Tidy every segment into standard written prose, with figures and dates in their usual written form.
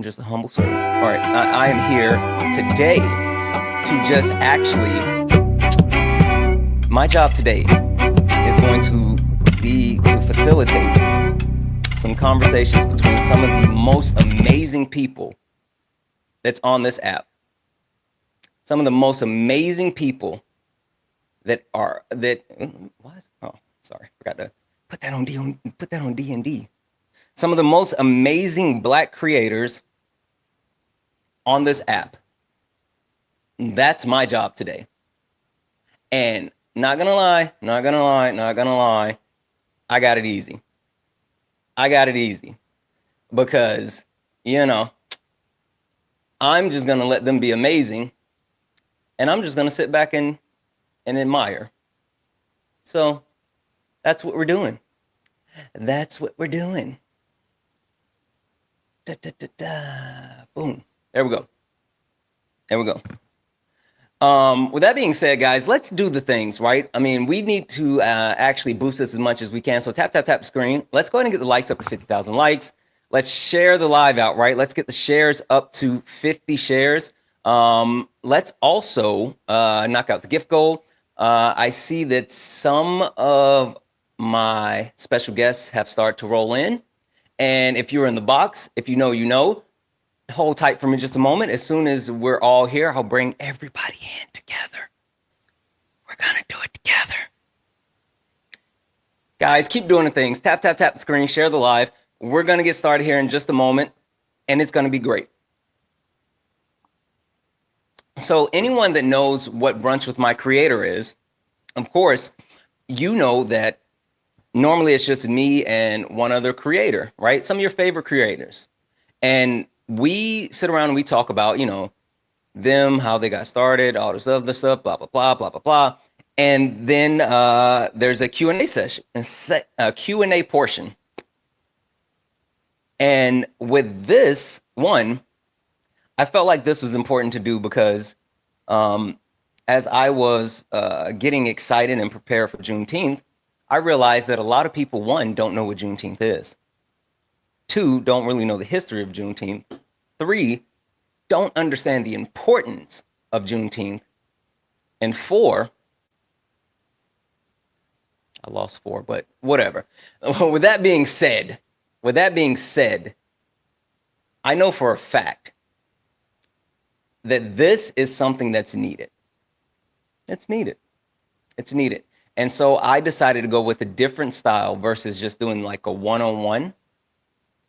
just a humble servant. All right, I am here today to just my job today is going to be to facilitate some conversations between some of the most amazing people that's on this app. Some of the most amazing people what? Oh, sorry, forgot to put that on D&D. Some of the most amazing Black creators on this app. That's my job today. And not gonna lie, I got it easy. Because, I'm just gonna let them be amazing, and I'm just gonna sit back and admire. So that's what we're doing. Boom. There we go. With that being said, guys, let's do the things, right? I mean, we need to actually boost this as much as we can. So tap the screen. Let's go ahead and get the likes up to 50,000 likes. Let's share the live out, right? Let's get the shares up to 50 shares. Let's also knock out the gift goal. I see that some of my special guests have started to roll in. And if you're in the box, if you know, hold tight for me just a moment. As soon as we're all here, I'll bring everybody in together. We're gonna do it together. Guys, keep doing the things. Tap the screen, share the live. We're gonna get started here in just a moment, and it's gonna be great. So anyone that knows what Brunch with My Creator is, of course, you know that normally it's just me and one other creator, right? Some of your favorite creators. And we sit around and we talk about, them, how they got started, all this other stuff, blah, blah, blah, blah, blah, blah. And then there's a Q&A session, a Q&A portion. And with this one, I felt like this was important to do because as I was getting excited and prepared for Juneteenth, I realized that a lot of people, one, don't know what Juneteenth is. Two, don't really know the history of Juneteenth. Three, don't understand the importance of Juneteenth. And four, I lost four, but whatever. With that being said, I know for a fact that this is something that's needed. It's needed. And so I decided to go with a different style versus just doing like a one-on-one. And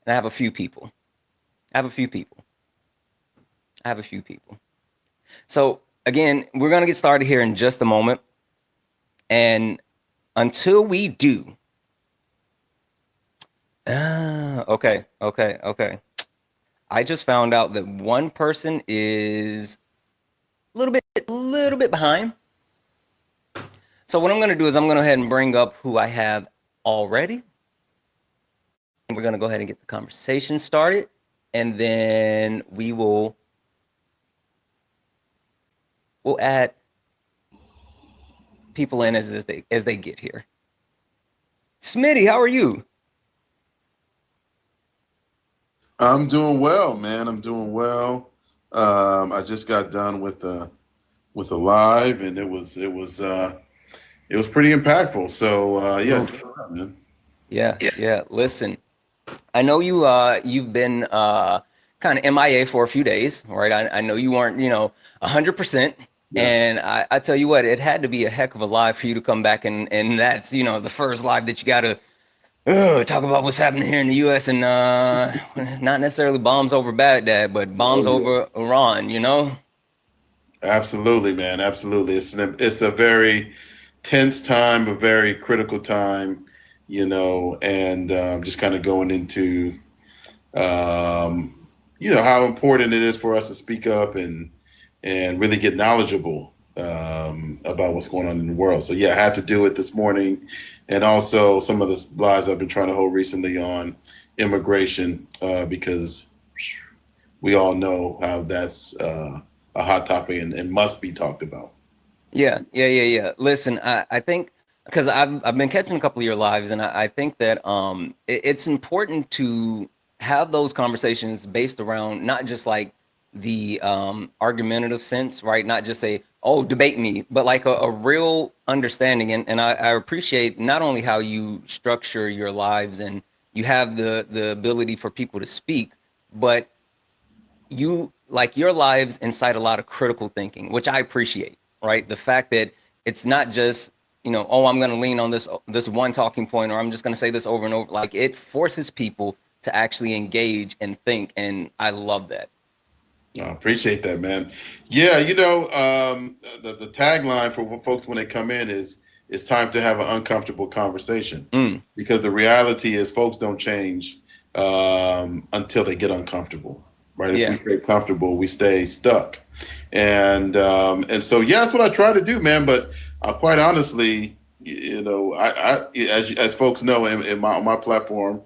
I have a few people. So again, we're going to get started here in just a moment. And until we do, okay. I just found out that one person is a little bit behind. So what I'm going to do is I'm going to go ahead and bring up who I have already. And we're going to go ahead and get the conversation started. And then we'll add people in as they get here. Smitty, how are you? I'm doing well, man. I'm doing well. I just got done with the live, and it was pretty impactful. So yeah, doing well, man. Yeah. Listen, I know you've been kind of MIA for a few days, right? I know you weren't 100%. Yes. And I tell you what, it had to be a heck of a live for you to come back and that's the first live that you got to talk about what's happening here in the U.S. and not necessarily bombs over Baghdad, but bombs over Iran. Absolutely, man. Absolutely. It's a very tense time, a very critical time, and just kind of going into, how important it is for us to speak up and really get knowledgeable about what's going on in the world. So yeah, I had to do it this morning. And also some of the lives I've been trying to hold recently on immigration, because we all know how that's a hot topic and must be talked about. Yeah. Listen, I think because I've been catching a couple of your lives, and I think that it's important to have those conversations based around not just like the argumentative sense, right? Not just say, oh, debate me, but like a real understanding. And I appreciate not only how you structure your lives and you have the ability for people to speak, but you like your lives incite a lot of critical thinking, which I appreciate, right? The fact that it's not just, oh, I'm going to lean on this one talking point, or I'm just going to say this over and over. Like it forces people to actually engage and think, and I love that. I appreciate that, man. Yeah, the tagline for folks when they come in is it's time to have an uncomfortable conversation, Mm, because the reality is folks don't change until they get uncomfortable, right? If we yeah. stay comfortable, we stay stuck, and so yeah, that's what I try to do, man. But quite honestly, as folks know in my platform,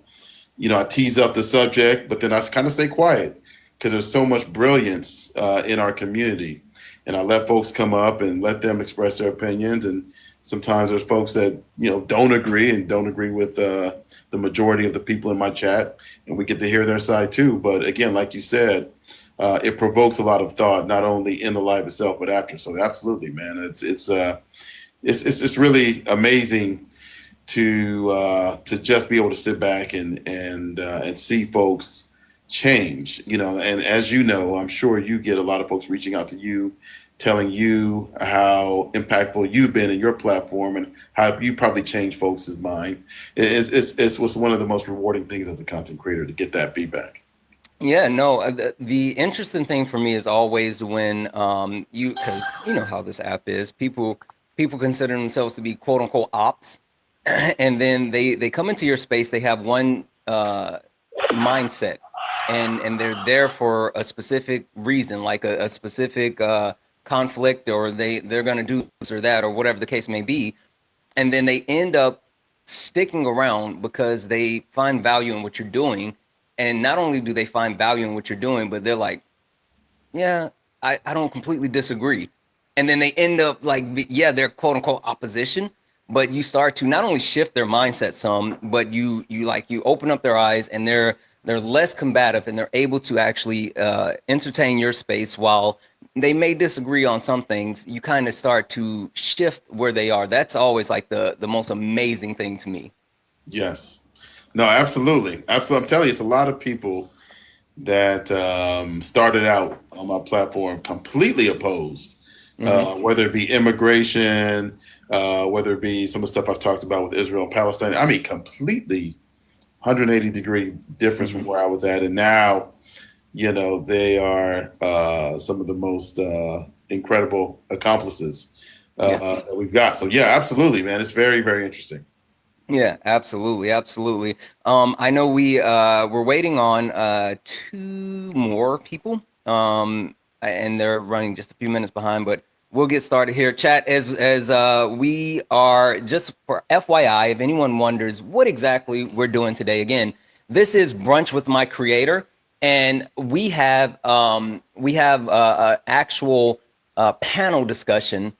I tease up the subject, but then I kind of stay quiet because there's so much brilliance in our community. And I let folks come up and let them express their opinions. And sometimes there's folks that, don't agree with the majority of the people in my chat. And we get to hear their side too. But again, like you said, it provokes a lot of thought, not only in the live itself, but after. So absolutely, man, it's really amazing to just be able to sit back and see folks change, and as you know, I'm sure you get a lot of folks reaching out to you, telling you how impactful you've been in your platform and how you probably changed folks' mind. It's what's one of the most rewarding things as a content creator, to get that feedback. Yeah, no, the interesting thing for me is always when because you know how this app is, people consider themselves to be quote unquote ops, and then they come into your space, they have one mindset, and they're there for a specific reason, like a specific conflict, or they're going to do this or that or whatever the case may be, and then they end up sticking around because they find value in what you're doing. And not only do they find value in what you're doing, but they're like, yeah, I don't completely disagree. And then they end up like, yeah, they're quote unquote opposition, but you start to not only shift their mindset some, but you open up their eyes, and they're less combative, and they're able to actually entertain your space. While they may disagree on some things, you kind of start to shift where they are. That's always like the most amazing thing to me. Yes. No, absolutely. Absolutely. I'm telling you, it's a lot of people that started out on my platform completely opposed, Hmm. whether it be immigration, whether it be some of the stuff I've talked about with Israel and Palestine. I mean, completely 180-degree difference from Hmm. where I was at. And now, they are some of the most incredible accomplices Yeah. that we've got. So, yeah, absolutely, man. It's very, very interesting. Yeah, absolutely, absolutely. I know we're waiting on two more people, and they're running just a few minutes behind, but we'll get started here. Chat, as we are, just for FYI, if anyone wonders what exactly we're doing today. Again, this is Brunch with My Creator, and we have actual panel discussion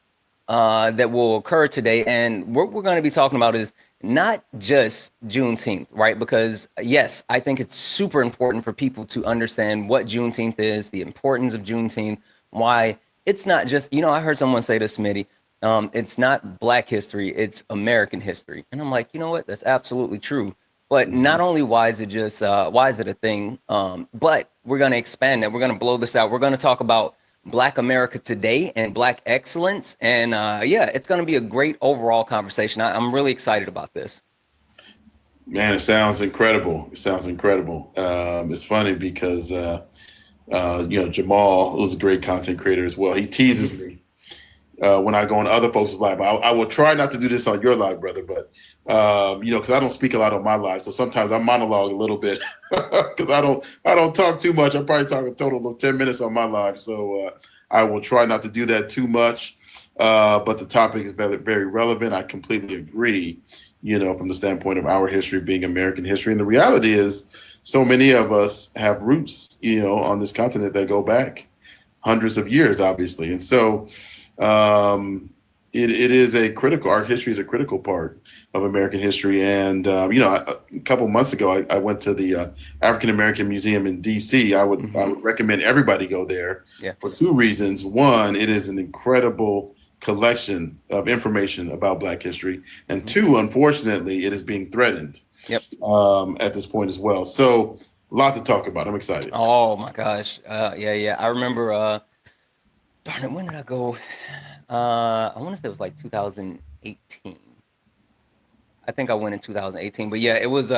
that will occur today. And what we're going to be talking about is not just Juneteenth, right? Because yes, I think it's super important for people to understand what Juneteenth is, the importance of Juneteenth, why it's not just, I heard someone say this, Smitty, it's not Black history, it's American history. And I'm like, you know what? That's absolutely true. But not Mhm. only why is it a thing, but we're going to expand that. We're going to blow this out. We're going to talk about Black America today and Black excellence. And yeah, it's going to be a great overall conversation. I'm really excited about this. Man, it sounds incredible. It sounds incredible. It's funny because Jamal, who's a great content creator as well, he Hmm. teases me when I go on other folks' live. I will try not to do this on your live, brother, but because I don't speak a lot on my live, so sometimes I monologue a little bit because I don't talk too much. I probably talk a total of 10 minutes on my live, so I will try not to do that too much. But the topic is very, very relevant. I completely agree. From the standpoint of our history being American history, and the reality is, so many of us have roots, on this continent that go back hundreds of years, obviously, and so. Um, it is a critical. Art history is a critical part of American history, and a couple months ago, I went to the African American Museum in D.C. I would recommend everybody go there Yeah. for two reasons. One, it is an incredible collection of information about Black history, and two, unfortunately, it is being threatened Yep. at this point as well. So, a lot to talk about. I'm excited. Oh my gosh. Yeah. I remember. Darn it. When did I go? I want to say it was like 2018. I think I went in 2018, but yeah, it was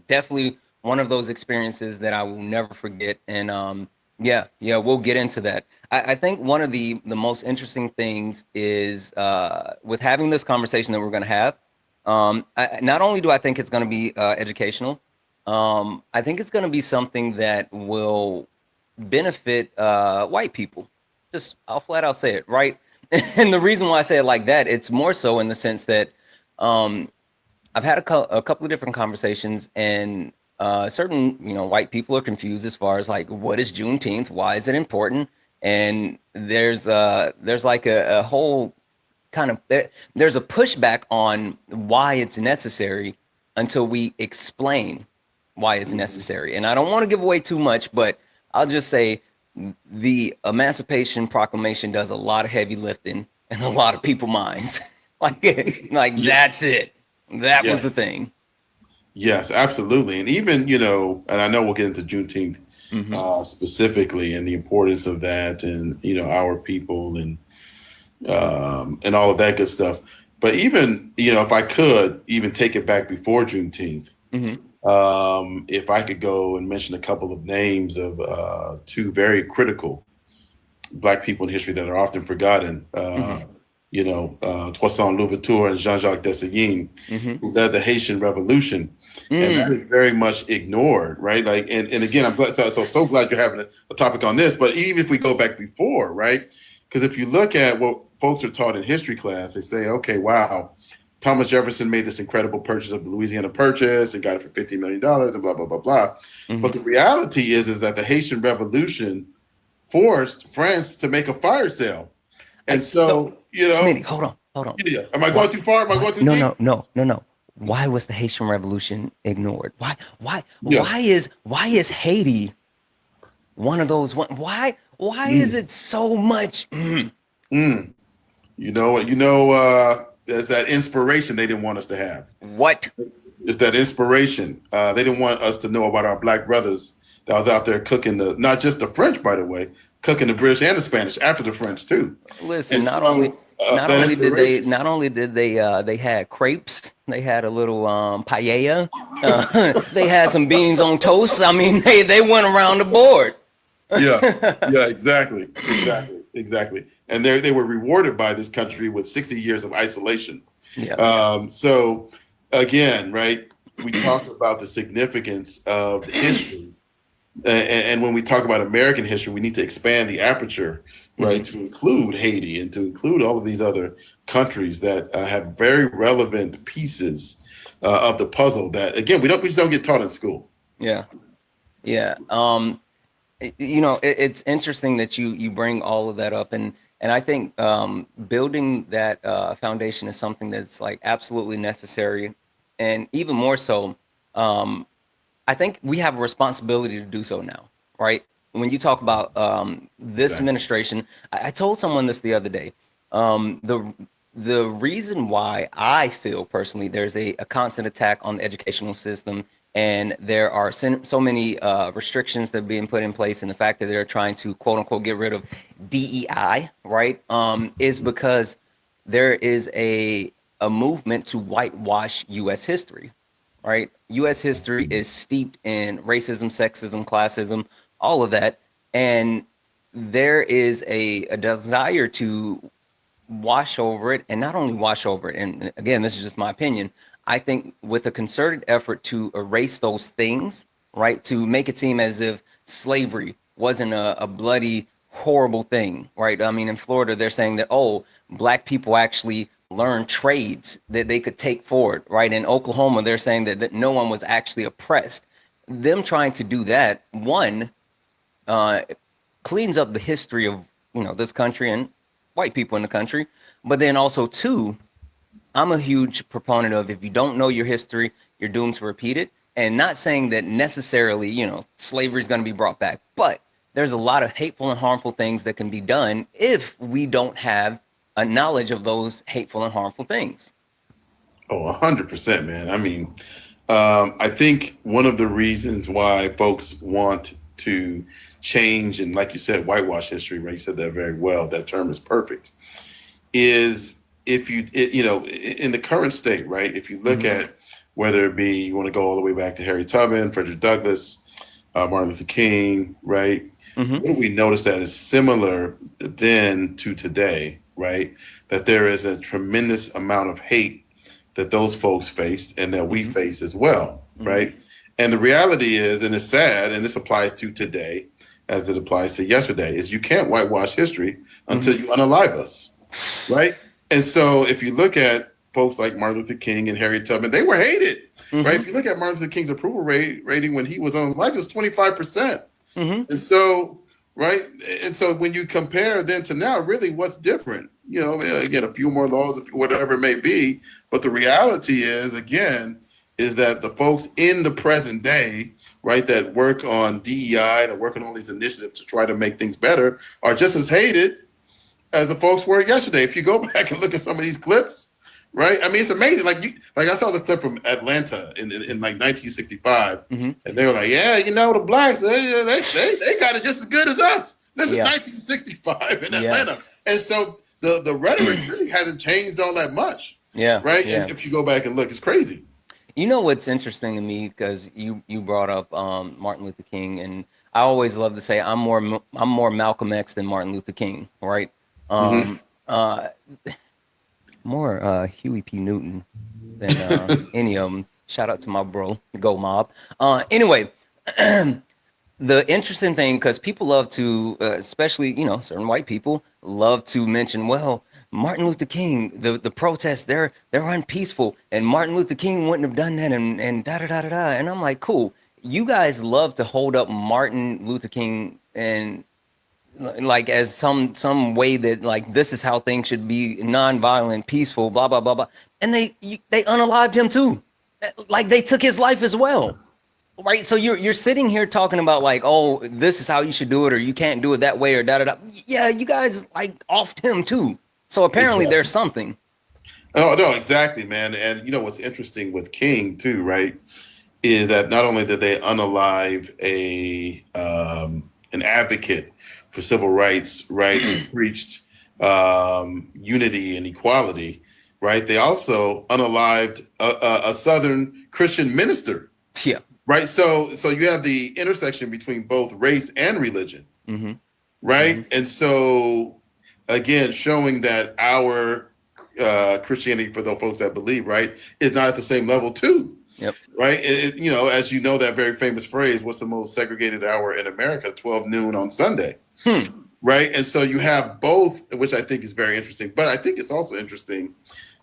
definitely one of those experiences that I will never forget. And yeah, we'll get into that. I think one of the most interesting things is with having this conversation that we're going to have. Not only do I think it's going to be educational, I think it's going to be something that will benefit white people. Just I'll flat out say it, right? And the reason why I say it like that, it's more so in the sense that um, I've had a couple of different conversations, and certain white people are confused as far as like what is Juneteenth, why is it important, and there's like a whole kind of there's a pushback on why it's necessary until we explain why it's necessary. And I don't want to give away too much, but I'll just say the Emancipation Proclamation does a lot of heavy lifting in a lot of people's minds. like that's Yes. it. That was the Yes. thing. Yes, absolutely. And even, and I know we'll get into Juneteenth Hmm. specifically and the importance of that and, our people and all of that good stuff. But even, if I could even take it back before Juneteenth, Hmm. if I could go and mention a couple of names of two very critical Black people in history that are often forgotten, Hmm. Toussaint Louverture and Jean-Jacques Dessalines, Hmm. who led the Haitian Revolution, and that Mm. is very much ignored, right? Like, and again, I'm glad, so glad you're having a topic on this. But even if we go back before, right? Because if you look at what folks are taught in history class, they say, okay, wow, Thomas Jefferson made this incredible purchase of the Louisiana Purchase and got it for $50 million and blah blah blah blah. Hmm. But the reality is that the Haitian Revolution forced France to make a fire sale, and So, so Smitty, hold on. yeah. Am I What? going too far? Am I What? going too No, deep? no, no, no, no. Why was the Haitian Revolution ignored? Why? Yeah. Why is Haiti one of those? Why is Mm, it so much? mm. You know what? There's that inspiration they didn't want us to have. What? It's that inspiration. They didn't want us to know about our Black brothers that was out there cooking not just the French, by the way, cooking the British and the Spanish after the French too. Listen, And not only so not that only did they inspiration. not only did they had crepes, they had a little paella, they had some beans on toast. I mean, they went around the board. Yeah, yeah, exactly. And they were rewarded by this country with 60 years of isolation. Yeah. So again, right, we talk about the significance of history, and when we talk about American history, we need to expand the aperture, right, Hmm. to include Haiti and to include all of these other countries that have very relevant pieces of the puzzle that, again, we just don't get taught in school. Yeah. Yeah. It's interesting that you bring all of that up, and I think building that foundation is something that's like absolutely necessary, and even more so, um, I think we have a responsibility to do so now, right? When you talk about this Exactly. administration, I told someone this the other day. The reason why I feel personally there's a constant attack on the educational system, and there are so many restrictions that are being put in place, and the fact that they're trying to quote unquote get rid of DEI, right, is because there is a movement to whitewash U.S. history, right? U.S. history is steeped in racism, sexism, classism, all of that, and there is a desire to wash over it, and not only wash over it. And again, this is just my opinion. I think with a concerted effort to erase those things, right, to make it seem as if slavery wasn't a bloody, horrible thing, right? I mean, in Florida, they're saying that, oh, black people actually learned trades that they could take forward, right? In Oklahoma, they're saying that no one was actually oppressed. Them trying to do that, one, uh, cleans up the history of this country, and white people in the country. But then also two, I'm a huge proponent of if you don't know your history, you're doomed to repeat it. And not saying that necessarily, slavery is going to be brought back, but there's a lot of hateful and harmful things that can be done if we don't have a knowledge of those hateful and harmful things. Oh, 100%, man. I mean, I think one of the reasons why folks want to change and, like you said, whitewash history, right? You said that very well. That term is perfect. Is if in the current state, right? If you look at whether it be you want to go all the way back to Harriet Tubman, Frederick Douglass, Martin Luther King, right? What do we notice that is similar then to today, right? That there is a tremendous amount of hate that those folks faced and that we face as well, right? And the reality is, and it's sad, and this applies to today as it applies to yesterday, is you can't whitewash history until you unalive us, right? And so if you look at folks like Martin Luther King and Harriet Tubman, they were hated, right? If you look at Martin Luther King's approval rating when he was on life, it was 25%. And so, right? And so when you compare then to now, really what's different? Again, a few more laws, whatever it may be. But the reality is, again, is that the folks in the present day, right, that work on DEI, that work on all these initiatives to try to make things better are just as hated as the folks were yesterday. If you go back and look at some of these clips, right? I mean, it's amazing. Like I saw the clip from Atlanta in like 1965, and they were like, yeah, the blacks, they got it just as good as us. This is 1965 in Atlanta. And so the rhetoric really hasn't changed all that much. Yeah. Right. Yeah. If you go back and look, it's crazy. What's interesting to me, because you brought up Martin Luther King, and I always love to say I'm more Malcolm X than Martin Luther King, right? More Huey P. Newton than any of them. Shout out to my bro, Go Mob. Anyway, the interesting thing, because people love to, especially certain white people, love to mention, well, Martin Luther King, the protests, they're unpeaceful, and Martin Luther King wouldn't have done that, and da da da da da. And I'm like, cool. You guys love to hold up Martin Luther King and like as some way that like this is how things should be, nonviolent, peaceful, blah blah blah blah. And they unalived him too, like they took his life as well. Right, so you're sitting here talking about like, oh, this is how you should do it, or you can't do it that way, or da da da. Yeah, you guys like offed him too. So apparently there's something. Oh no, exactly, man. And what's interesting with King too, right, is that not only did they unalive an advocate for civil rights, right, who preached unity and equality, right, they also unalived a Southern Christian minister. Yeah. Right. So you have the intersection between both race and religion. Right. And so, again, showing that our Christianity, for those folks that believe, right, is not at the same level, too. Yep. Right. As you know, that very famous phrase, what's the most segregated hour in America? 12 noon on Sunday. Right. And so you have both, which I think is very interesting. But I think it's also interesting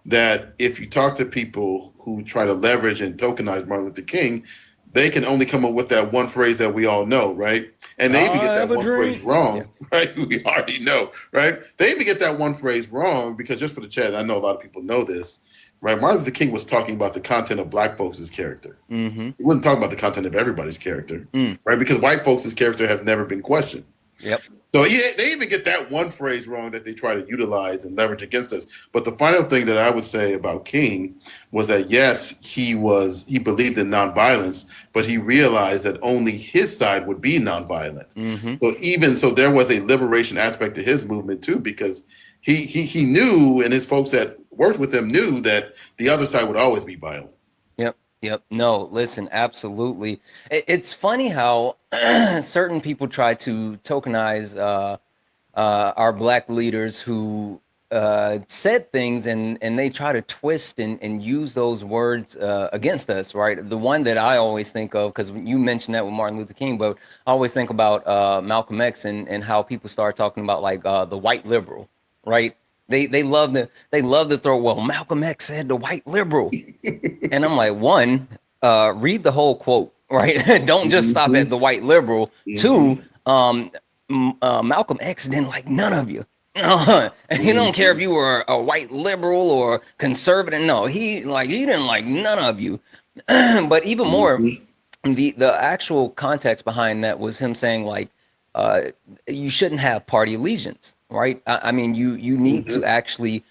that if you talk to people who try to leverage and tokenize Martin Luther King, they can only come up with that one phrase that we all know, right? And they even get that one phrase wrong, right? We already know, right? They even get that one phrase wrong because, just for the chat, I know a lot of people know this, right? Martin Luther King was talking about the content of black folks' character. He wasn't talking about the content of everybody's character, right? Because white folks' character have never been questioned. Yep. So they even get that one phrase wrong that they try to utilize and leverage against us. But the final thing that I would say about King was that, yes, he believed in nonviolence, but he realized that only his side would be nonviolent. So there was a liberation aspect to his movement too, because he knew, and his folks that worked with him knew, that the other side would always be violent. Yep. No, listen, absolutely. It's funny how certain people try to tokenize our black leaders who said things, and they try to twist and use those words against us, right? The one that I always think of, because you mentioned that with Martin Luther King, but I always think about Malcolm X and how people start talking about like the white liberal, right? They love to throw, well, Malcolm X said the white liberal. And I'm like, one, read the whole quote, right? Don't just stop at the white liberal. Two, Malcolm X didn't like none of you. And he don't care if Mhm. you were a white liberal or conservative. No, he didn't like none of you. But even more, Mhm. the actual context behind that was him saying like, uh, you shouldn't have party allegiance, right? I mean, you need to Mhm. actually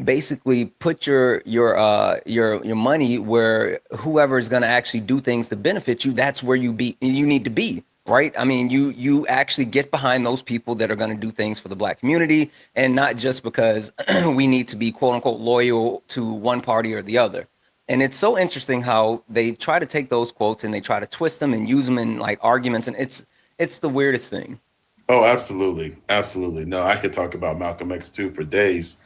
basically put your money where whoever is going to actually do things to benefit you, that's where you need to be, right? I mean, you actually get behind those people that are going to do things for the black community, and not just because we need to be quote unquote loyal to one party or the other. And it's so interesting how they try to take those quotes and they try to twist them and use them in like arguments, and it's the weirdest thing. Oh, absolutely, absolutely. No, I could talk about Malcolm X too for days.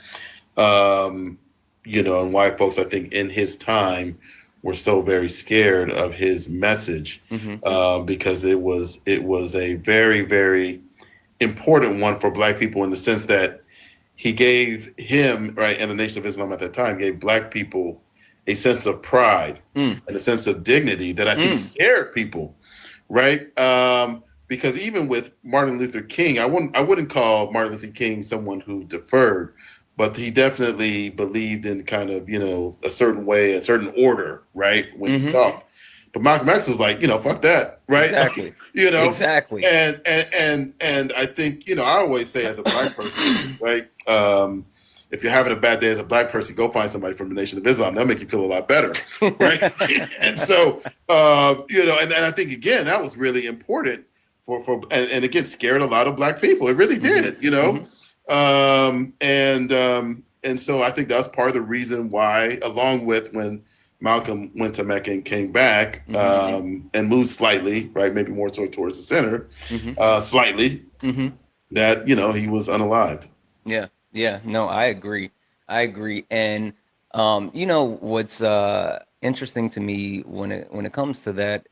Um, and why folks, I think, in his time were so very scared of his message, Hmm. because it was a very, very important one for Black people in the sense that he gave him, right, and the Nation of Islam at that time gave Black people a sense of pride Mm, and a sense of dignity that I think mm, scared people, right? Because even with Martin Luther King, I wouldn't call Martin Luther King someone who deferred, but he definitely believed in kind of a certain way, a certain order, right, when he hmm. talked. But Malcolm X was like, fuck that, right? Like, Exactly. Exactly. and I think I always say as a Black person, right? If you're having a bad day as a Black person, go find somebody from the Nation of Islam. That'll make you feel a lot better, right? And so, and I think again that was really important and again scared a lot of Black people. It really Hmm. did, Hmm. and so I think that's part of the reason why, along with when Malcolm went to Mecca and came back, Hmm. and moved slightly, right, maybe more towards the center, Hmm. slightly, Hmm. that he was unalived. Yeah. Yeah. No, I agree. I agree. And what's interesting to me when it comes to that,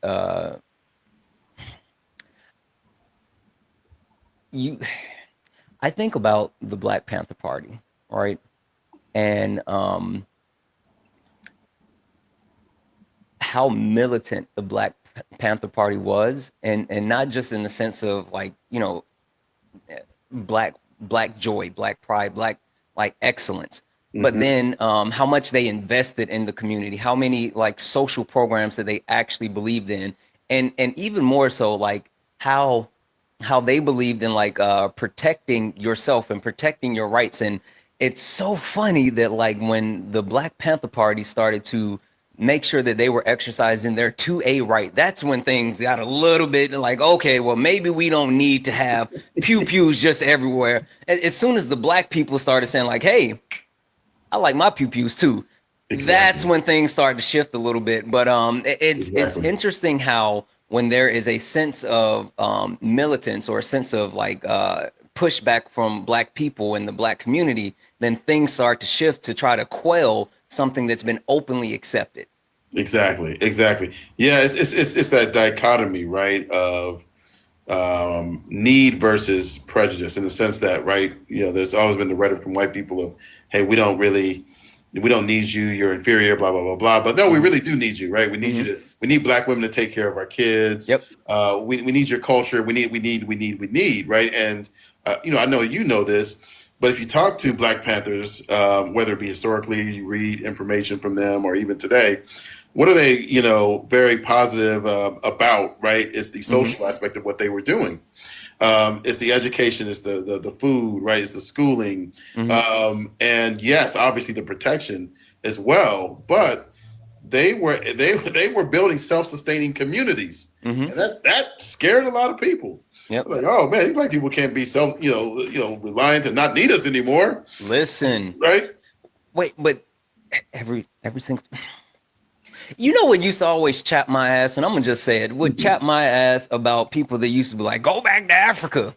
you I think about the Black Panther Party, right? And how militant the Panther Party was, and not just in the sense of like, black joy, black pride, black like excellence. But Hmm. then how much they invested in the community, how many like social programs that they actually believed in, and even more so like how how they believed in like protecting yourself and protecting your rights. And it's so funny that like when the Black Panther Party started to make sure that they were exercising their 2A right, that's when things got a little bit like, okay, well, maybe we don't need to have pew pews just everywhere. As soon as the black people started saying like, hey, I like my pew pews too, that's Exactly. when things started to shift a little bit. But it's Exactly. interesting how when there is a sense of militance or a sense of like pushback from black people in the black community, then things start to shift to try to quell something that's been openly accepted. Exactly. Exactly. Yeah, it's that dichotomy, right, of need versus prejudice, in the sense that, right, there's always been the rhetoric from white people of, hey, we don't need you, you're inferior, blah blah blah blah. But no, we Hmm. really do need you, right? Hmm. We need Black women to take care of our kids. Yep. We need your culture. We need, right? And I know this, but if you talk to Black Panthers, whether it be historically, you read information from them, or even today, what are they, very positive about, right? Is the Hmm. social aspect of what they were doing. It's the education, it's the food, right? It's the schooling, Hmm. and yes, obviously the protection as well. But they were building self-sustaining communities, Hmm. and that scared a lot of people. Yep. Like, oh man, Black people can't be reliant and not need us anymore, Listen. right? Wait, but every single what used to always chap my ass, and I'm gonna just say it, would chap my ass about people that used to be like, go back to Africa,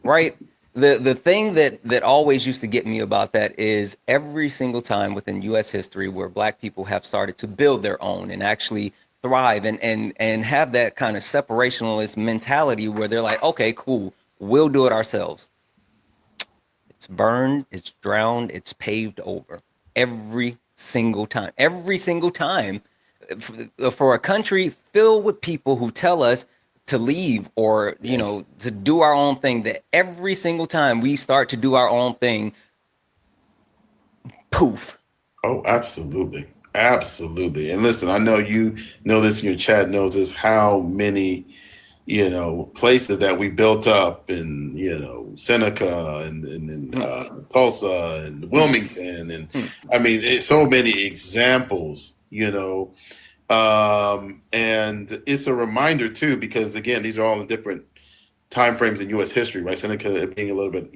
right? The thing that always used to get me about that is every single time within US history where black people have started to build their own and actually thrive and have that kind of separationalist mentality where they're like, okay, cool, we'll do it ourselves. It's burned, it's drowned, it's paved over every single time. Every single time. For a country filled with people who tell us to leave or, you Yes. know, to do our own thing, that every single time we start to do our own thing, poof. Oh, absolutely. Absolutely. And listen, I know you know this in your chat knows this how many, places that we built up in, Seneca and Hmm, Tulsa and hmm, Wilmington. And hmm. I mean, so many examples, and it's a reminder too, because again, these are all in different time frames in U.S. history, right? Seneca being a little bit,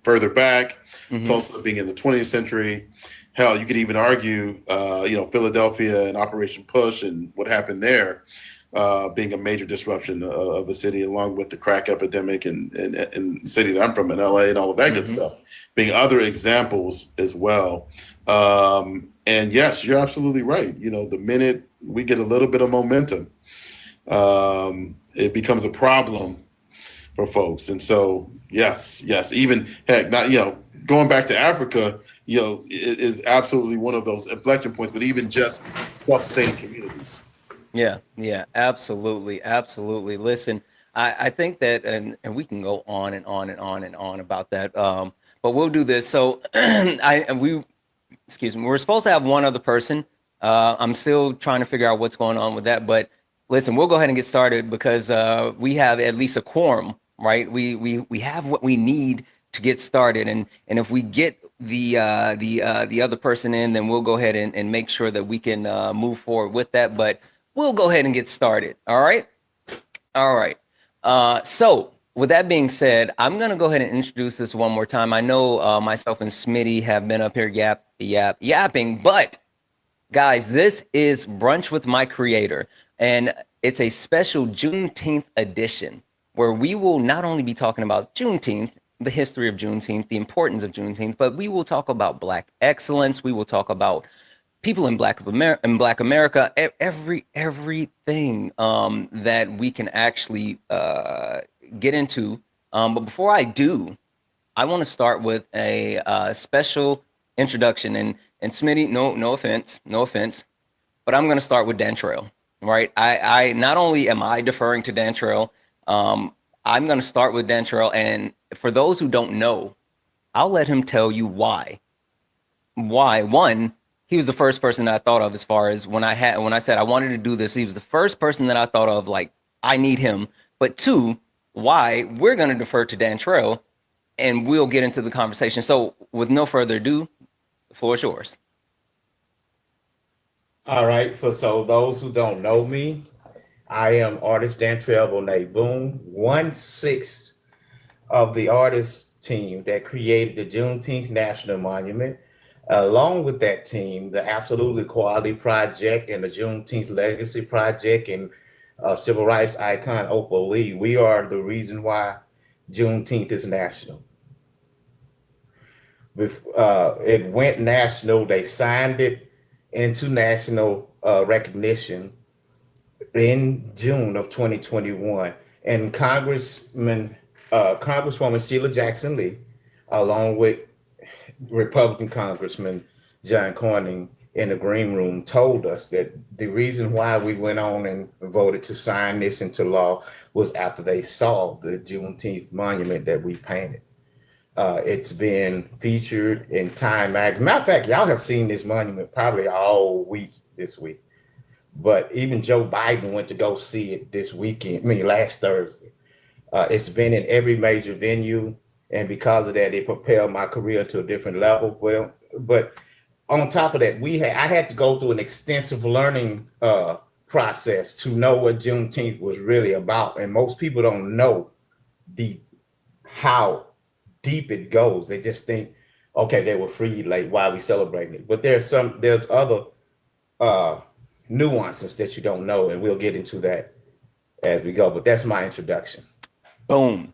further back, Hmm. Tulsa being in the 20th century. Hell, you could even argue, Philadelphia and Operation Push and what happened there, being a major disruption of the city, along with the crack epidemic and the city that I'm from in LA and all of that good Hmm. stuff, being other examples as well. And yes, you're absolutely right. The minute we get a little bit of momentum, it becomes a problem for folks. And so, yes, even heck, not going back to Africa, is absolutely one of those inflection points. But even just self-sustaining communities. Yeah, yeah, absolutely, absolutely. Listen, I think that, and we can go on and on and on and on about that. But we'll do this. So, excuse me, we're supposed to have one other person. I'm still trying to figure out what's going on with that. But listen, we'll go ahead and get started because we have at least a quorum, right? We have what we need to get started, and if we get the other person in, then we'll go ahead and make sure that we can move forward with that. But we'll go ahead and get started. All right. All right. So, with that being said, I'm gonna go ahead and introduce this one more time. I know myself and Smitty have been up here yapping, but guys, this is Brunch with My Creator, and it's a special Juneteenth edition where we will not only be talking about Juneteenth, the history of Juneteenth, the importance of Juneteenth, but we will talk about Black excellence. We will talk about people in Black America, everything that we can actually get into. But before I do, I want to start with a special introduction. And Smitty, no offense, no offense, but I'm going to start with Dantrell. Right? I not only am I deferring to Dantrell, um, I'm going to start with Dantrell, and for those who don't know, I'll let him tell you why. Why? One, he was the first person that I thought of as far as when I said I wanted to do this. He was the first person that I thought of. Like, I need him. But two, why we're going to defer to Dantrell and we'll get into the conversation. So, with no further ado, the floor is yours. All right. For so those who don't know me, I am artist Dantrell Bonet Boone, 1/6 of the artist team that created the Juneteenth National Monument. Along with that team, the Absolutely Quality Project and the Juneteenth Legacy Project and civil rights icon Opal Lee, we are the reason why Juneteenth is national. It went national. They signed it into national recognition in June of 2021. And Congresswoman Sheila Jackson Lee, along with Republican Congressman John Cornyn in the green room, told us that the reason why we went on and voted to sign this into law was after they saw the Juneteenth monument that we painted. It's been featured in Time magazine. Matter of fact, y'all have seen this monument probably all week this week. But even Joe Biden went to go see it this weekend. I mean, last Thursday. It's been in every major venue, and because of that, it propelled my career to a different level. Well, but on top of that, I had to go through an extensive learning process to know what Juneteenth was really about, and most people don't know the how deep it goes. They just think, okay, they were free, like why are we celebrating it? But there's other uh, nuances that you don't know, and we'll get into that as we go. But that's my introduction. Boom,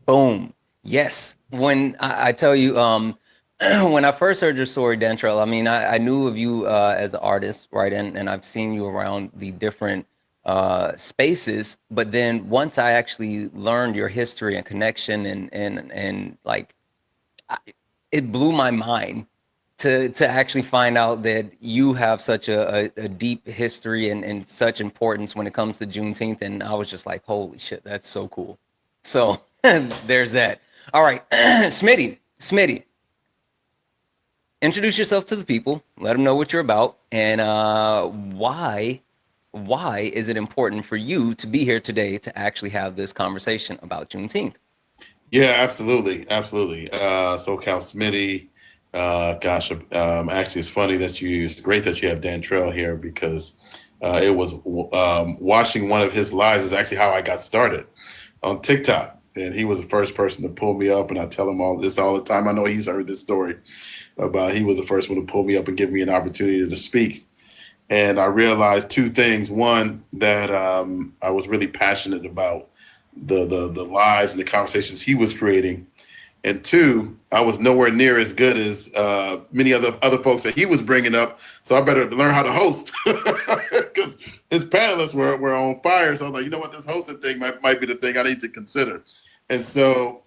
boom. Yes. When I tell you, when I first heard your story, Dantrell, I mean, I knew of you as an artist, right? And I've seen you around the different spaces. But then once I actually learned your history and connection and like, I, it blew my mind to actually find out that you have such a deep history and such importance when it comes to Juneteenth. And I was just like, holy shit, that's so cool. So there's that. All right, Smitty, introduce yourself to the people. Let them know what you're about and why is it important for you to be here today to actually have this conversation about Juneteenth? Yeah, absolutely, absolutely. SoCal Smitty. Gosh, actually, it's funny that it's great that you have Dan Trail here because it was watching one of his lives is actually how I got started on TikTok. And he was the first person to pull me up, and I tell him all this all the time. I know he's heard this story about he was the first one to pull me up and give me an opportunity to speak. And I realized two things. One, that I was really passionate about the lives and the conversations he was creating. And two, I was nowhere near as good as many other folks that he was bringing up. So I better learn how to host because his panelists were on fire. So I was like, you know what, this hosting thing might be the thing I need to consider. And so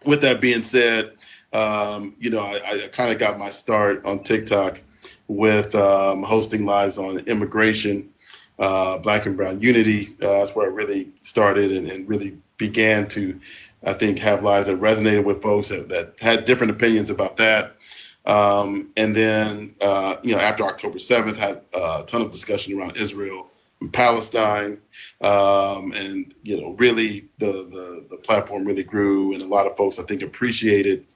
with that being said, I kind of got my start on TikTok with hosting lives on immigration, Black and Brown unity. That's where I really started and really began to, I think, have lives that resonated with folks that had different opinions about that. And then, after October 7th, had a ton of discussion around Israel and Palestine. And, really the platform really grew. And a lot of folks, I think, appreciated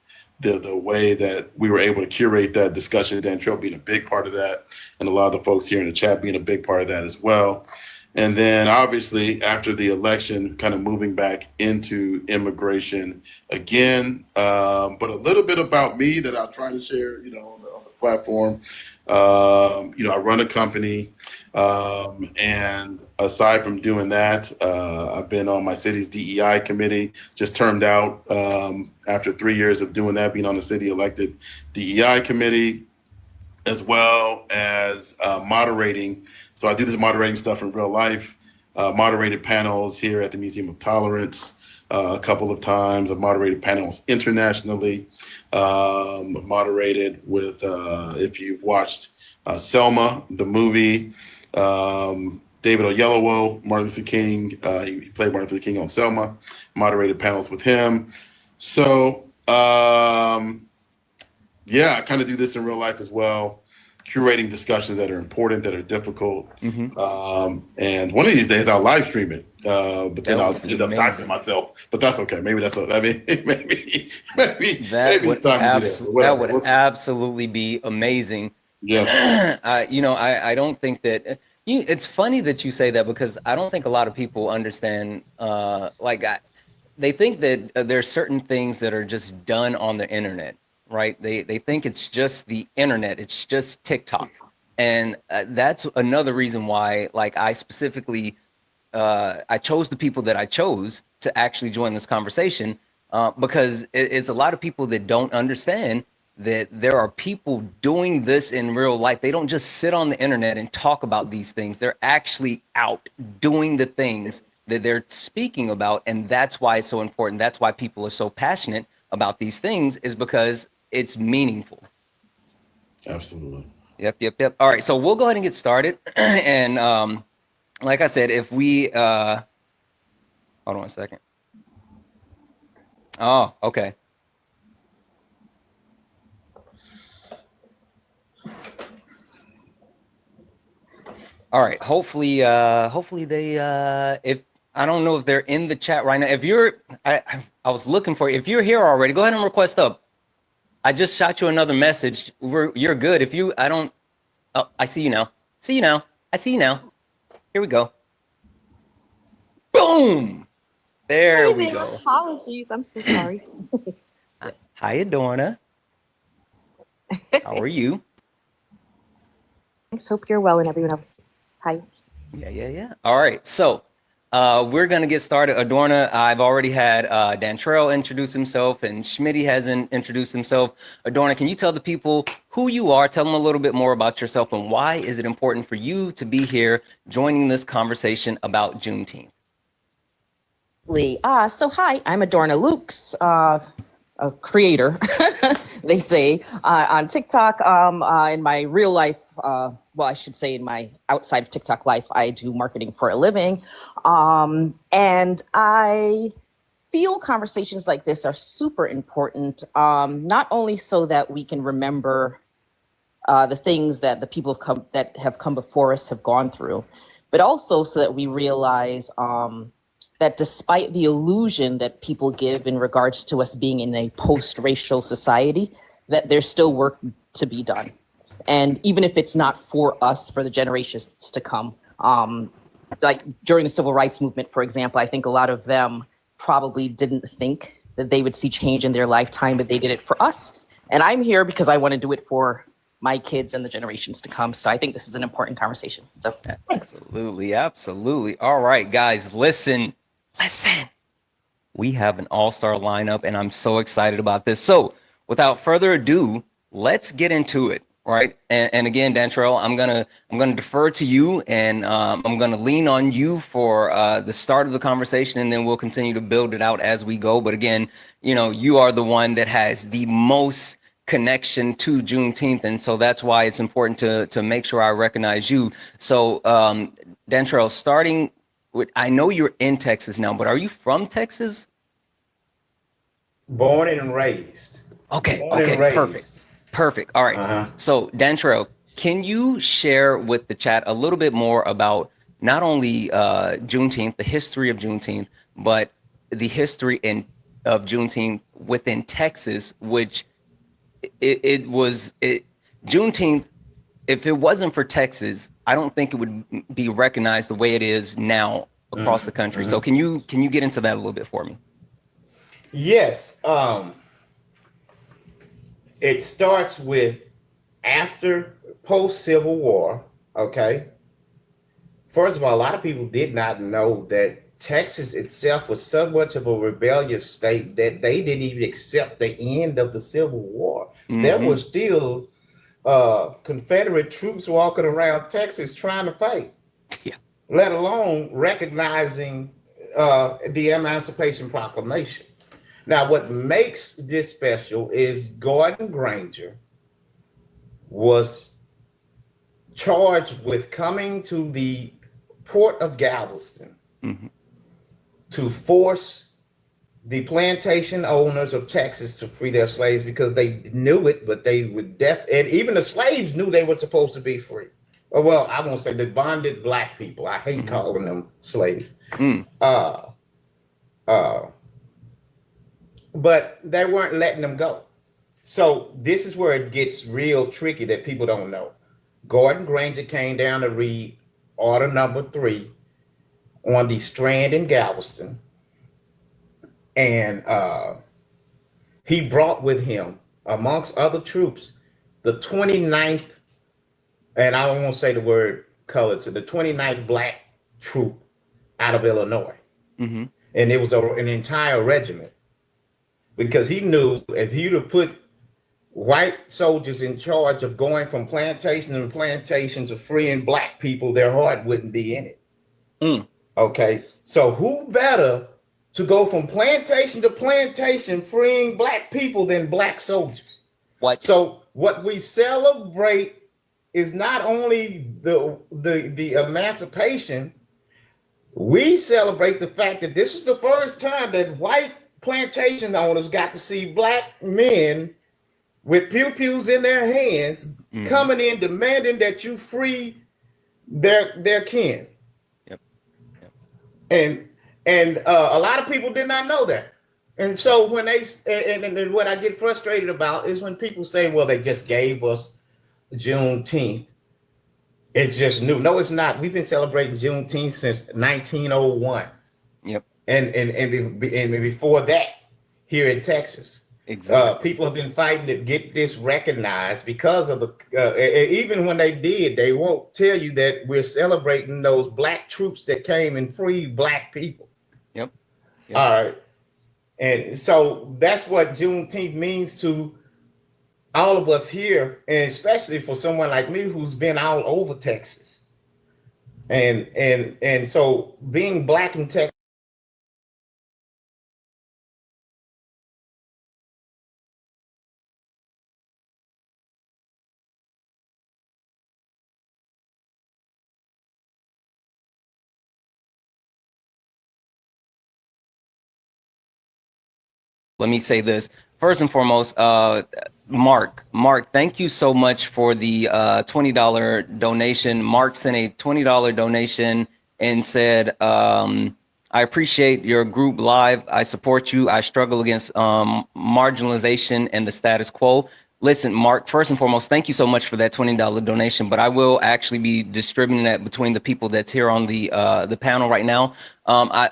the way that we were able to curate that discussion, Dan Trail being a big part of that, and a lot of the folks here in the chat being a big part of that as well. And then obviously after the election, kind of moving back into immigration again, but a little bit about me that I'll try to share, on the platform. I run a company, and aside from doing that, I've been on my city's DEI committee, just termed out after 3 years of doing that, being on the city elected DEI committee, as well as moderating. So I do this moderating stuff in real life, moderated panels here at the Museum of Tolerance a couple of times. I've moderated panels internationally, moderated with, if you've watched Selma, the movie, David Oyelowo, Martin Luther King, he played Martin Luther King on Selma, moderated panels with him. So, I kind of do this in real life as well, curating discussions that are important, that are difficult. Mm-hmm. And one of these days I'll live stream it, but then I'll end up doxing myself. But that's okay. Maybe that's what, maybe it's time to do that. That would absolutely be amazing. Yes. I don't think that it's funny that you say that because I don't think a lot of people understand. They think that there's certain things that are just done on the internet. Right? They think it's just the internet. It's just TikTok. And that's another reason why, I specifically, I chose the people that I chose to actually join this conversation because it's a lot of people that don't understand that there are people doing this in real life. They don't just sit on the internet and talk about these things. They're actually out doing the things that they're speaking about. And that's why it's so important. That's why people are so passionate about these things, is because it's meaningful. Absolutely. Yep. All right, so we'll go ahead and get started. And like I said, if we hold on a second. Oh, okay. All right. Hopefully they if I don't know if they're in the chat right now. If you're I was looking for you. If you're here already, go ahead and request up. I just shot you another message. You're good. If you, I don't, oh, I see you now. I see you now. Here we go. Boom. There we go. Apologies. I'm so sorry. Hi, Adorna. How are you? Thanks. Hope you're well and everyone else. Hi. Yeah. All right. So we're going to get started. Adorna, I've already had Dan Trail introduce himself, and Schmitty hasn't introduced himself. Adorna, can you tell the people who you are? Tell them a little bit more about yourself, and why is it important for you to be here joining this conversation about Juneteenth? So hi, I'm Adorna Lukes, a creator. they say on TikTok. In my real life, well, I should say in my outside of TikTok life, I do marketing for a living, and I feel conversations like this are super important. Not only so that we can remember the things that the people that have come before us have gone through, but also so that we realize that despite the illusion that people give in regards to us being in a post-racial society, that there's still work to be done. And even if it's not for us, for the generations to come, like during the civil rights movement, for example, I think a lot of them probably didn't think that they would see change in their lifetime, but they did it for us. And I'm here because I want to do it for my kids and the generations to come. So I think this is an important conversation. So thanks. Absolutely, absolutely. All right, guys, listen. We have an all-star lineup, and I'm so excited about this. So without further ado, let's get into it. Right. And again, Dantrell, I'm gonna defer to you, and I'm gonna lean on you for the start of the conversation, and then we'll continue to build it out as we go. But again, you are the one that has the most connection to Juneteenth, and so that's why it's important to make sure I recognize you. So Dantrell, starting with, I know you're in Texas now, but are you from Texas? Born and raised. Okay, Born and raised. Perfect. All right. So Dantrell, can you share with the chat a little bit more about not only Juneteenth, the history of Juneteenth, but the history of Juneteenth within Texas, which Juneteenth, if it wasn't for Texas, I don't think it would be recognized the way it is now across the country. So can you get into that a little bit for me? Yes. It starts with after post-Civil War, okay? First of all, a lot of people did not know that Texas itself was so much of a rebellious state that they didn't even accept the end of the Civil War. There were still Confederate troops walking around Texas trying to fight, let alone recognizing the Emancipation Proclamation. Now, what makes this special is Gordon Granger was charged with coming to the port of Galveston to force the plantation owners of Texas to free their slaves, because they knew it, but they would and even the slaves knew they were supposed to be free. Well, I won't say the bonded black people. I hate calling them slaves. But they weren't letting them go. So this is where it gets real tricky that people don't know. Gordon Granger came down to read Order Number 3 on the Strand in Galveston. And he brought with him, amongst other troops, the 29th, and I won't say the word colored, so the 29th Black Troop out of Illinois. And it was an entire regiment. Because he knew if he'd have put white soldiers in charge of going from plantation to plantation to freeing black people, their heart wouldn't be in it. Okay, so who better to go from plantation to plantation freeing black people than black soldiers? So what we celebrate is not only the emancipation, we celebrate the fact that this is the first time that white plantation owners got to see black men with pew-pews in their hands coming in demanding that you free their kin. And a lot of people did not know that. And so when they and what I get frustrated about is when people say, well, they just gave us Juneteenth. It's just new. No, it's not. We've been celebrating Juneteenth since 1901. And before that, here in Texas, people have been fighting to get this recognized because of the. Even when they did, they won't tell you that we're celebrating those black troops that came and freed black people. All right, and so that's what Juneteenth means to all of us here, and especially for someone like me who's been all over Texas, and so being black in Texas. let me say this. First and foremost, Mark, thank you so much for the $20 donation. Mark sent a $20 donation and said, I appreciate your group live. I support you. I struggle against marginalization and the status quo. Listen, Mark, first and foremost, thank you so much for that $20 donation, but I will actually be distributing that between the people that's here on the panel right now.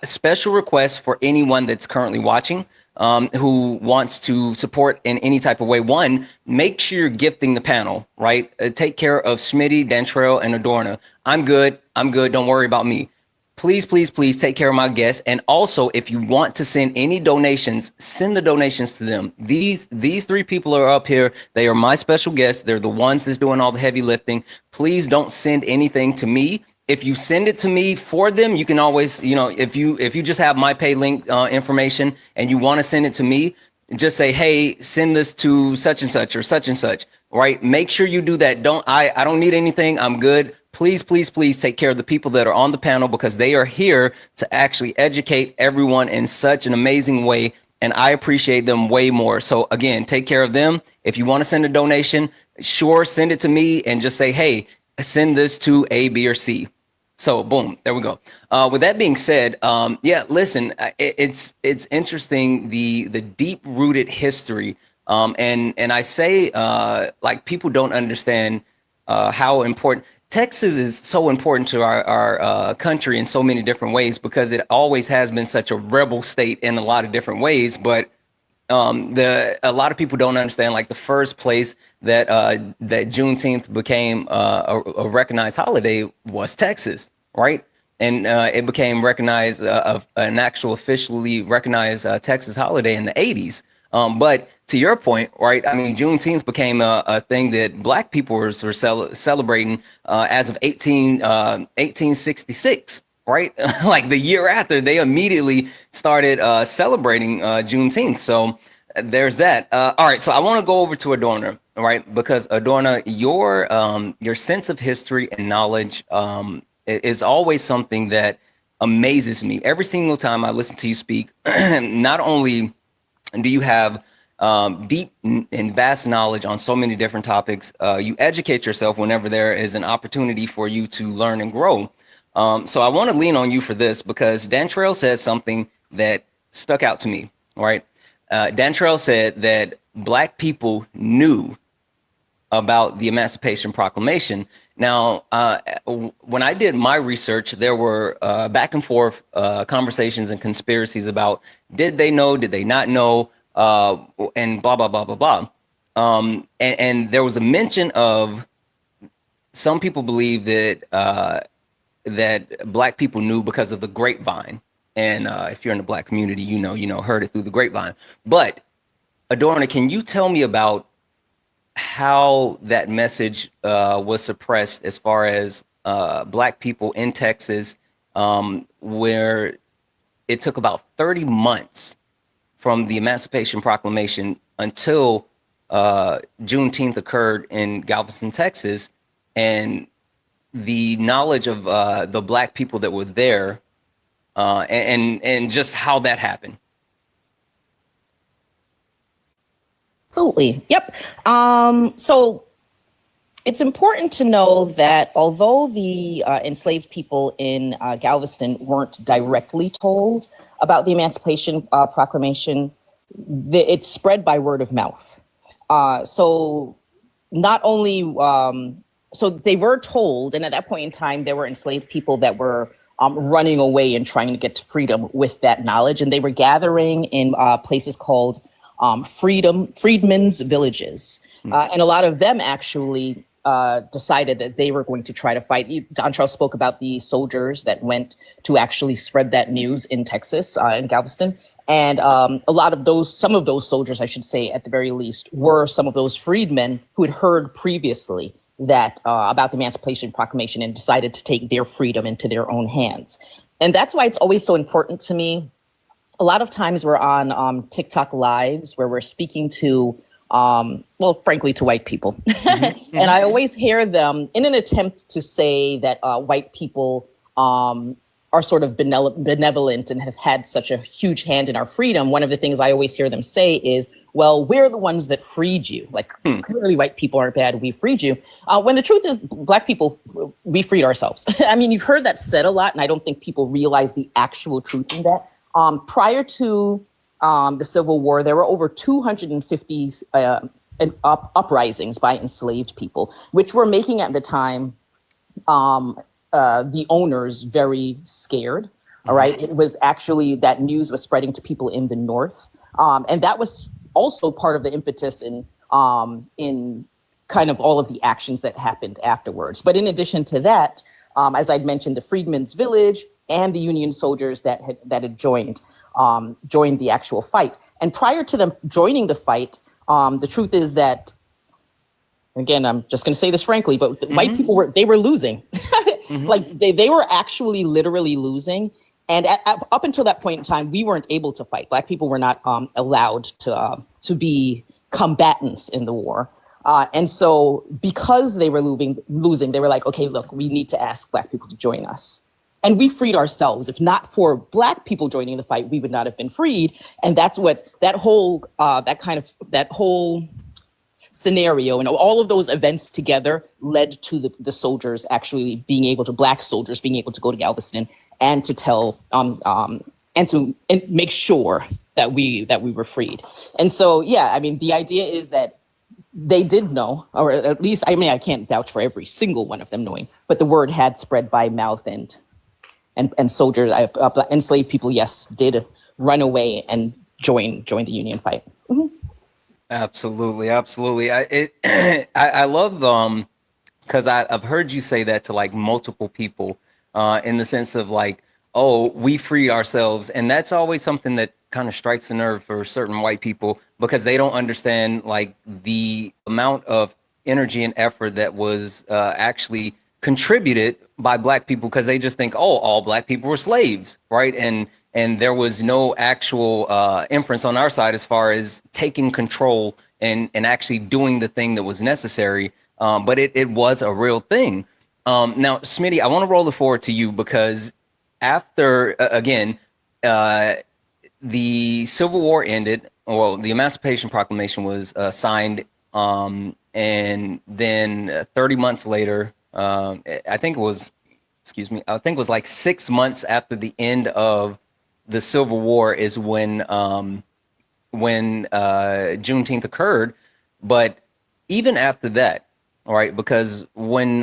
Special request for anyone that's currently watching who wants to support in any type of way. One, make sure you're gifting the panel, right? Take care of Smitty, Dantrell, and Adorna. I'm good. Don't worry about me. Please, please, please take care of my guests. And also, if you want to send any donations, send the donations to them. These three people are up here. They are my special guests. They're the ones that's doing all the heavy lifting. Please don't send anything to me. If you send it to me for them, you can always, if you just have my pay link information and you want to send it to me, just say, hey, send this to such and such or such and such, right? Make sure you do that. I don't need anything. I'm good. Please, please, please take care of the people that are on the panel because they are here to actually educate everyone in such an amazing way. And I appreciate them way more. So again, take care of them. If you want to send a donation, sure, send it to me and just say, hey, send this to A, B, or C. So boom, there we go. With that being said, yeah, listen, it's interesting, the deep rooted history. And I say, like, people don't understand how important Texas is so important to our country in so many different ways because it always has been such a rebel state in a lot of different ways. But a lot of people don't understand, like, the first place that that Juneteenth became a recognized holiday was Texas, right? And it became recognized an actual officially recognized Texas holiday in the 80s. But to your point, right? I mean, Juneteenth became a thing that Black people were celebrating as of 1866, right? Like the year after, they immediately started celebrating Juneteenth. So there's that. All right, so I want to go over to Adorna, right? Because Adorna, your sense of history and knowledge is always something that amazes me. Every single time I listen to you speak, not only do you have deep and vast knowledge on so many different topics, you educate yourself whenever there is an opportunity for you to learn and grow. So I want to lean on you for this because Dantrell said something that stuck out to me, right? Dantrell said that Black people knew about the Emancipation Proclamation. Now, when I did my research, there were back and forth conversations and conspiracies about did they know, did they not know, and blah, blah, blah, blah, blah. And there was a mention of some people believe that that Black people knew because of the grapevine. And if you're in the Black community, heard it through the grapevine. But Adorna, can you tell me about how that message was suppressed as far as Black people in Texas, where it took about 30 months from the Emancipation Proclamation until Juneteenth occurred in Galveston, Texas, and the knowledge of the Black people that were there, and just how that happened. Absolutely. Yep. So it's important to know that although the enslaved people in Galveston weren't directly told about the Emancipation Proclamation, it's spread by word of mouth. So not only, so they were told, and at that point in time, there were enslaved people that were running away and trying to get to freedom with that knowledge. And they were gathering in places called freedmen's villages. And a lot of them actually decided that they were going to try to fight. Dontrell spoke about the soldiers that went to actually spread that news in Texas, in Galveston. And some of those soldiers, I should say, at the very least, were some of those freedmen who had heard previously that about the Emancipation Proclamation and decided to take their freedom into their own hands. And that's why it's always so important to me. A lot of times we're on TikTok lives where we're speaking to, frankly, to white people. And I always hear them in an attempt to say that white people are sort of benevolent and have had such a huge hand in our freedom, one of the things I always hear them say is, well, we're the ones that freed you. Like, clearly white people aren't bad, we freed you. When the truth is, Black people, we freed ourselves. I mean, you've heard that said a lot, and I don't think people realize the actual truth in that. Prior to the Civil War, there were over 250 uprisings by enslaved people, which were making at the time the owners very scared. All right. It was actually that news was spreading to people in the North. And that was also part of the impetus in kind of all of the actions that happened afterwards. But in addition to that, as I'd mentioned, the Freedmen's Village and the Union soldiers that had joined the actual fight. And prior to them joining the fight, the truth is that, again, I'm just going to say this frankly, but white people were losing. Like they were actually literally losing. And up until that point in time, we weren't able to fight. Black people were not allowed to be combatants in the war. And so because they were losing, they were like, okay, look, we need to ask Black people to join us. And we freed ourselves. If not for Black people joining the fight, we would not have been freed. And that's what that whole scenario and all of those events together led to the soldiers actually being able to, Black soldiers being able to go to Galveston and to tell and make sure that we were freed. And so, yeah, I mean, the idea is that they did know, or at least, I mean, I can't vouch for every single one of them knowing, but the word had spread by mouth, and soldiers, enslaved people, yes, did run away and join the Union fight. Absolutely. I love because I've heard you say that to like multiple people in the sense of like, oh, we freed ourselves, and that's always something that kind of strikes a nerve for certain white people because they don't understand like the amount of energy and effort that was actually contributed by Black people, because they just think, oh, all Black people were slaves, right? And there was no actual inference on our side as far as taking control and actually doing the thing that was necessary. But it was a real thing. Now, Smitty, I want to roll it forward to you because after, again, the Civil War ended, well, the Emancipation Proclamation was signed, and then 30 months later, I think it was like 6 months after the end of the Civil War is when Juneteenth occurred. But even after that, all right, because when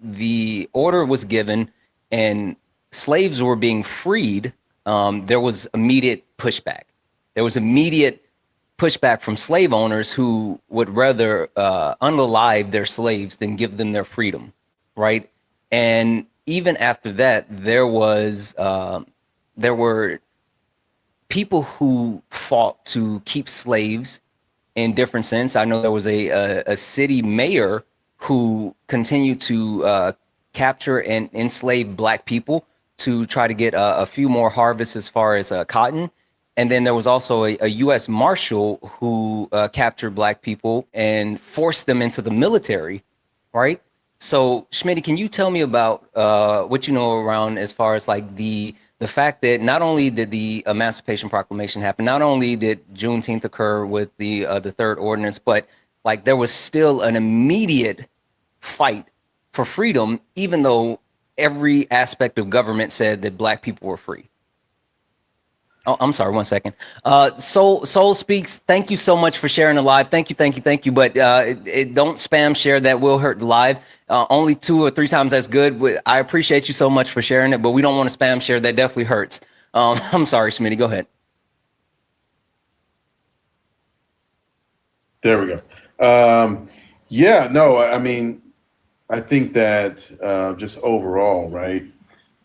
the order was given and slaves were being freed, there was immediate pushback. There was immediate pushback from slave owners who would rather unalive their slaves than give them their freedom, right? And even after that, there were people who fought to keep slaves in different sense. I know there was a city mayor who continued to capture and enslave Black people to try to get a few more harvests as far as cotton. And then there was also a U.S. Marshal who captured Black people and forced them into the military, right? So, Schmitty, can you tell me about what you know around as far as like the fact that not only did the Emancipation Proclamation happen, not only did Juneteenth occur with the third ordinance, but like there was still an immediate fight for freedom, even though every aspect of government said that Black people were free. Oh, I'm sorry. 1 second. Soul Speaks. Thank you so much for sharing the live. Thank you. But don't spam share. That will hurt the live. Only 2 or 3 times. That's good. I appreciate you so much for sharing it, but we don't want to spam share. That definitely hurts. I'm sorry, Smitty. Go ahead. There we go. Yeah, no, I mean, I think that just overall, right,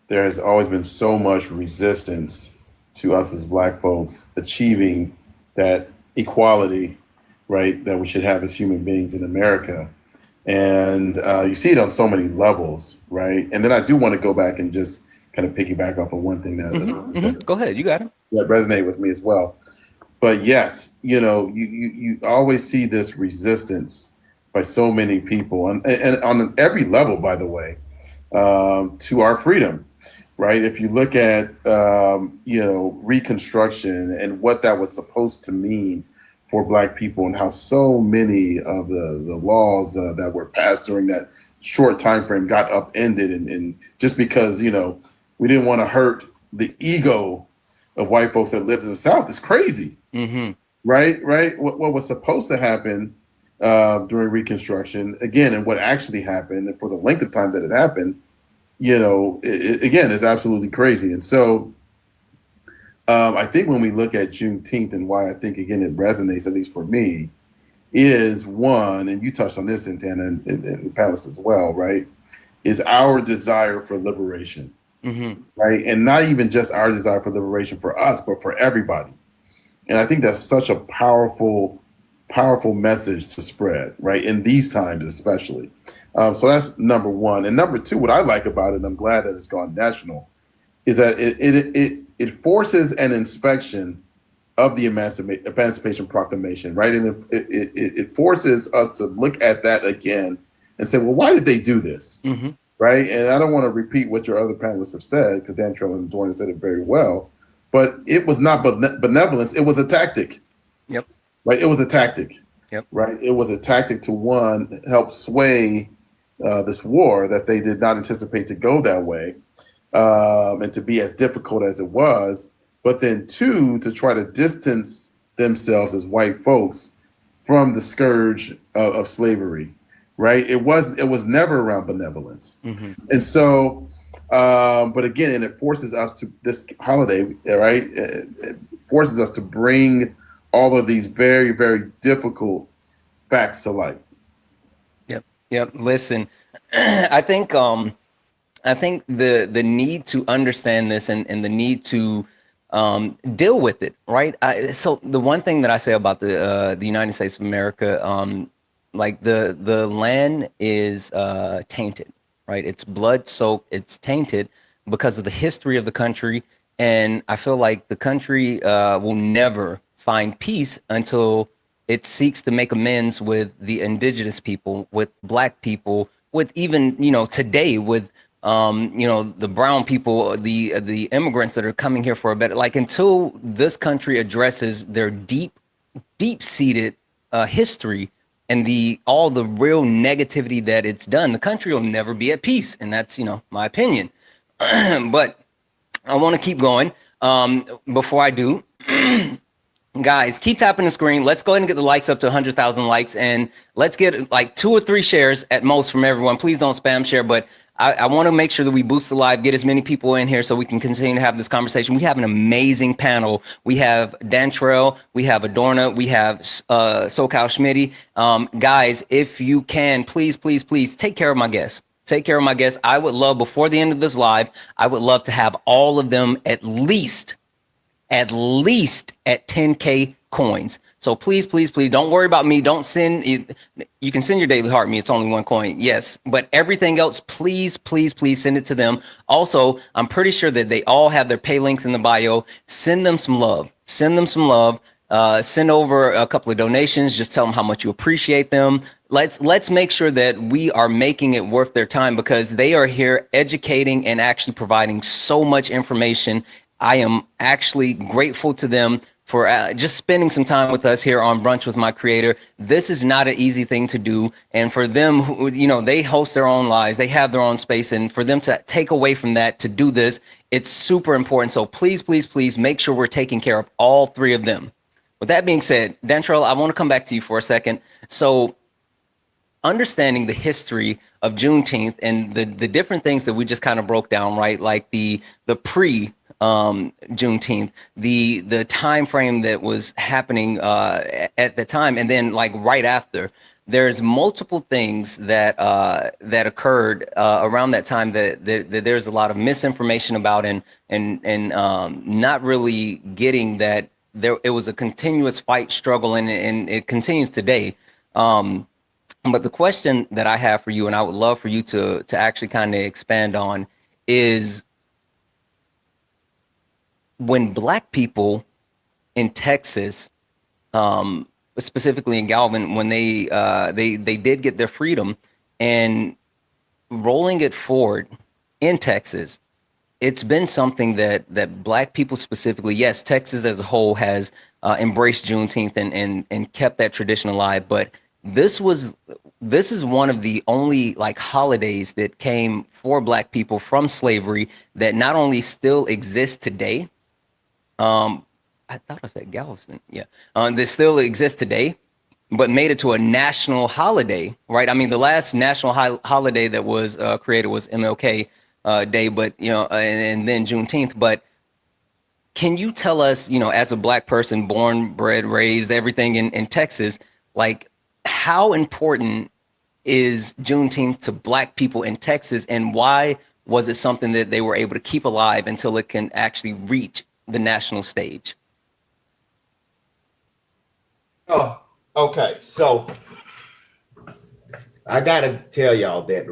there has always been so much resistance to us as Black folks achieving that equality, right, that we should have as human beings in America. And you see it on so many levels, right? And then I do want to go back and just kind of piggyback off of one thing that Go ahead, you got it. That resonated with me as well. But yes, you know, you always see this resistance by so many people, and on every level, by the way, to our freedom. right? If you look at Reconstruction and what that was supposed to mean for Black people, and how so many of the laws that were passed during that short time frame got upended, and just because we didn't want to hurt the ego of white folks that lived in the South is crazy, right? What was supposed to happen during Reconstruction, again, and what actually happened, and for the length of time that it happened, again, is absolutely crazy. And so I think when we look at Juneteenth, and why I think, again, it resonates, at least for me, is one, and you touched on this, Intana, and the panelists as well, right, is our desire for liberation, right? And not even just our desire for liberation for us, but for everybody. And I think that's such a powerful message to spread, right, in these times especially. So that's number one. And number two, what I like about it, and I'm glad that it's gone national, is that it forces an inspection of the Emancipation Proclamation, right? And it forces us to look at that again and say, well, why did they do this, right? And I don't want to repeat what your other panelists have said, because Dan Trell and Jordan said it very well, but it was not benevolence, it was a tactic. Yep. Right, it was a tactic. Yep. Right, it was a tactic to, one, help sway this war that they did not anticipate to go that way, and to be as difficult as it was. But then, two, to try to distance themselves as white folks from the scourge of slavery. Right, it was never around benevolence, and so. But again, and it forces us to, this holiday, right? It forces us to bring all of these very, very difficult facts to light. Yep. Listen, I think the need to understand this, and the need to deal with it, right? So the one thing that I say about the United States of America, like the land is tainted, right? It's blood soaked, it's tainted because of the history of the country, and I feel like the country will never find peace until it seeks to make amends with the indigenous people, with Black people, with even, today with, the brown people, the immigrants that are coming here for a better, like, until this country addresses their deep-seated history and all the real negativity that it's done, the country will never be at peace. And that's, my opinion. But I want to keep going. Before I do, guys, keep tapping the screen. Let's go ahead and get the likes up to 100,000 likes, and let's get like 2 or 3 shares at most from everyone. Please don't spam share, but I want to make sure that we boost the live, get as many people in here so we can continue to have this conversation. We have an amazing panel. We have Dantrell, we have Adorna, we have SoCal Schmitty. Guys, if you can, please take care of my guests. Take care of my guests. I would love, before the end of this live, I would love to have all of them at least at 10K coins. So please don't worry about me. Don't send, you can send your daily heart me. It's only 1 coin. Yes. But everything else, please send it to them. Also, I'm pretty sure that they all have their pay links in the bio. Send them some love. Send over a couple of donations. Just tell them how much you appreciate them. Let's make sure that we are making it worth their time, because they are here educating and actually providing so much information. I am actually grateful to them for just spending some time with us here on Brunch with My Creator. This is not an easy thing to do. And for them, who, they host their own lives, they have their own space. And for them to take away from that, to do this, it's super important. So please make sure we're taking care of all 3 of them. With that being said, Dantrell, I want to come back to you for a second. So understanding the history of Juneteenth and the different things that we just kind of broke down, right? Like the pre Juneteenth, the time frame that was happening at the time, and then like right after. There's multiple things that that occurred around that time that there's a lot of misinformation about, and not really getting that it was a continuous fight, struggle, and it continues today. But the question that I have for you, and I would love for you to actually kind of expand on, is when Black people in Texas, specifically in Galvin, when they did get their freedom, and rolling it forward in Texas, it's been something that Black people specifically, yes, Texas as a whole has embraced Juneteenth and kept that tradition alive. But this was this is one of the only like holidays that came for Black people from slavery that not only still exists today. I thought I said Galveston. Yeah, that still exists today, but made it to a national holiday, right? I mean, the last national holiday that was created was MLK Day, but and then Juneteenth. But can you tell us, as a Black person, born, bred, raised, everything in Texas, like how important is Juneteenth to Black people in Texas, and why was it something that they were able to keep alive until it can actually reach the national stage? Oh, okay. So I gotta tell y'all that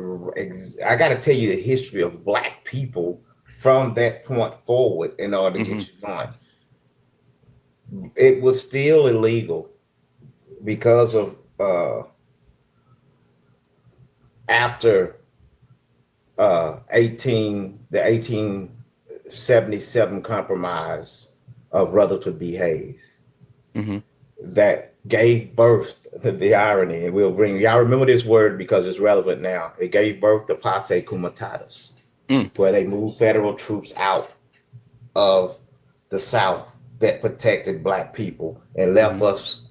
I gotta tell you the history of Black people from that point forward in order to get you going. It was still illegal because of after the 1877 compromise of Rutherford B. Hayes. That gave birth to the irony, and we'll bring y'all remember this word because it's relevant now. It gave birth to Posse Comitatus, where they moved federal troops out of the South that protected Black people and left us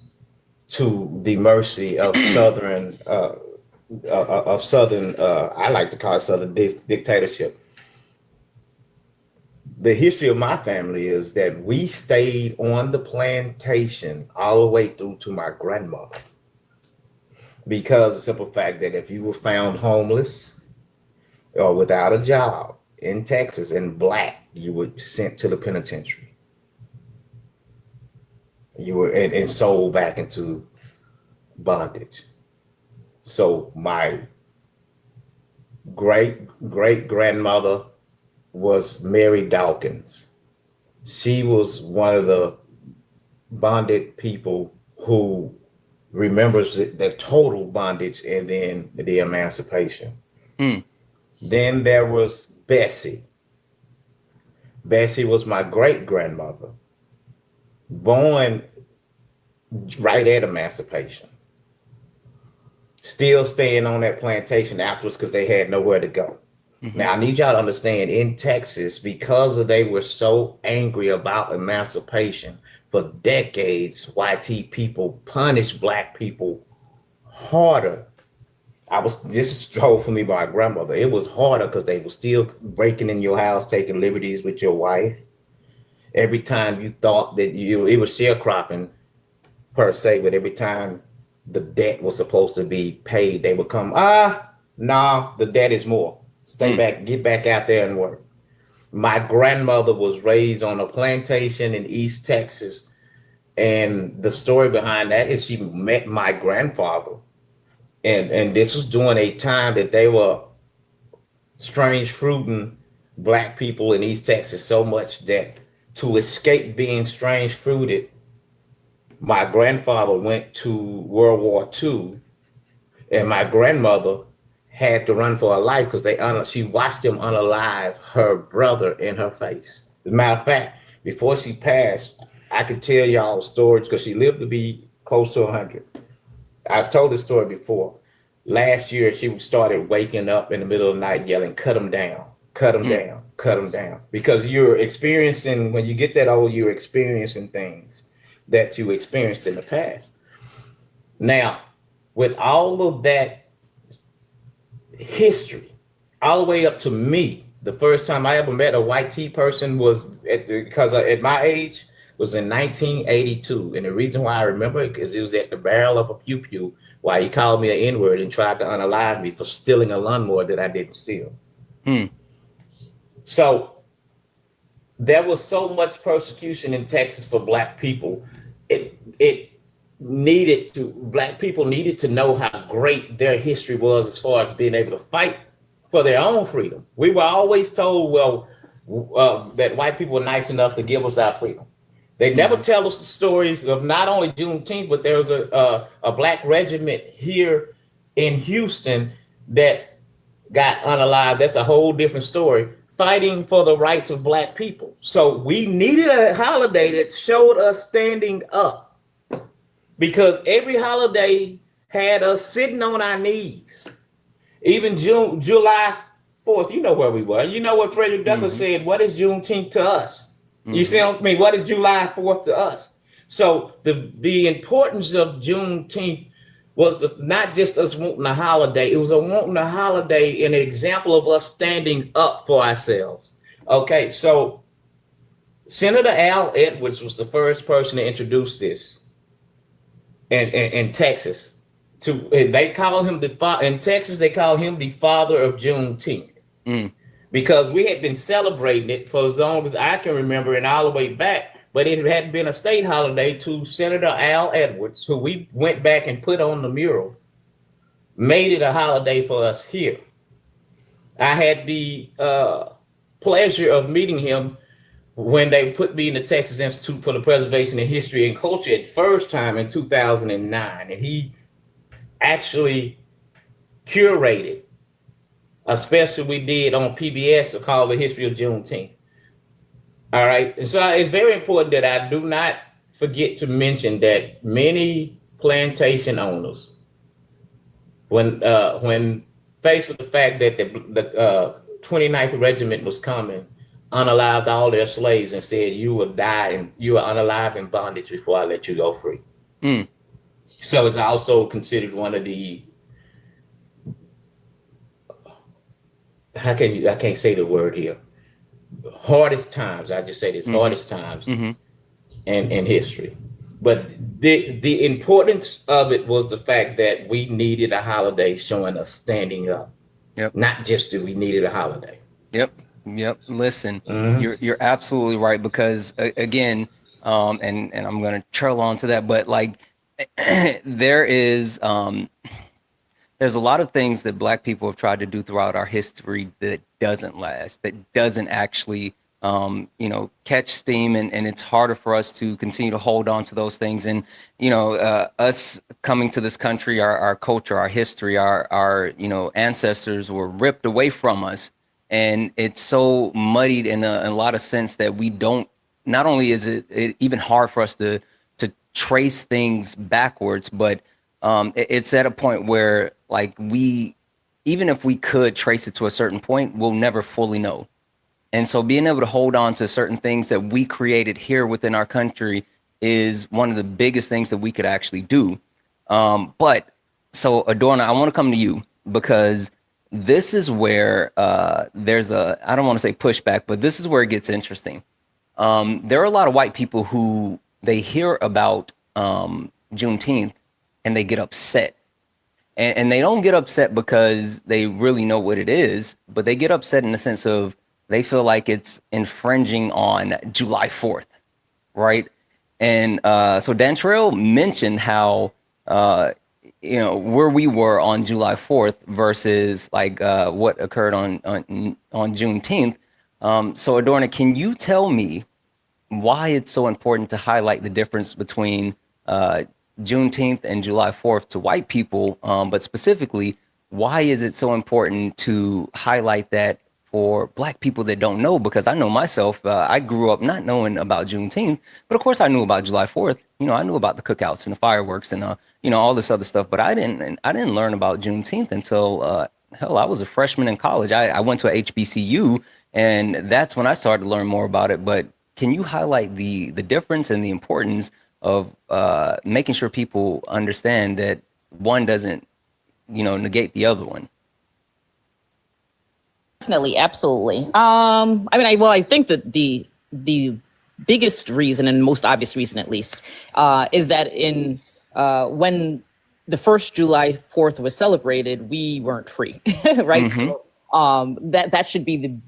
to the mercy of Southern I like to call it Southern dictatorship. The history of my family is that we stayed on the plantation all the way through to my grandmother, because of the simple fact that if you were found homeless or without a job in Texas and Black, you were sent to the penitentiary. You were and sold back into bondage. So my great grandmother was Mary Dawkins. She was one of the bonded people who remembers the total bondage and then the emancipation. Then there was Bessie. Bessie was my great grandmother, born right at emancipation, still staying on that plantation afterwards because they had nowhere to go. Now, I need y'all to understand, in Texas, because they were so angry about emancipation for decades, YT people punished Black people harder. This is told for me by my grandmother. It was harder because they were still breaking in your house, taking liberties with your wife. Every time you thought that it was sharecropping per se, but every time the debt was supposed to be paid, they would come, no, the debt is more. Stay back, get back out there and work. My grandmother was raised on a plantation in East Texas. And the story behind that is she met my grandfather. And this was during a time that they were strange fruiting Black people in East Texas so much that to escape being strange fruited, my grandfather went to World War II, and my grandmother had to run for her life because she watched them unalive her brother in her face. As a matter of fact, before she passed, I could tell y'all stories because she lived to be close to 100. I've told this story before. Last year, she started waking up in the middle of the night yelling, "Cut them down, cut them down, cut them down." Because you're experiencing, when you get that old, you're experiencing things that you experienced in the past. Now, with all of that history, all the way up to me, the first time I ever met a white T person was at my age was in 1982. And the reason why I remember it is it was at the barrel of a pew while he called me an N-word and tried to unalive me for stealing a lawnmower that I didn't steal. So there was so much persecution in Texas for Black people. Black people needed to know how great their history was as far as being able to fight for their own freedom. We were always told, that white people were nice enough to give us our freedom. They never tell us the stories of not only Juneteenth, but there was a Black regiment here in Houston that got unalived. That's a whole different story. fighting for the rights of Black people. So we needed a holiday that showed us standing up, because every holiday had us sitting on our knees. Even July 4th, you know where we were. You know what Frederick Douglass said, what is Juneteenth to us? You see what I mean? What is July 4th to us? So the importance of Juneteenth was not just us wanting a holiday, it was wanting a holiday and an example of us standing up for ourselves. Okay, so Senator Al Edwards was the first person to introduce this in Texas. They call him in Texas, they call him the father of Juneteenth. Because we had been celebrating it for as long as I can remember and all the way back, but it had been a state holiday to Senator Al Edwards, who we went back and put on the mural, made it a holiday for us here. I had the pleasure of meeting him when they put me in the Texas Institute for the Preservation of History and Culture at first time in 2009. And he actually curated a special we did on PBS called The History of Juneteenth. All right. And so it's very important that I do not forget to mention that many plantation owners, when faced with the fact that the 29th Regiment was coming, unalived all their slaves and said, you will die and you are unalive in bondage before I let you go free. So it's also considered one of the, I can't say the word here, hardest times, I just say this, hardest times in history. But the importance of it was the fact that we needed a holiday showing us standing up. Yep. Not just that we needed a holiday. Yep. Listen, you're absolutely right, because again, and I'm going to trail on to that, but like there's a lot of things that Black people have tried to do throughout our history that doesn't last, that doesn't actually, catch steam, and it's harder for us to continue to hold on to those things. And, us coming to this country, our culture, our history, our ancestors were ripped away from us. And it's so muddied in a lot of sense that we don't, not only is it even hard for us to trace things backwards, but it's at a point where, like, even if we could trace it to a certain point, we'll never fully know. And so being able to hold on to certain things that we created here within our country is one of the biggest things that we could actually do. But so Adorna, I want to come to you, because this is where there's I don't want to say pushback, but this is where it gets interesting. There are a lot of white people who they hear about Juneteenth and they get upset. And they don't get upset because they really know what it is, but they get upset in the sense of they feel like it's infringing on July 4th, right? And so Dantrell mentioned how, where we were on July 4th versus like what occurred on Juneteenth. So Adorna, can you tell me why it's so important to highlight the difference between Juneteenth and July 4th to white people, but specifically, why is it so important to highlight that for Black people that don't know? Because I know myself, I grew up not knowing about Juneteenth, but of course I knew about July 4th. I knew about the cookouts and the fireworks and all this other stuff, but I didn't learn about Juneteenth until hell, I was a freshman in college. I went to a HBCU, and that's when I started to learn more about it. But can you highlight the difference and the importance of making sure people understand that one doesn't, negate the other one? Definitely, absolutely. I think that the biggest reason, and most obvious reason at least, is that when the first July 4th was celebrated, we weren't free, right? So that should be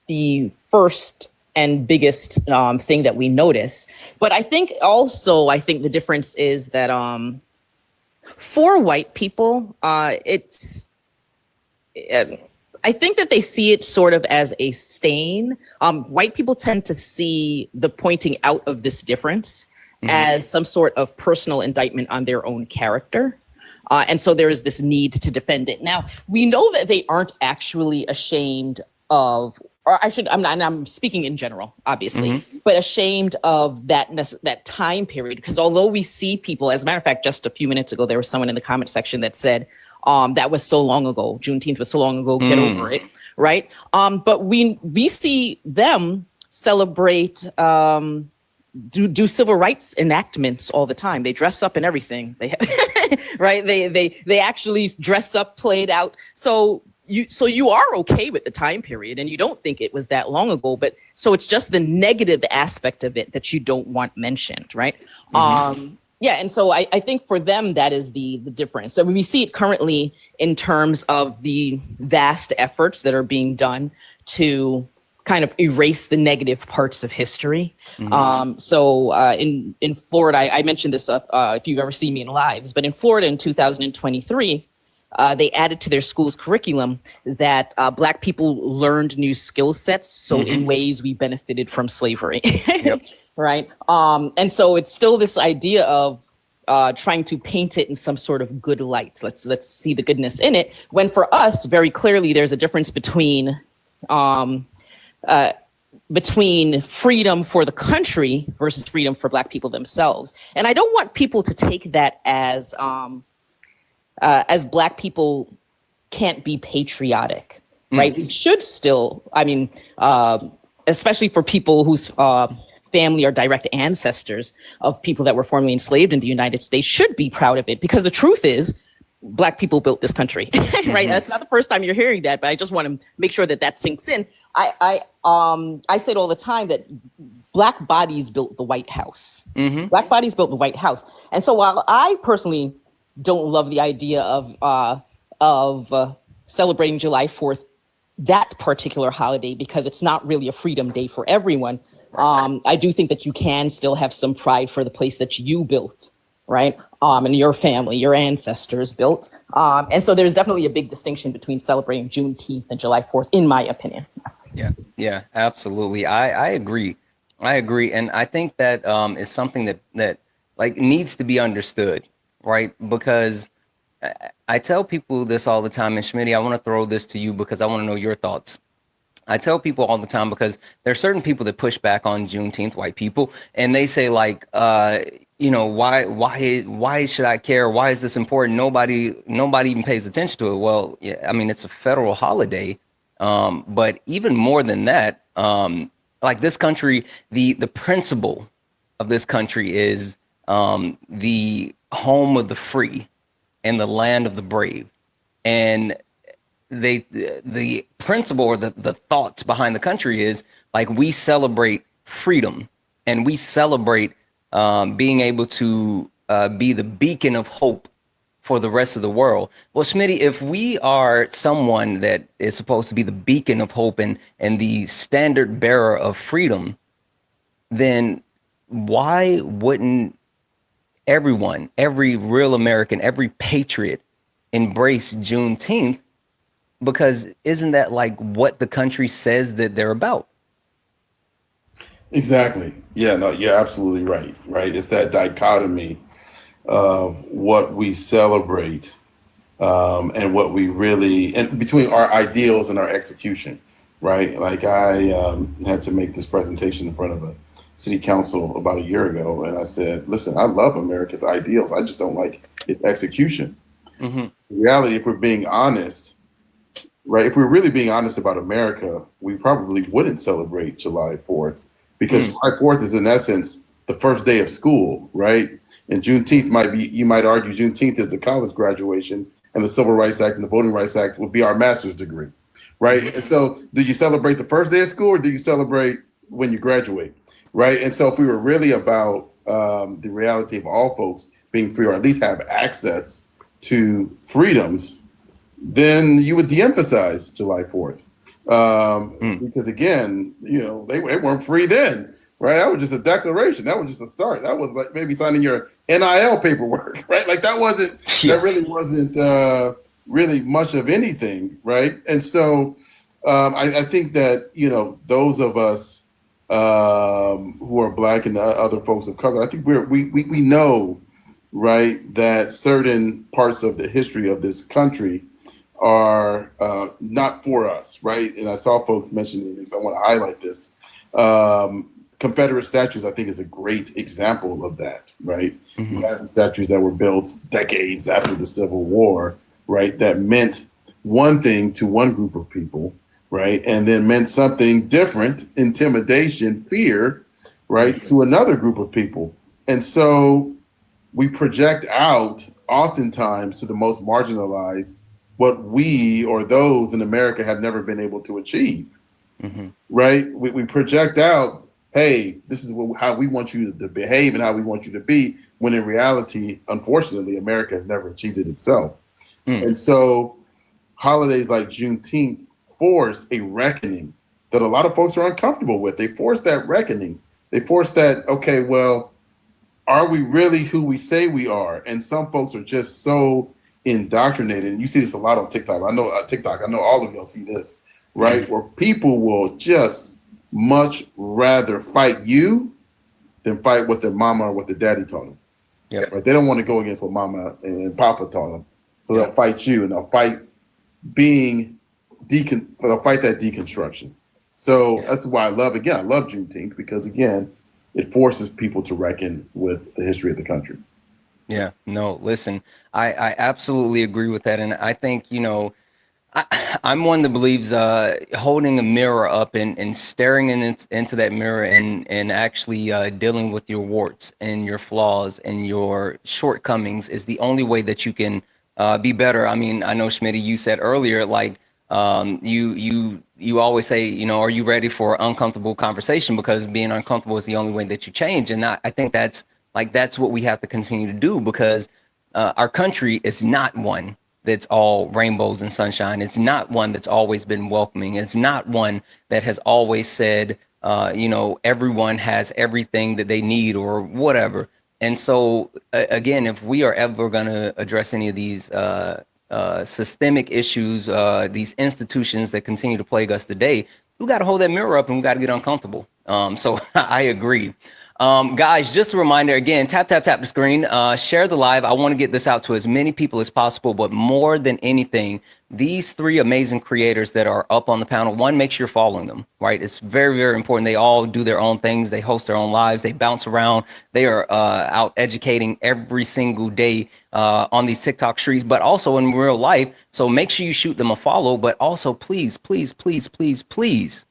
the first and biggest thing that we notice. But I think the difference is that for white people, I think that they see it sort of as a stain. White people tend to see the pointing out of this difference as some sort of personal indictment on their own character. And so there is this need to defend it. Now, we know that they aren't actually ashamed of or I should, I'm not, and I'm speaking in general, obviously, but ashamed of that time period. Because although we see people, as a matter of fact, just a few minutes ago, there was someone in the comment section that said, that was so long ago. Juneteenth was so long ago. Get over it, right? But we see them celebrate, do civil rights enactments all the time. They dress up and everything. They right? They actually dress up, play it out. So you are okay with the time period, and you don't think it was that long ago. But so it's just the negative aspect of it that you don't want mentioned, right? Yeah, and so I think for them that is the difference. So we see it currently in terms of the vast efforts that are being done to kind of erase the negative parts of history. So in Florida, I mentioned this if you've ever seen me in lives, but in Florida in 2023, they added to their school's curriculum that Black people learned new skill sets. So in ways we benefited from slavery, right? And so it's still this idea of trying to paint it in some sort of good light. Let's see the goodness in it. When for us, very clearly, there's a difference between freedom for the country versus freedom for Black people themselves. And I don't want people to take that as Black people can't be patriotic, right? We should still, I mean, especially for people whose family or direct ancestors of people that were formerly enslaved in the United States should be proud of it, because the truth is Black people built this country, right? That's not the first time you're hearing that, but I just want to make sure that sinks in. I say it all the time that Black bodies built the White House. Black bodies built the White House. And so while I personally don't love the idea of celebrating July 4th, that particular holiday, because it's not really a freedom day for everyone, I do think that you can still have some pride for the place that you built, right? And your family, your ancestors built. And so there's definitely a big distinction between celebrating Juneteenth and July 4th, in my opinion. Yeah, absolutely. I agree. And I think that is something that like needs to be understood, right? Because I tell people this all the time, and Schmitty, I want to throw this to you because I want to know your thoughts. I tell people all the time, because there are certain people that push back on Juneteenth, white people, and they say like, why should I care? Why is this important? Nobody even pays attention to it. Well, yeah, I mean, it's a federal holiday, but even more than that, like this country, the principle of this country is the home of the free and the land of the brave, and the principle or the thoughts behind the country is like we celebrate freedom and we celebrate being able to be the beacon of hope for the rest of the world. Well, Smitty, if we are someone that is supposed to be the beacon of hope and the standard bearer of freedom, then why wouldn't everyone, every real American, every patriot embrace Juneteenth? Because isn't that like what the country says that they're about? Exactly. Yeah, no, you're absolutely right. Right. It's that dichotomy of what we celebrate and what we really, and between our ideals and our execution. Right. Like I had to make this presentation in front of a city council about a year ago. And I said, listen, I love America's ideals. I just don't like its execution. In reality, if we're being honest, right, if we're really being honest about America, we probably wouldn't celebrate July 4th, because July 4th is in essence the first day of school, right? And Juneteenth might be, you might argue Juneteenth is the college graduation, and the Civil Rights Act and the Voting Rights Act would be our master's degree, right? And so do you celebrate the first day of school, or do you celebrate when you graduate, right? And so if we were really about the reality of all folks being free, or at least have access to freedoms, then you would de-emphasize July 4th. Because again, they weren't free then, right? That was just a declaration. That was just a start. That was like maybe signing your NIL paperwork, right? Like that really wasn't really much of anything, right? And so I think that, those of us who are Black and other folks of color, I think we know, right, that certain parts of the history of this country are not for us, right? And I saw folks mentioning this. I want to highlight this. Confederate statues, I think, is a great example of that, right? You have statues that were built decades after the Civil War, right? That meant one thing to one group of people, right? And then meant something different, intimidation, fear, right, to another group of people. And so we project out oftentimes to the most marginalized what we or those in America have never been able to achieve, right? We project out, hey, this is how we want you to behave and how we want you to be, when in reality, unfortunately, America has never achieved it itself. And so holidays like Juneteenth force a reckoning that a lot of folks are uncomfortable with. They force that reckoning. They force that, okay, well, are we really who we say we are? And some folks are just so indoctrinated. And you see this a lot on TikTok. I know TikTok. I know all of y'all see this, right? Where people will just much rather fight you than fight what their mama or what their daddy taught them. Yep. Right? They don't want to go against what mama and papa taught them. So they'll fight you, and they'll fight they'll fight that deconstruction. So that's why I love Juneteenth, because again, it forces people to reckon with the history of the country. Yeah, no, listen, I absolutely agree with that. And I think, I'm one that believes holding a mirror up and staring into that mirror and actually dealing with your warts and your flaws and your shortcomings is the only way that you can be better. I mean, I know, Schmitty, you said earlier, like, you always say, are you ready for uncomfortable conversation? Because being uncomfortable is the only way that you change. And I think that's what we have to continue to do, because our country is not one that's all rainbows and sunshine. It's not one that's always been welcoming. It's not one that has always said, everyone has everything that they need or whatever. And so, again, if we are ever going to address any of these systemic issues, these institutions that continue to plague us today, we got to hold that mirror up and we got to get uncomfortable. So I agree. Guys, just a reminder again, tap the screen, share the live. I want to get this out to as many people as possible, but more than anything, these three amazing creators that are up on the panel, one, make sure you're following them, right? It's very, very important. They all do their own things. They host their own lives. They bounce around. They are out educating every single day on these TikTok streets, but also in real life. So make sure you shoot them a follow, but also please, please, please, please, please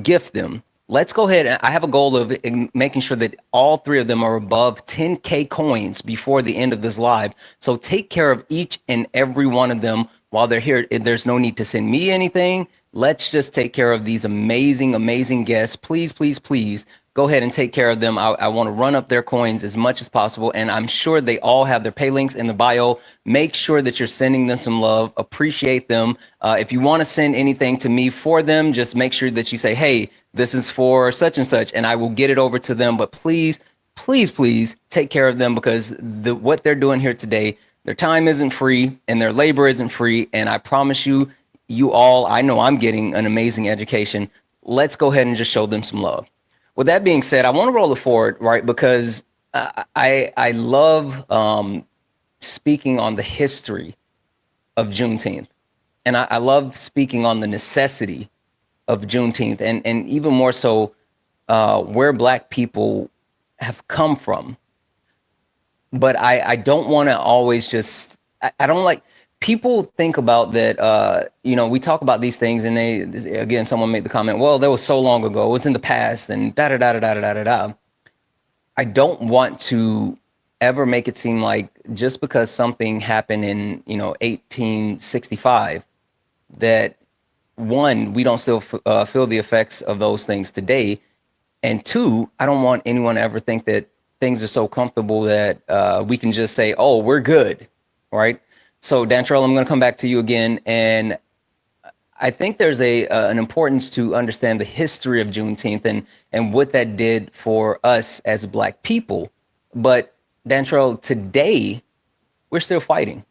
gift them. Let's go ahead. I have a goal of making sure that all three of them are above 10K coins before the end of this live. So take care of each and every one of them while they're here. There's no need to send me anything. Let's just take care of these amazing, amazing guests. Please, please, please go ahead and take care of them. I want to run up their coins as much as possible. And I'm sure they all have their pay links in the bio. Make sure that you're sending them some love. Appreciate them. If you want to send anything to me for them, just make sure that you say, hey, this is for such and such, and I will get it over to them. But please, please, please take care of them, because what they're doing here today, their time isn't free and their labor isn't free. And I promise you, I know I'm getting an amazing education. Let's go ahead and just show them some love. With that being said, I want to roll it forward, right? Because I love speaking on the history of Juneteenth. And I love speaking on the necessity of Juneteenth, and even more so where Black people have come from. But I don't want to always just, I don't like, people think about that, we talk about these things and again, someone made the comment, well, that was so long ago, it was in the past, and da-da-da-da-da-da-da-da. I don't want to ever make it seem like just because something happened in, 1865, that one, we don't still feel the effects of those things today. And two, I don't want anyone to ever think that things are so comfortable that we can just say, oh, we're good, right? So Dantrell, I'm going to come back to you again. And I think there's an importance to understand the history of Juneteenth and what that did for us as Black people. But Dantrell, today, we're still fighting,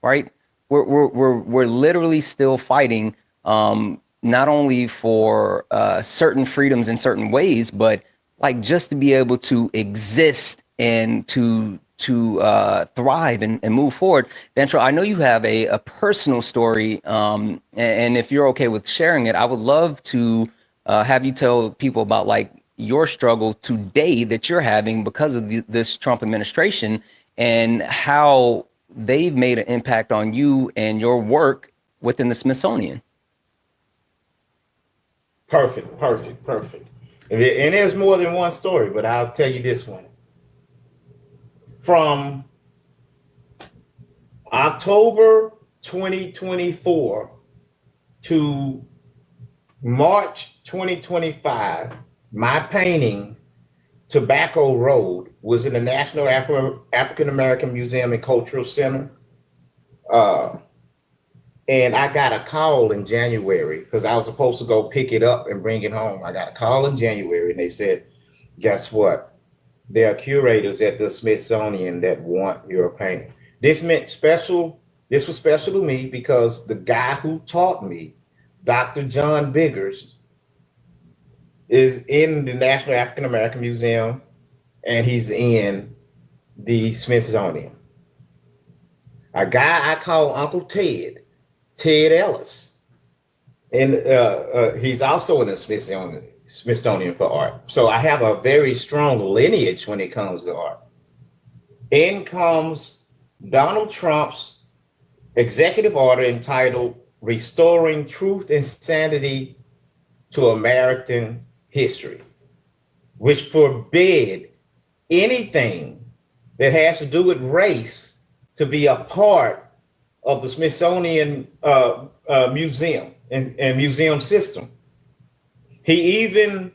right? We're literally still fighting, not only for certain freedoms in certain ways, but like just to be able to exist and to to thrive and move forward. Dantro, I know you have a personal story, and if you're okay with sharing it, I would love to have you tell people about like your struggle today that you're having because of this Trump administration and how they've made an impact on you and your work within the Smithsonian. Perfect. And there's more than one story, but I'll tell you this one. From October 2024 to March 2025, my painting, Tobacco Road, was in the National African American Museum and Cultural Center. And I got a call in January because I was supposed to go pick it up and bring it home. I got a call in January and they said, guess what? There are curators at the Smithsonian that want your painting. This was special to me because the guy who taught me, Dr. John Biggers, is in the National African American Museum and he's in the Smithsonian. A guy I call Uncle Ted Ellis, and he's also in the Smithsonian for art. So I have a very strong lineage when it comes to art. In comes Donald Trump's executive order entitled Restoring Truth and Sanity to American History, which forbid anything that has to do with race to be a part of the Smithsonian museum and museum system. He even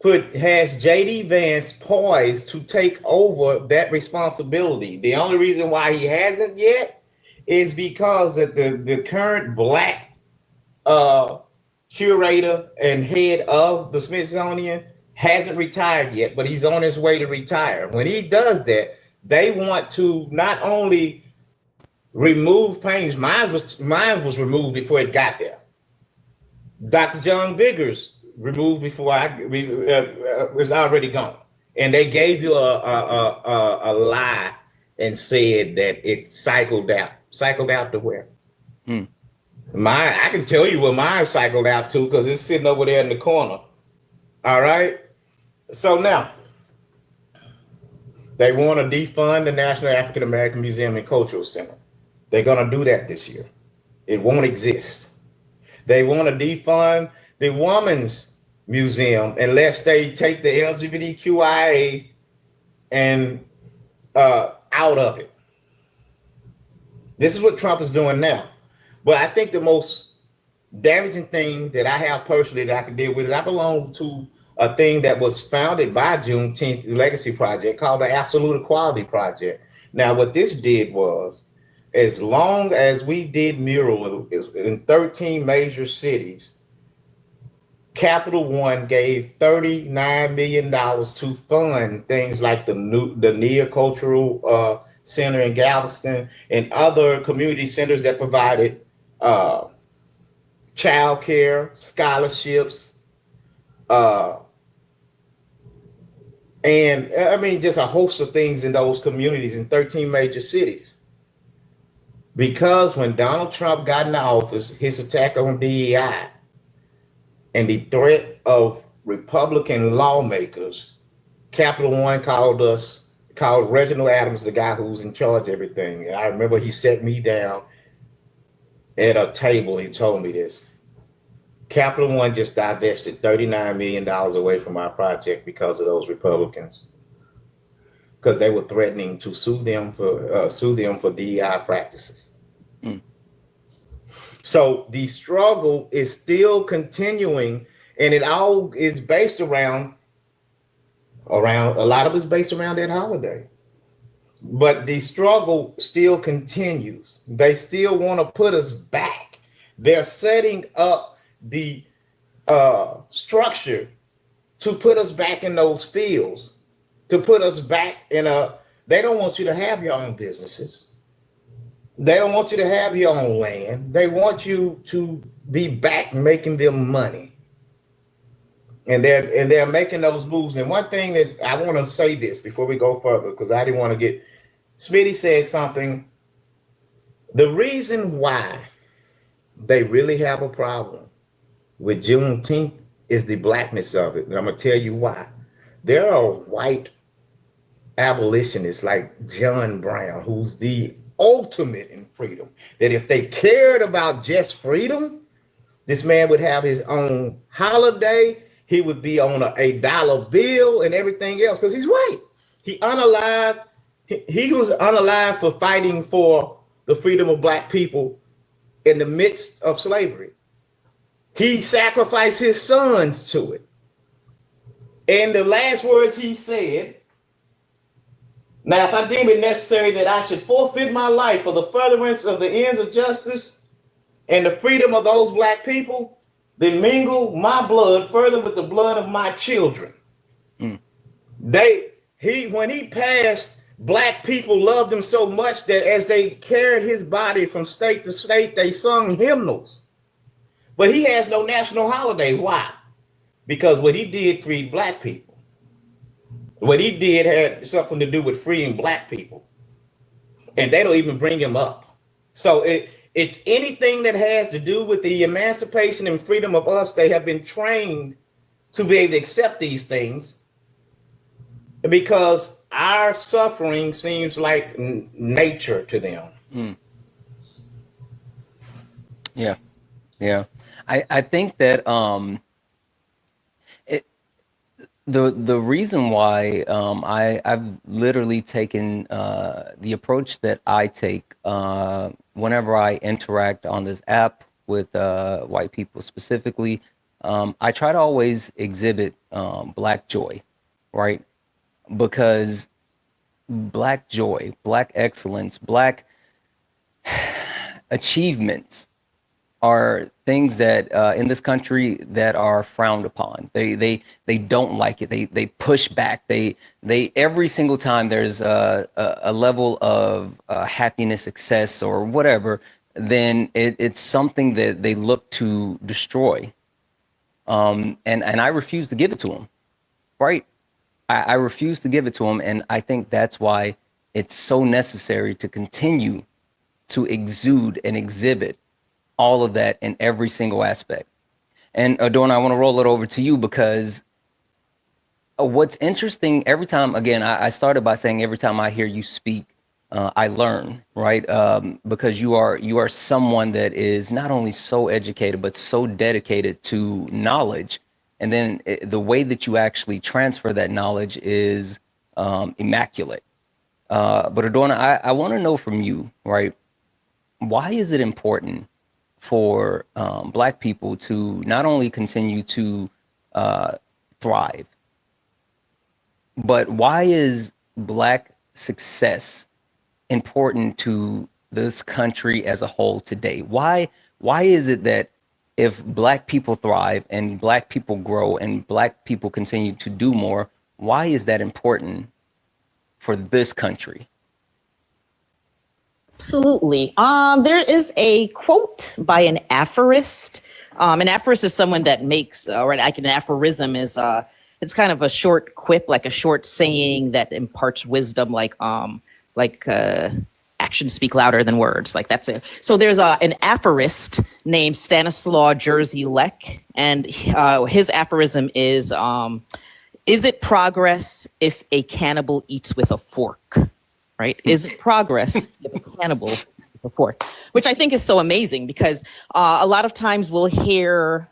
has J.D. Vance poised to take over that responsibility. The only reason why he hasn't yet is because of the current Black curator and head of the Smithsonian hasn't retired yet, but he's on his way to retire. When he does that, they want to not only remove paintings. Mine was removed before it got there. Dr. John Biggers removed before was already gone, and they gave you a lie and said that it cycled out. Cycled out to where? I can tell you where mine cycled out to because it's sitting over there in the corner. All right. So now they want to defund the National African American Museum and Cultural Center. They're going to do that this year. It won't exist. They want to defund the Women's Museum unless they take the LGBTQIA and out of it. This is what Trump is doing now. But I think the most damaging thing that I have personally that I can deal with is I belong to a thing that was founded by Juneteenth Legacy Project called the Absolute Equality Project. Now, what this did was, as long as we did murals in 13 major cities, Capital One gave $39 million to fund things like the Nia Cultural Center in Galveston and other community centers that provided child care, scholarships, and I mean, just a host of things in those communities in 13 major cities. Because when Donald Trump got in office, his attack on DEI and the threat of Republican lawmakers, Capital One called Reginald Adams, the guy who's in charge of everything. I remember he set me down at a table. He told me this. Capital One just divested $39 million away from our project because of those Republicans, because they were threatening to sue them for DEI practices. So the struggle is still continuing, and it all is based around a lot of it's based around that holiday. But the struggle still continues. They still want to put us back. They're setting up the structure to put us back in those fields, to put us back they don't want you to have your own businesses. They don't want you to have your own land. They want you to be back making them money. And they're making those moves. And one thing I want to say this before we go further, because I didn't want to get Smitty said something. The reason why they really have a problem with Juneteenth is the blackness of it. And I'm going to tell you why. There are white abolitionists like John Brown, who's the ultimate in freedom, that if they cared about just freedom, this man would have his own holiday. He would be on a dollar bill and everything else because he's white. He unalived. He was unalive for fighting for the freedom of black people in the midst of slavery. He sacrificed his sons to it. And the last words he said, now, if I deem it necessary that I should forfeit my life for the furtherance of the ends of justice and the freedom of those black people, then mingle my blood further with the blood of my children. Mm. When he passed, black people loved him so much that as they carried his body from state to state, they sung hymnals. But he has no national holiday. Why? Because what he did freed black people. What he did had something to do with freeing black people. And they don't even bring him up. So it's anything that has to do with the emancipation and freedom of us. They have been trained to be able to accept these things because our suffering seems like nature to them. Mm. Yeah. Yeah. I think that the reason why I've literally taken the approach that I take whenever I interact on this app with white people specifically, I try to always exhibit black joy, right? Because black joy, black excellence, black achievements are things that in this country that are frowned upon. They don't like it. They push back. They every single time there's a level of happiness, success, or whatever, then it's something that they look to destroy. And I refuse to give it to them. Right? I refuse to give it to them, and I think that's why it's so necessary to continue to exude and exhibit all of that in every single aspect. And Adorna, I want to roll it over to you because what's interesting every time, again, I started by saying every time I hear you speak, I learn, right? Because you are someone that is not only so educated, but so dedicated to knowledge. And then the way that you actually transfer that knowledge is immaculate. But Adorna, I want to know from you, right? Why is it important for black people to not only continue to thrive, but why is black success important to this country as a whole today? Why is it that if black people thrive and black people grow and black people continue to do more, why is that important for this country? Absolutely. There is a quote by an aphorist. An aphorist is someone that makes, or like an aphorism is, it's kind of a short quip, like a short saying that imparts wisdom, like actions speak louder than words. Like that's it. So there's an aphorist named Stanislaw Jerzy Lec, and his aphorism is it progress if a cannibal eats with a fork? Right? Is it progress if a cannibal eats with a fork? Which I think is so amazing because a lot of times we'll hear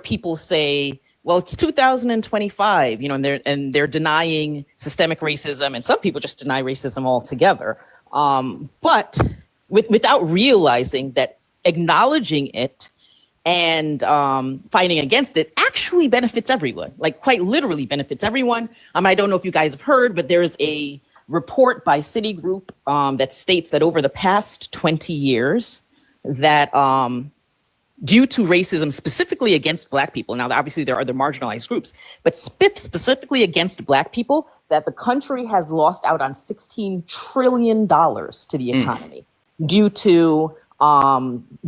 people say, well, it's 2025, and they're denying systemic racism, and some people just deny racism altogether. But without realizing that acknowledging it and fighting against it actually benefits everyone, like quite literally benefits everyone. I don't know if you guys have heard, but there's a report by Citigroup that states that over the past 20 years that due to racism specifically against black people, now obviously there are other marginalized groups, but specifically against black people, that the country has lost out on $16 trillion to the economy due to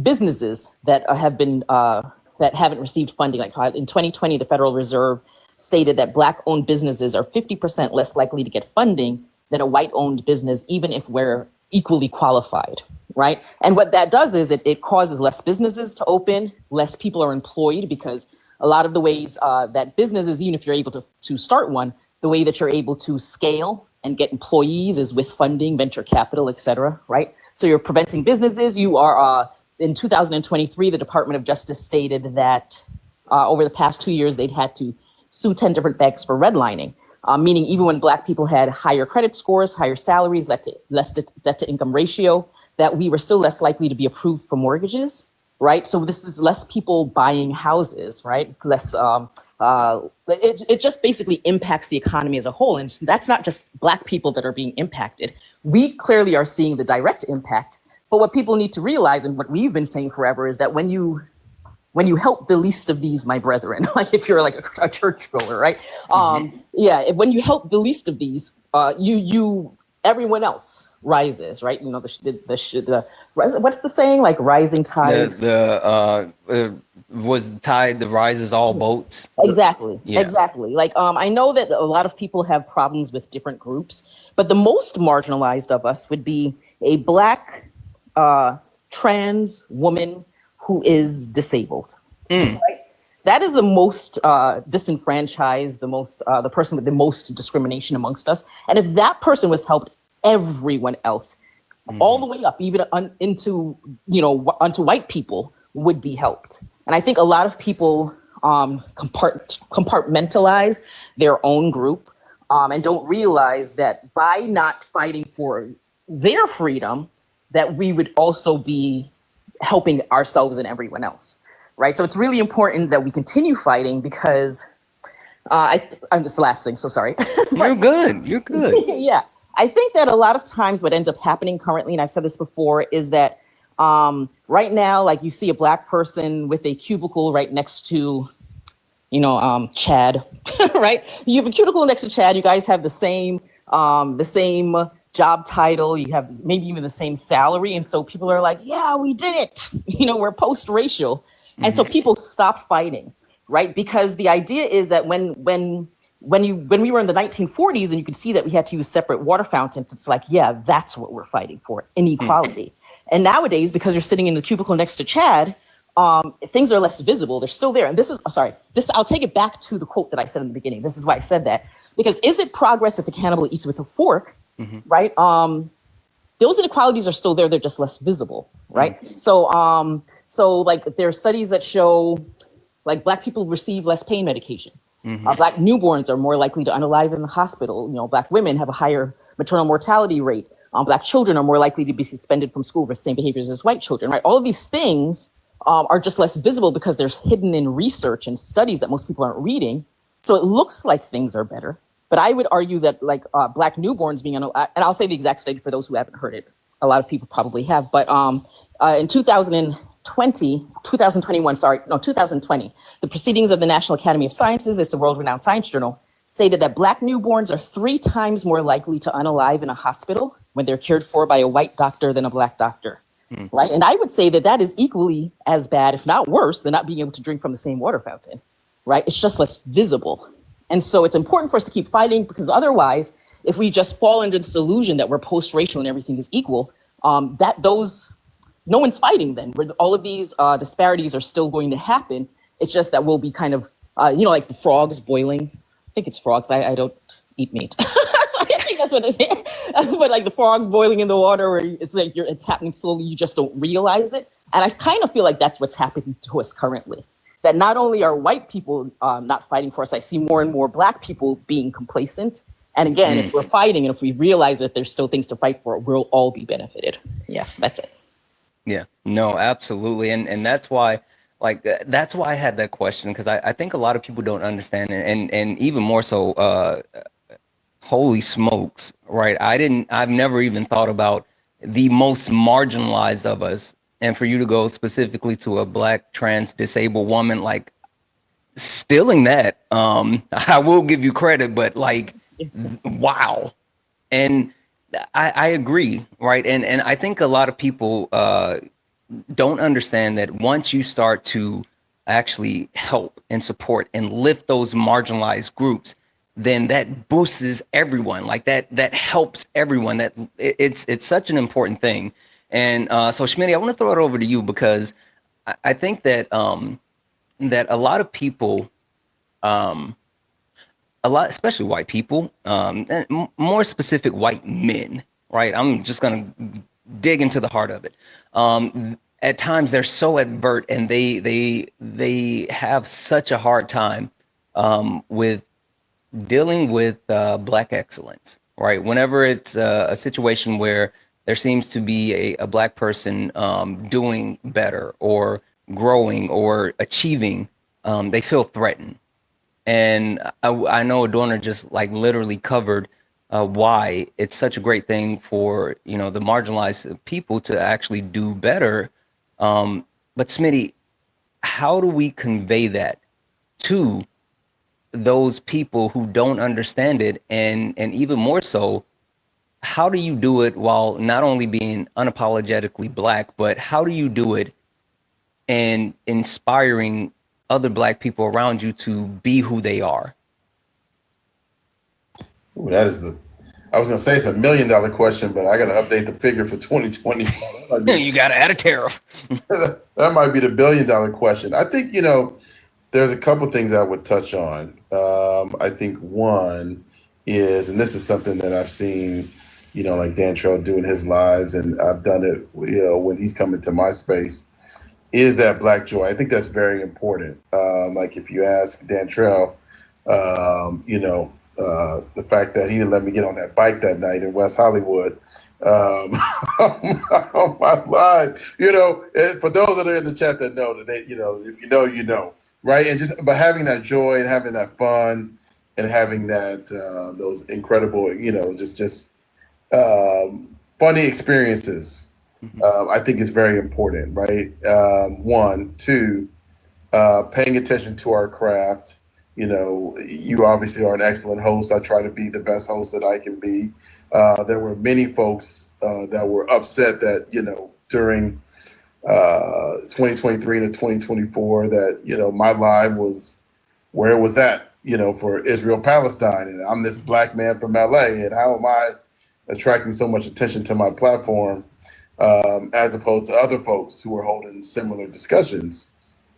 businesses that have been that haven't received funding. Like in 2020, the Federal Reserve stated that black-owned businesses are 50% less likely to get funding than a white-owned business, even if we're equally qualified, right? And what that does is it causes less businesses to open, less people are employed, because a lot of the ways that businesses, even if you're able to start one, the way that you're able to scale and get employees is with funding, venture capital, et cetera, right? So you're preventing businesses. You are, in 2023, the Department of Justice stated that over the past 2 years, they'd had to sue 10 different banks for redlining, meaning even when Black people had higher credit scores, higher salaries, less debt to income ratio, that we were still less likely to be approved for mortgages, right? So this is less people buying houses, right? It's less, it just basically impacts the economy as a whole. And that's not just Black people that are being impacted. We clearly are seeing the direct impact, but what people need to realize, and what we've been saying forever, is that when you help the least of these, my brethren, like if you're like a churchgoer, right? When you help the least of these, everyone else rises, right? You know, what's the saying? Like rising tides. Was the tide that rises all boats. Exactly. Yeah. Exactly. Like, I know that a lot of people have problems with different groups, but the most marginalized of us would be a Black trans woman who is disabled. Right? That is the most disenfranchised, the person with the most discrimination amongst us. And if that person was helped, everyone else, all the way up, even onto white people, would be helped. And I think a lot of people compartmentalize their own group and don't realize that by not fighting for their freedom, that we would also be helping ourselves and everyone else, right? So it's really important that we continue fighting, because I'm just the last thing, so sorry. You're good. Yeah. I think that a lot of times what ends up happening currently, and I've said this before, is that right now, like you see a Black person with a cubicle right next to, Chad, right? You have a cubicle next to Chad. You guys have the same job title. You have maybe even the same salary. And so people are like, yeah, we did it. We're post-racial. And so people stop fighting, right? Because the idea is that when we were in the 1940s and you could see that we had to use separate water fountains, it's like, yeah, that's what we're fighting for, inequality. And nowadays, because you're sitting in the cubicle next to Chad, things are less visible. They're still there. And I'll take it back to the quote that I said in the beginning. This is why I said that, because is it progress if a cannibal eats with a fork, right? Those inequalities are still there. They're just less visible, right? So like there are studies that show like Black people receive less pain medication. Black newborns are more likely to unalive in the hospital. Black women have a higher maternal mortality rate. Black children are more likely to be suspended from school for the same behaviors as white children, right? All of these things are just less visible because they're hidden in research and studies that most people aren't reading. So it looks like things are better. But I would argue that like Black newborns being, and I'll say the exact study for those who haven't heard it. A lot of people probably have, but in 2020, the Proceedings of the National Academy of Sciences, it's a world-renowned science journal, stated that Black newborns are 3 times more likely to unalive in a hospital when they're cared for by a white doctor than a Black doctor, right? And I would say that is equally as bad, if not worse, than not being able to drink from the same water fountain, right? It's just less visible. And so it's important for us to keep fighting, because otherwise, if we just fall under this illusion that we're post-racial and everything is equal, no one's fighting then. All of these disparities are still going to happen. It's just that we'll be kind of, like the frogs boiling. I think it's frogs. I don't eat meat. So I think that's what it is. But like the frogs boiling in the water, where it's like it's happening slowly, you just don't realize it. And I kind of feel like that's what's happening to us currently. That not only are white people not fighting for us, I see more and more Black people being complacent. And again, if we're fighting and if we realize that there's still things to fight for, we'll all be benefited. Yes, that's it. Yeah, no, absolutely. And that's why, that's why I had that question, because I think a lot of people don't understand, and even more so, holy smokes, right? I've never even thought about the most marginalized of us. And for you to go specifically to a Black trans disabled woman, like stealing that, I will give you credit, but like, wow. And I agree, right? And I think a lot of people don't understand that once you start to actually help and support and lift those marginalized groups, then that boosts everyone. Like that helps everyone. It's such an important thing. And so Schmitty, I want to throw it over to you because I think that that a lot of people, um, especially white people, and more specific white men, right? I'm just gonna dig into the heart of it. At times they're so advert and they have such a hard time with dealing with black excellence, right? Whenever it's a situation where there seems to be a black person doing better or growing or achieving, they feel threatened. And I know Adorner just like literally covered why it's such a great thing for the marginalized people to actually do better. But Smitty, how do we convey that to those people who don't understand it, and even more so, how do you do it while not only being unapologetically black, but how do you do it and inspiring other black people around you to be who they are? Ooh, that is I was gonna say it's $1 million question, but I gotta update the figure for 2020. You got to add a tariff. That might be the $1 billion question. I think, there's a couple things I would touch on. I think one is, and this is something that I've seen, like Dan Trell doing his lives, and I've done it, when he's coming to my space, is that black joy. I think that's very important. Like if you ask Dan Trell, the fact that he didn't let me get on that bike that night in West Hollywood, on my live, and for those that are in the chat that know that they, if you know, right? And just, but having that joy and having that fun and having that, those incredible, just funny experiences, I think is very important, right? One, two, paying attention to our craft. You obviously are an excellent host. I try to be the best host that I can be. There were many folks that were upset that, during 2023 to 2024 that, my live was where it was at, for Israel Palestine. And I'm this black man from LA. And how am I attracting so much attention to my platform as opposed to other folks who are holding similar discussions?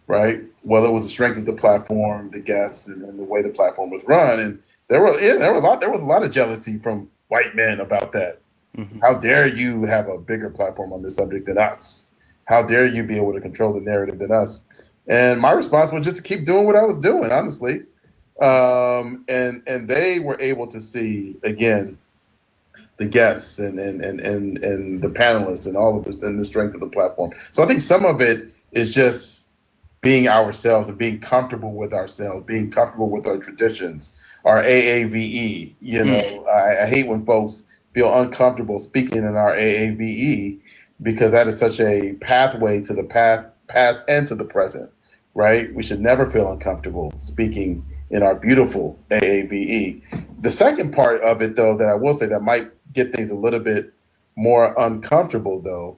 Right. Well, it was the strength of the platform, the guests, and the way the platform was run. And there was a lot of jealousy from white men about that. Mm-hmm. How dare you have a bigger platform on this subject than us? How dare you be able to control the narrative than us? And my response was just to keep doing what I was doing, honestly. And they were able to see, again, the guests and the panelists and all of this and the strength of the platform. So I think some of it is just being ourselves and being comfortable with ourselves, being comfortable with our traditions, our AAVE. I hate when folks feel uncomfortable speaking in our AAVE because that is such a pathway to the past and to the present, right? We should never feel uncomfortable speaking in our beautiful AAVE. The second part of it, though, that I will say that might get things a little bit more uncomfortable, though,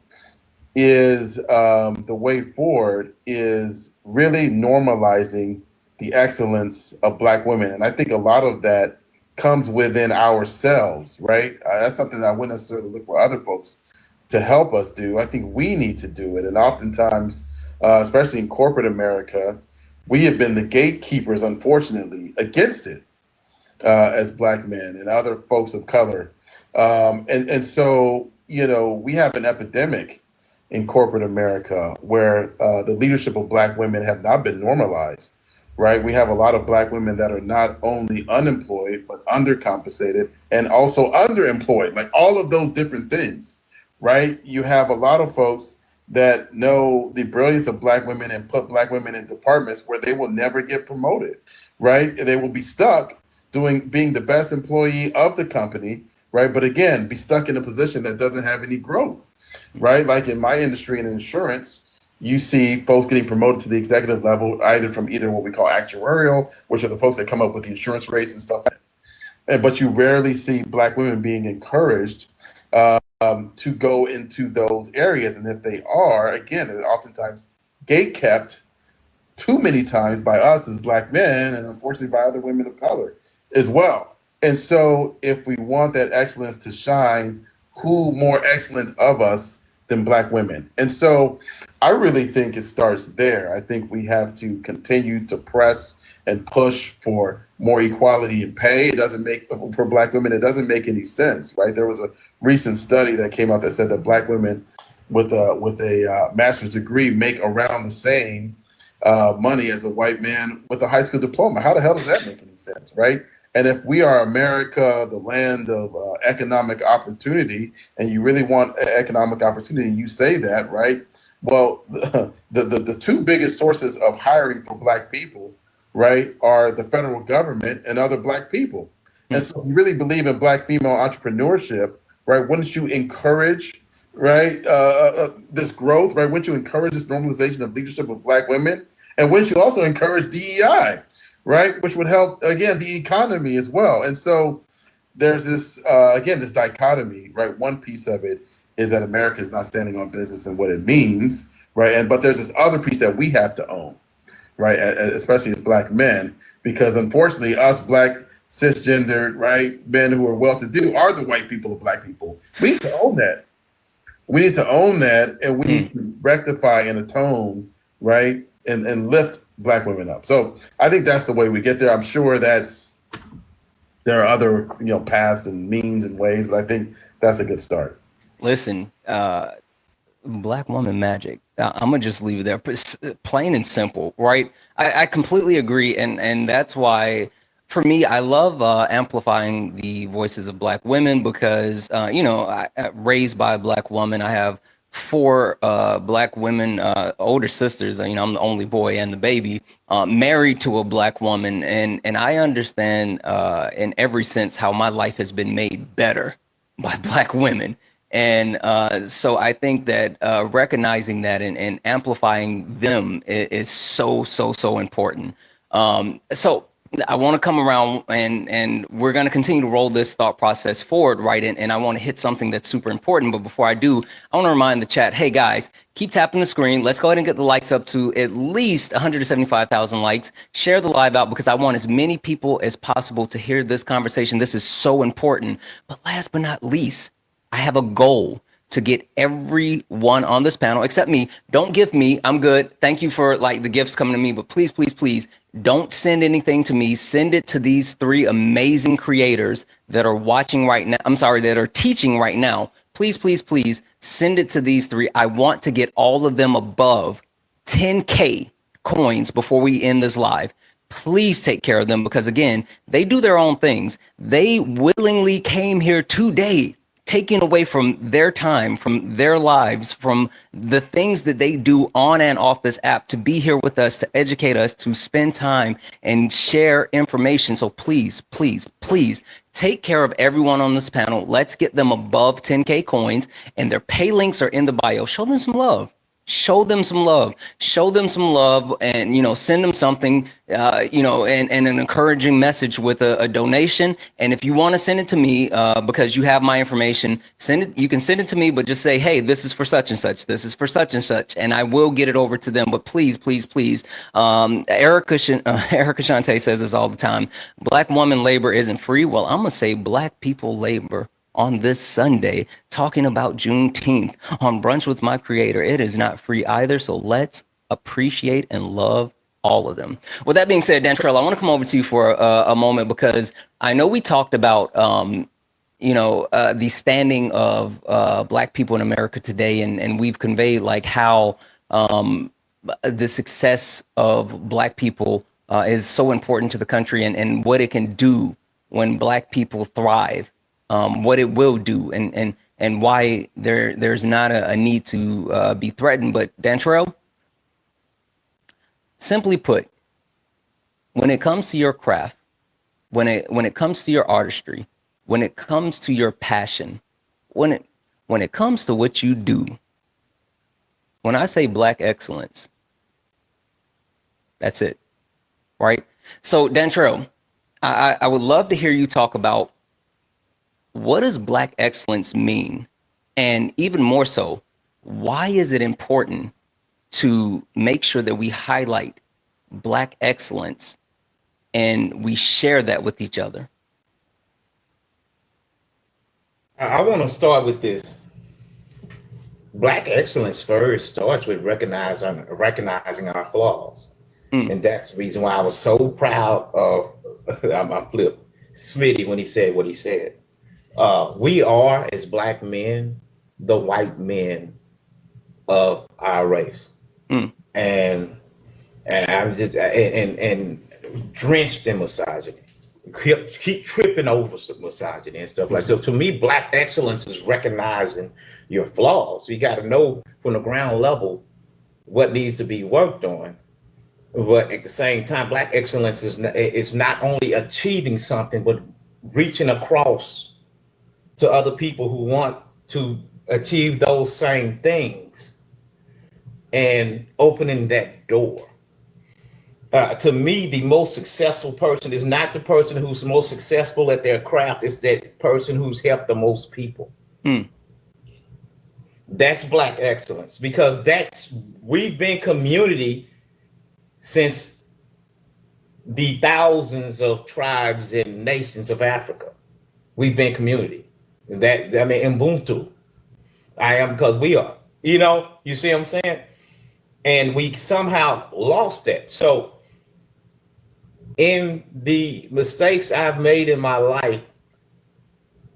is the way forward is really normalizing the excellence of Black women. And I think a lot of that comes within ourselves, right? That's something that I wouldn't necessarily look for other folks to help us do. I think we need to do it. And oftentimes, especially in corporate America, we have been the gatekeepers, unfortunately, against it as Black men and other folks of color. And so, we have an epidemic in corporate America where the leadership of Black women have not been normalized, right? We have a lot of Black women that are not only unemployed, but undercompensated and also underemployed, like all of those different things, right? You have a lot of folks that know the brilliance of Black women and put Black women in departments where they will never get promoted, right? They will be stuck being the best employee of the company, right? But again, be stuck in a position that doesn't have any growth. Right? Like in my industry in insurance, you see folks getting promoted to the executive level, either from what we call actuarial, which are the folks that come up with the insurance rates and stuff. But you rarely see Black women being encouraged to go into those areas. And if they are, again, they're oftentimes gate kept too many times by us as Black men and unfortunately by other women of color. as well. And so, if we want that excellence to shine, who more excellent of us than Black women? And so, I really think it starts there. I think we have to continue to press and push for more equality in pay. It doesn't make for Black women. It doesn't make any sense, right? There was a recent study that came out that said that Black women with a master's degree make around the same money as a white man with a high school diploma. How the hell does that make any sense, right? And if we are America, the land of economic opportunity, and you really want economic opportunity, and you say that, right? Well, the two biggest sources of hiring for Black people, right, are the federal government and other Black people. And so, if you really believe in Black female entrepreneurship, right, wouldn't you encourage, right, this growth, right? Wouldn't you encourage this normalization of leadership of Black women? And wouldn't you also encourage DEI, right, which would help, again, the economy as well? And so there's this, again, this dichotomy, right? One piece of it is that America is not standing on business and what it means, right? But there's this other piece that we have to own, right? Especially as Black men, because unfortunately, us Black cisgendered, right, men who are well-to-do are the white people of Black people. We need to own that. We need to own that, and we need to rectify and atone, right, and lift Black women up. So I think that's the way we get there. I'm sure there are other paths and means and ways, but I think that's a good start. Listen, Black woman magic. I'm gonna just leave it there. Plain and simple, right? I completely agree, and that's why, for me, I love amplifying the voices of Black women because raised by a Black woman, I have four Black women, older sisters. I'm the only boy and the baby, married to a Black woman, and I understand in every sense how my life has been made better by Black women. And so I think that recognizing that and amplifying them is so important. So I want to come around and we're going to continue to roll this thought process forward, right? And I want to hit something that's super important. But before I do, I want to remind the chat, hey guys, keep tapping the screen. Let's go ahead and get the likes up to at least 175,000 likes. Share the live out because I want as many people as possible to hear this conversation. This is so important. But last but not least, I have a goal to get everyone on this panel except me. Don't gift me. I'm good. Thank you for the gifts coming to me, but please, please, please don't send anything to me. Send it to these three amazing creators that are watching right now. I'm sorry, that are teaching right now. Please, please, please send it to these three. I want to get all of them above 10K coins before we end this live. Please take care of them because again, they do their own things. They willingly came here today, taking away from their time, from their lives, from the things that they do on and off this app to be here with us, to educate us, to spend time and share information. So please, please, please take care of everyone on this panel. Let's get them above 10K coins and their pay links are in the bio. Show them some love. Show them some love. Show them some love, and send them something, and an encouraging message with a donation. And if you want to send it to me, because you have my information, send it. You can send it to me, but just say, "Hey, this is for such and such. This is for such and such," and I will get it over to them. But please, please, please, Erica Shante says this all the time: Black woman labor isn't free. Well, I'm gonna say Black people labor on this Sunday, talking about Juneteenth on Brunch with My Creator. It is not free either, so let's appreciate and love all of them. With that being said, Dantrell, I want to come over to you for a moment because I know we talked about, the standing of Black people in America today, and we've conveyed how the success of Black people is so important to the country and what it can do when Black people thrive. What it will do and why there's not a need to be threatened. But Dantrell, simply put, when it comes to your craft, when it comes to your artistry, when it comes to your passion, when it comes to what you do, when I say Black excellence, that's it, right? So Dantrell, I would love to hear you talk about what does Black excellence mean? And even more so, why is it important to make sure that we highlight Black excellence and we share that with each other? I want to start with this. Black excellence first starts with recognizing our flaws. Mm. And that's the reason why I was so proud of I flipped Smitty when he said what he said. We are, as black men, the white men of our race. Mm. And I'm just and drenched in misogyny. Keep tripping over some misogyny and stuff like so. To me, black excellence is recognizing your flaws. You got to know from the ground level what needs to be worked on. But at the same time, black excellence is not only achieving something, but reaching across to other people who want to achieve those same things and opening that door. To me, the most successful person is not the person who's most successful at their craft. It's that person who's helped the most people. Mm. That's black excellence because we've been community since the thousands of tribes and nations of Africa. We've been community. Ubuntu. I am because we are. You see what I'm saying? And we somehow lost that. So in the mistakes I've made in my life,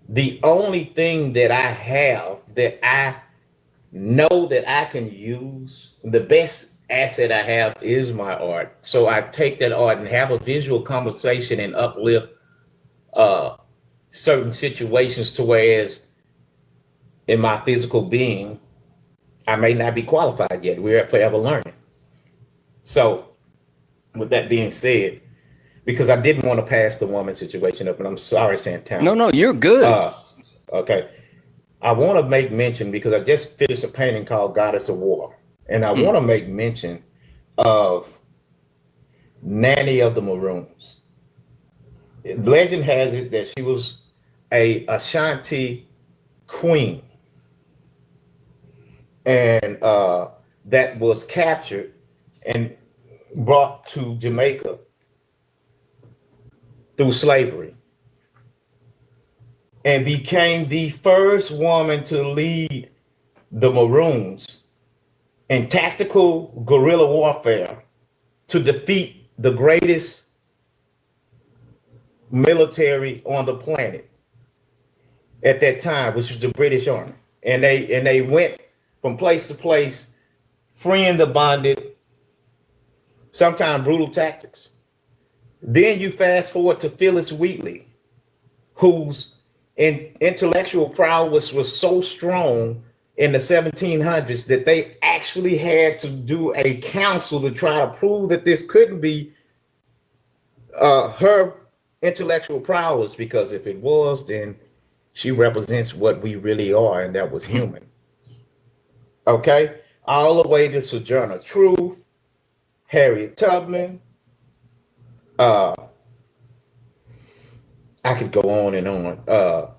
the only thing that I have that I know that I can use, the best asset I have is my art. So I take that art and have a visual conversation and uplift certain situations to whereas in my physical being, I may not be qualified yet. We're forever learning. So with that being said, because I didn't want to pass the woman situation up, and I'm sorry, Santana. No, you're good. Okay. I want to make mention because I just finished a painting called Goddess of War. And I want to make mention of Nanny of the Maroons. Legend has it that she was a Ashanti queen. And that was captured and brought to Jamaica through slavery and became the first woman to lead the Maroons in tactical guerrilla warfare to defeat the greatest military on the planet at that time, which was the British Army. And they went from place to place, freeing the bonded, sometimes brutal tactics. Then you fast forward to Phyllis Wheatley, whose intellectual prowess was so strong in the 1700s that they actually had to do a council to try to prove that this couldn't be her intellectual prowess, because if it was, then she represents what we really are, and that was human. Okay, all the way to Sojourner Truth, Harriet Tubman. I could go on and on.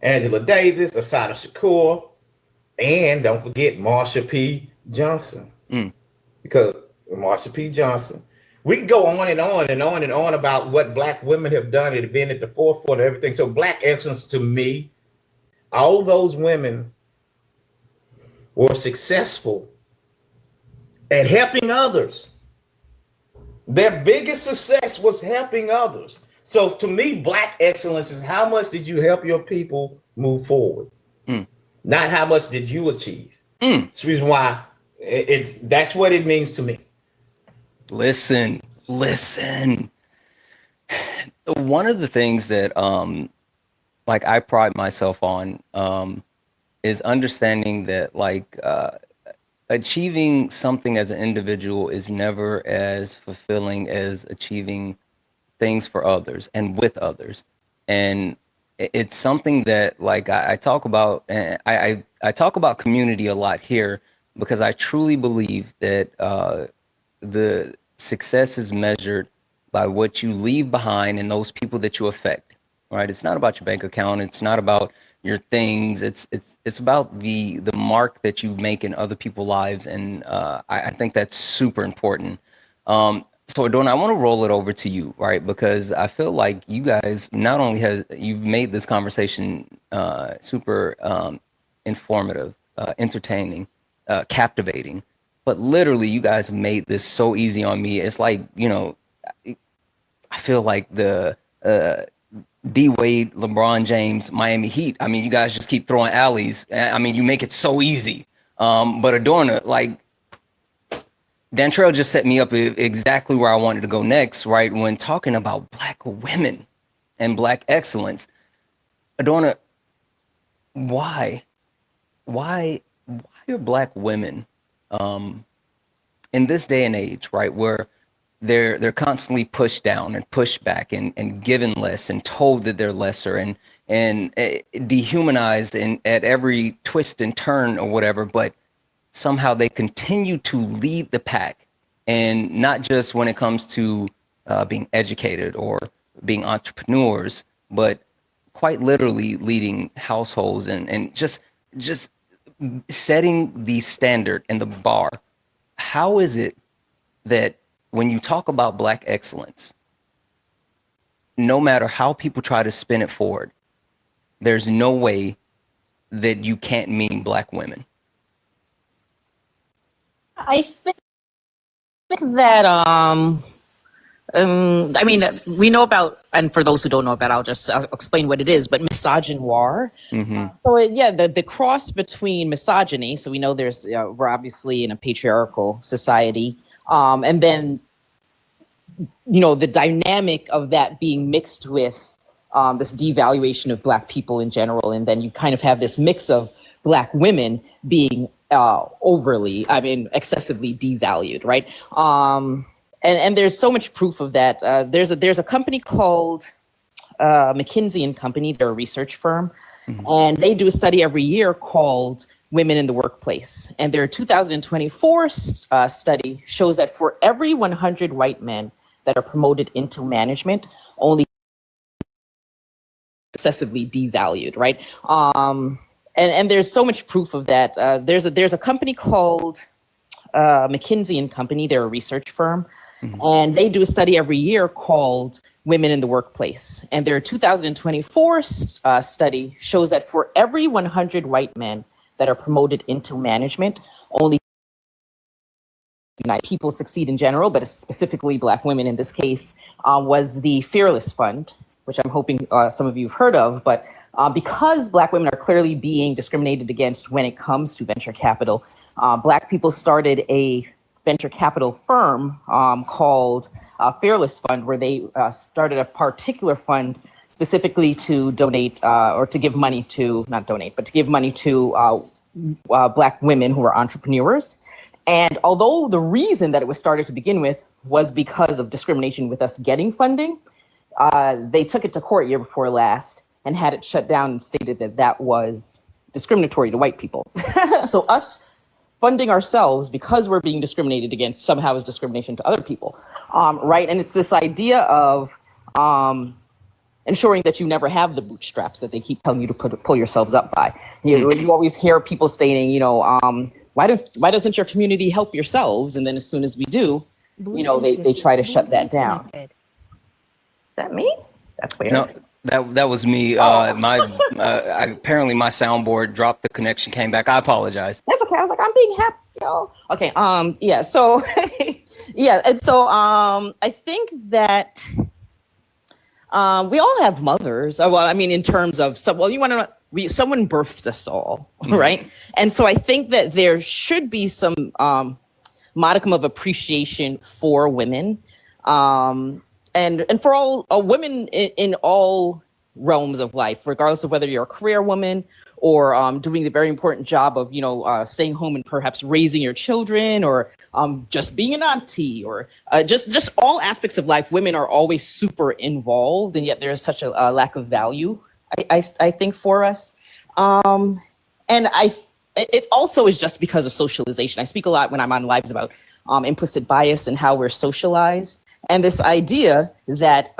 Angela Davis, Asada Shakur, and don't forget Marsha P. Johnson. Because Marsha P. Johnson. We can go on and on and on and on about what black women have done and have been at the forefront of everything. So black excellence to me, all those women were successful at helping others. Their biggest success was helping others. So to me, black excellence is how much did you help your people move forward, not how much did you achieve. That's the reason why that's what it means to me. Listen. One of the things that like I pride myself on is understanding that achieving something as an individual is never as fulfilling as achieving things for others and with others. And it's something that I talk about, and I talk about community a lot here because I truly believe that the success is measured by what you leave behind and those people that you affect, right? It's not about your bank account. It's not about your things. It's about the mark that you make in other people's lives. And I think that's super important. So Adorna, I want to roll it over to you, right? Because I feel like you guys not only have you've made this conversation super informative, entertaining, captivating, but literally you guys made this so easy on me. It's like, I feel like the D Wade, LeBron James, Miami Heat. I mean, you guys just keep throwing alleys. I mean, you make it so easy. But Adorna, like, Dantrell just set me up exactly where I wanted to go next, right? When talking about Black women and Black excellence. Adorna, why are Black women in this day and age, right, where they're constantly pushed down and pushed back and given less and told that they're lesser and dehumanized at every twist and turn or whatever, but somehow they continue to lead the pack, and not just when it comes to being educated or being entrepreneurs, but quite literally leading households and just setting the standard and the bar. How is it that when you talk about Black excellence, no matter how people try to spin it forward, there's no way that you can't mean Black women? I think that I mean, we know about, and for those who don't know about, I'll explain what it is, but misogynoir. So the cross between misogyny, so we know we're obviously in a patriarchal society, and then, the dynamic of that being mixed with this devaluation of Black people in general, and then you kind of have this mix of Black women being excessively devalued, right? And there's so much proof of that. There's a company called McKinsey and Company. They're a research firm, and they do a study every year called Women in the Workplace. And their 2024 study shows that for every 100 white men that are promoted into management, only excessively devalued, right? And there's so much proof of that. There's a company called McKinsey and Company. They're a research firm, and they do a study every year called Women in the Workplace. And their 2024 study shows that for every 100 white men that are promoted into management, only people succeed in general, but specifically Black women in this case, was the Fearless Fund, which I'm hoping some of you have heard of. But because Black women are clearly being discriminated against when it comes to venture capital, Black people started a venture capital firm called Fearless Fund, where they started a particular fund specifically to donate or to give money to, not donate, but to give money to Black women who are entrepreneurs. And although the reason that it was started to begin with was because of discrimination with us getting funding, they took it to court year before last and had it shut down and stated that that was discriminatory to white people. So us funding ourselves because we're being discriminated against somehow is discrimination to other people, right? And it's this idea of ensuring that you never have the bootstraps that they keep telling you to pull yourselves up by. You always hear people stating, why doesn't your community help yourselves? And then as soon as we do, they try to shut that down. Is that me? That's weird. No, that was me. Apparently my soundboard dropped the connection, came back. I apologize. That's okay. I was like, I'm being happy, y'all. Okay. Yeah. So yeah. And so I think that we all have mothers. Well, I mean, in terms of you want to know, someone birthed us all, right? And so I think that there should be some modicum of appreciation for women, and for all women in all realms of life, regardless of whether you're a career woman or doing the very important job of staying home and perhaps raising your children, or just being an auntie, or just all aspects of life. Women are always super involved, and yet there is such a lack of value, I think, for us. And it also is just because of socialization. I speak a lot when I'm on lives about implicit bias and how we're socialized, and this idea that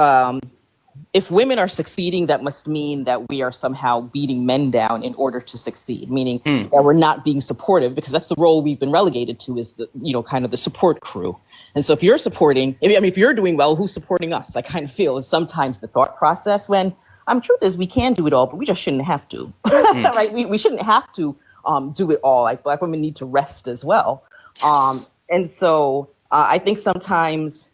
if women are succeeding, that must mean that we are somehow beating men down in order to succeed, meaning that we're not being supportive, because that's the role we've been relegated to, is the, kind of the support crew. And so if you're supporting, if you're doing well, who's supporting us? I kind of feel is sometimes the thought process, when truth is we can do it all, but we just shouldn't have to, right? We shouldn't have to do it all. Like Black women need to rest as well. And so I think sometimes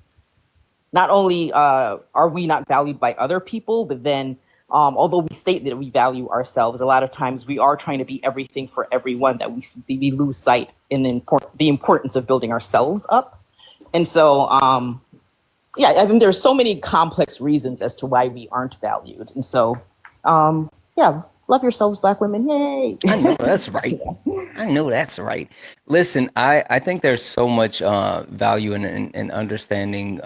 not only are we not valued by other people, but then although we state that we value ourselves, a lot of times we are trying to be everything for everyone, that we lose sight in the importance of building ourselves up. And so, I mean, there's so many complex reasons as to why we aren't valued. And so, love yourselves, Black women. Yay. I know that's right. I know that's right. Listen, I think there's so much value in understanding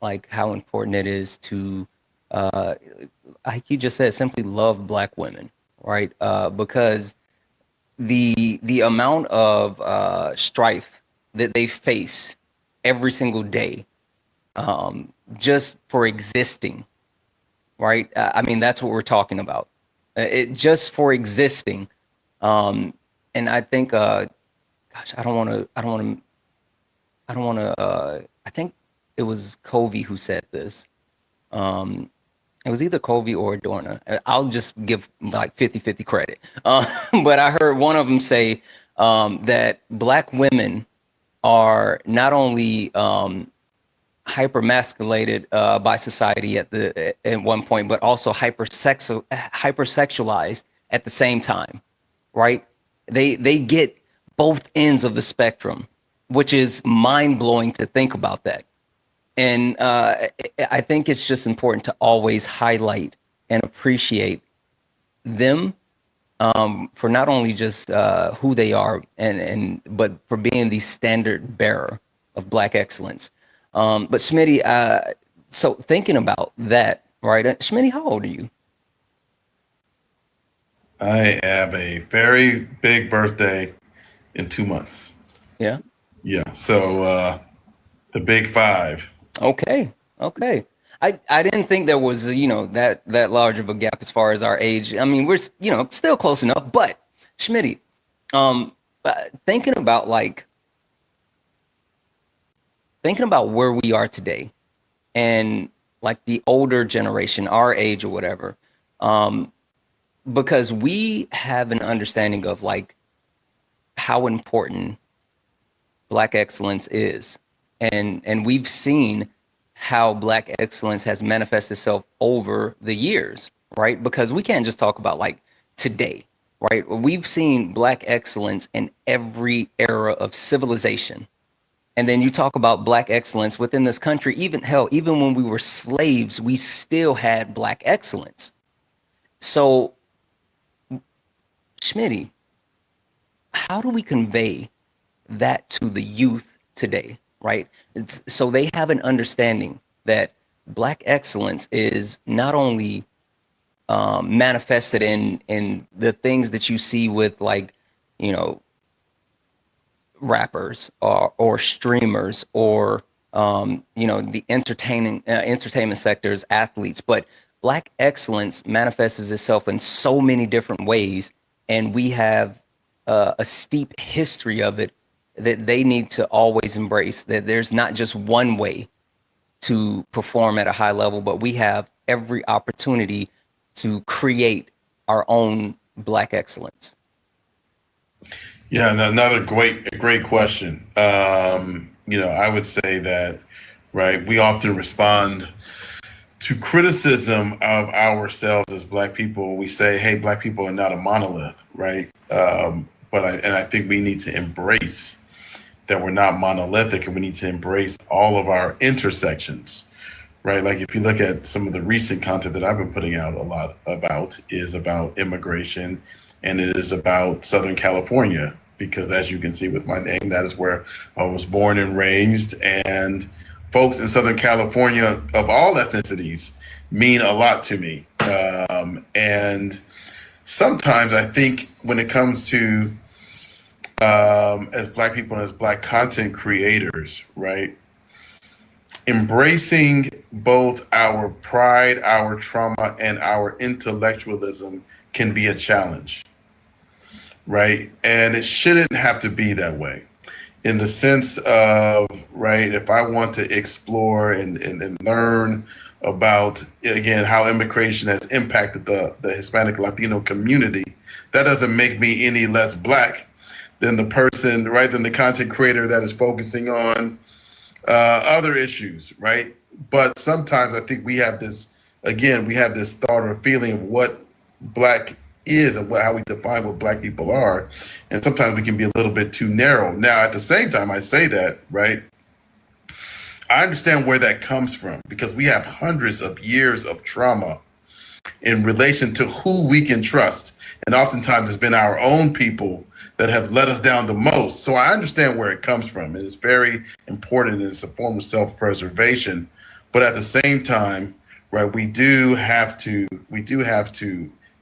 like how important it is to, like you just said, simply love Black women, right? Because the amount of strife that they face every single day, just for existing, right? I mean, that's what we're talking about. It just for existing. And I think, gosh, I think it was Covey who said this. It was either Covey or Adorno. I'll just give like 50-50 credit. But I heard one of them say that Black women are not only hypermasculated by society at one point, but also hypersexualized at the same time, right? They get both ends of the spectrum, which is mind blowing to think about that. And I think it's just important to always highlight and appreciate them for not only just who they are, but for being the standard bearer of Black excellence. But Schmitty, so thinking about that, right? Schmitty, how old are you? I have a very big birthday in 2 months. Yeah. Yeah. So the big 5. Okay. I didn't think there was, that large of a gap as far as our age. I mean, we're, still close enough, but Schmitty, thinking about where we are today and like the older generation, our age or whatever, because we have an understanding of like how important Black excellence is. And we've seen how Black excellence has manifested itself over the years, right? Because we can't just talk about like today, right? We've seen Black excellence in every era of civilization. And then you talk about Black excellence within this country, even when we were slaves, we still had Black excellence. So, Schmitty, how do we convey that to the youth today, right? So they have an understanding that Black excellence is not only manifested in the things that you see with like, rappers or streamers or the entertainment sectors, athletes, but Black excellence manifests itself in so many different ways, and we have a steep history of it that they need to always embrace, that there's not just one way to perform at a high level, but we have every opportunity to create our own Black excellence. Yeah, and another great question. I would say that, right, we often respond to criticism of ourselves as Black people. We say, hey, Black people are not a monolith, right? But I think we need to embrace that we're not monolithic, and we need to embrace all of our intersections, right? Like if you look at some of the recent content that I've been putting out a lot about is about immigration, and it is about Southern California, because as you can see with my name, that is where I was born and raised. And folks in Southern California of all ethnicities mean a lot to me. And sometimes I think when it comes to as Black people and as Black content creators, right, embracing both our pride, our trauma, and our intellectualism can be a challenge, right? And it shouldn't have to be that way. In the sense of, right, if I want to explore and learn about, again, how immigration has impacted the Hispanic Latino community, that doesn't make me any less black than the person, right, than the content creator that is focusing on other issues, right? But sometimes I think we have this, again, we have this thought or feeling of what black is and how we define what black people are. And sometimes we can be a little bit too narrow. Now, at the same time, I say that, right? I understand where that comes from because we have hundreds of years of trauma in relation to who we can trust. And oftentimes it's been our own people that have let us down the most. So I understand where it comes from. It's very important and it's a form of self-preservation. But at the same time, right, we do have to,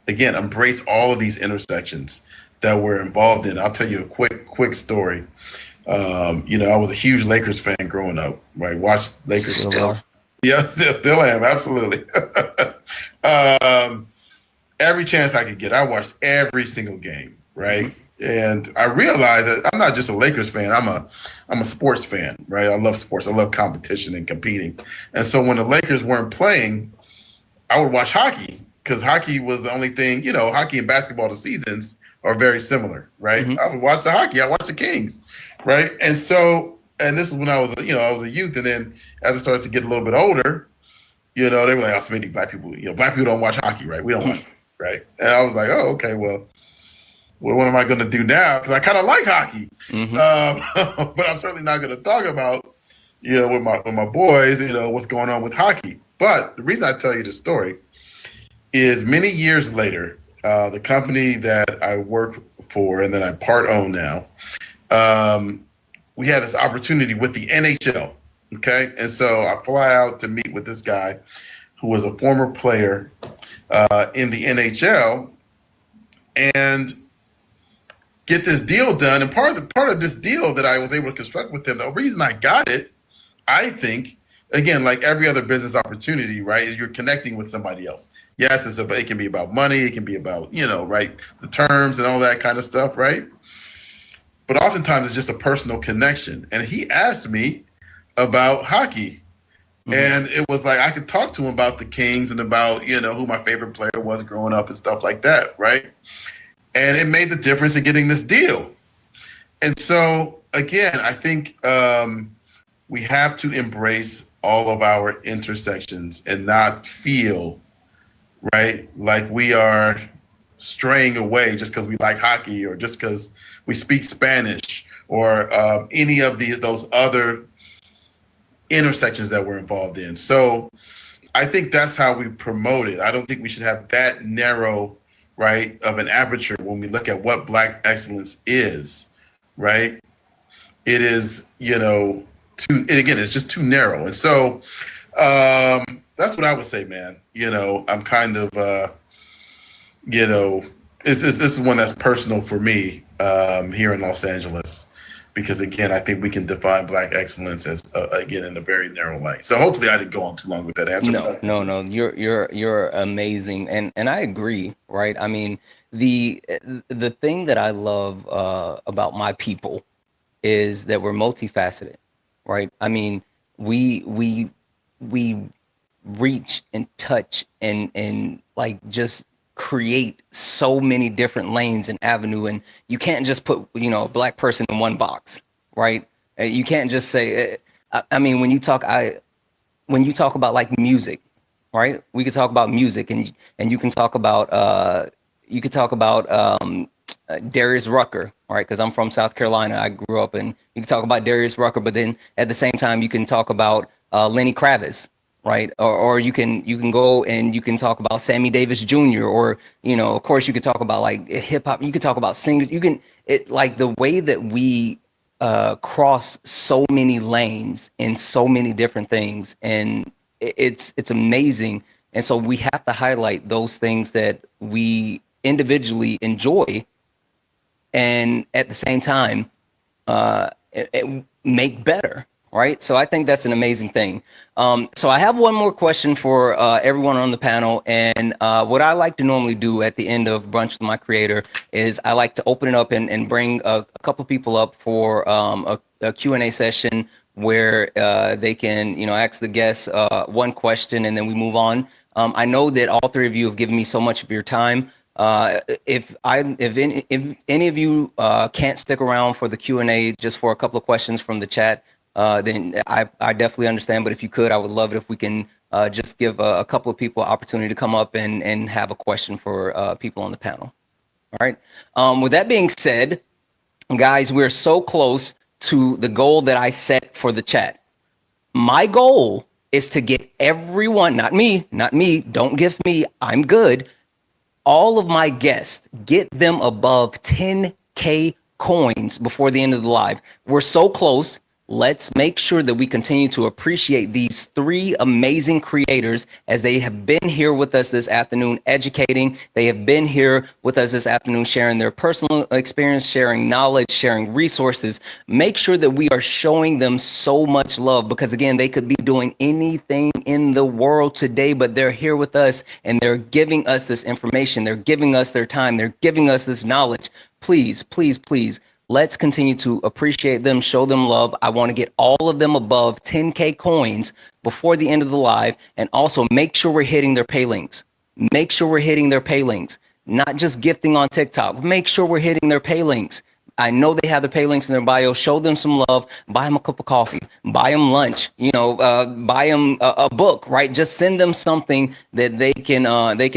again, embrace all of these intersections that we're involved in. I'll tell you a quick story. I was a huge Lakers fan growing up, right? Watched Lakers. Still. Yeah, still am, absolutely. Every chance I could get, I watched every single game, right? Mm-hmm. And I realized that I'm not just a Lakers fan. I'm a sports fan, right? I love sports. I love competition and competing. And so when the Lakers weren't playing, I would watch hockey because hockey was the only thing, hockey and basketball, the seasons are very similar, right? Mm-hmm. I would watch the hockey. I watch the Kings, right? And so, and this is when I was a youth. And then as I started to get a little bit older, they were like, oh, so many black people, black people don't watch hockey, right? We don't watch, right? And I was like, oh, okay, well, what am I going to do now? Because I kind of like hockey, but I'm certainly not going to talk about, with my boys, what's going on with hockey. But the reason I tell you the story is many years later, the company that I work for and that I part own now, we had this opportunity with the NHL. Okay, and so I fly out to meet with this guy who was a former player in the NHL, and get this deal done. And part of this deal that I was able to construct with him, the reason I got it, I think, again, like every other business opportunity, right, is you're connecting with somebody else. Yes, it can be about money, it can be about, right, the terms and all that kind of stuff, right? But oftentimes it's just a personal connection. And he asked me about hockey. Mm-hmm. And it was like I could talk to him about the Kings and about, who my favorite player was growing up and stuff like that, right? And it made the difference in getting this deal. And so, again, I think we have to embrace all of our intersections and not feel, right, like we are straying away just because we like hockey or just because we speak Spanish or any of those other intersections that we're involved in. So I think that's how we promote it. I don't think we should have that narrow, right, of an aperture when we look at what Black excellence is, right? It is, it's just too narrow. And so that's what I would say, man. I'm kind of, this is one that's personal for me here in Los Angeles. Because again, I think we can define Black excellence as again in a very narrow light. So hopefully, I didn't go on too long with that answer. No, you're amazing, and I agree, right? I mean, the thing that I love about my people is that we're multifaceted, right? I mean, we reach and touch and like just create so many different lanes and avenue, and you can't just put a Black person in one box, right? You can't just say I mean when you talk about like music, right? We could talk about music and you can talk about Darius Rucker, right? Because I'm from South Carolina, I grew up, and you can talk about Darius Rucker, but then at the same time you can talk about Lenny Kravitz, right? Or you can go and you can talk about Sammy Davis Jr. or, of course you could talk about like hip hop. You could talk about singers. Like the way that we cross so many lanes in so many different things, and it's amazing. And so we have to highlight those things that we individually enjoy, and at the same time, make better. right? So I think that's an amazing thing. So I have one more question for everyone on the panel. And what I like to normally do at the end of Brunch with My Creator is I like to open it up and bring a couple of people up for a Q&A session where they can, ask the guests one question and then we move on. I know that all three of you have given me so much of your time. If any of you can't stick around for the Q&A just for a couple of questions from the chat, then I definitely understand. But if you could, I would love it if we can just give a couple of people opportunity to come up and have a question for people on the panel. All right. With that being said, guys, we're so close to the goal that I set for the chat. My goal is to get everyone, not me, don't give me, I'm good. All of my guests, get them above 10K coins before the end of the live. We're so close. Let's make sure that we continue to appreciate these three amazing creators as they have been here with us this afternoon educating. They have been here with us this afternoon sharing their personal experience, sharing knowledge, sharing resources. Make sure that we are showing them so much love because, again, they could be doing anything in the world today, but they're here with us and they're giving us this information. They're giving us their time. They're giving us this knowledge. Please, please, please. Let's continue to appreciate them, show them love. I want to get all of them above 10K coins before the end of the live. And also make sure we're hitting their pay links. Make sure we're hitting their pay links, not just gifting on TikTok. Make sure we're hitting their pay links. I know they have the pay links in their bio. Show them some love. Buy them a cup of coffee. Buy them lunch. Buy them a book. Right? Just send them something that they can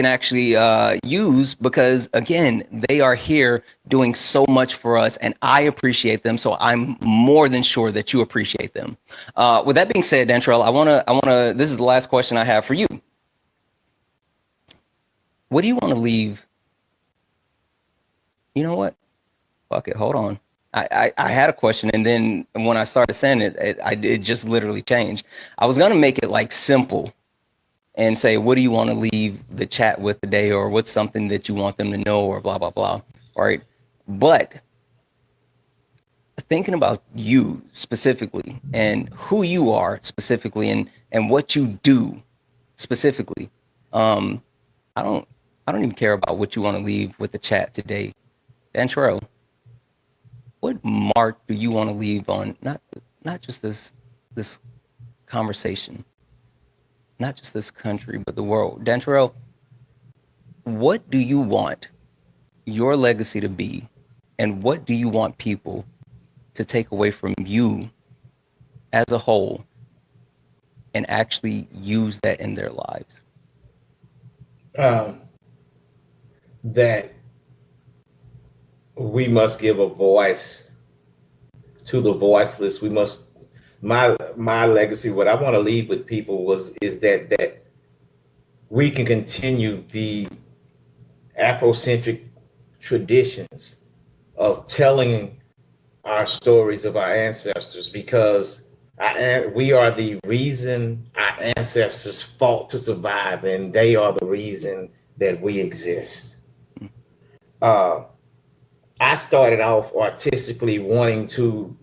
actually use because again, they are here doing so much for us, and I appreciate them. So I'm more than sure that you appreciate them. With that being said, Dantrell, I wanna. This is the last question I have for you. What do you want to leave? You know what? Fuck it, hold on. I had a question, and then when I started saying it, it just literally changed. I was gonna make it like simple and say, what do you want to leave the chat with today, or what's something that you want them to know, or blah, blah, blah, right? But thinking about you specifically and who you are specifically and what you do specifically, I don't even care about what you want to leave with the chat today. Dantrell, what mark do you want to leave on not just this conversation, not just this country, but the world? Dantrell, what do you want your legacy to be, and what do you want people to take away from you as a whole and actually use that in their lives? That we must give a voice to the voiceless. We must. My legacy, what I want to leave with people is that we can continue the Afrocentric traditions of telling our stories of our ancestors, because we are the reason our ancestors fought to survive, and they are the reason that we exist. I started off artistically wanting to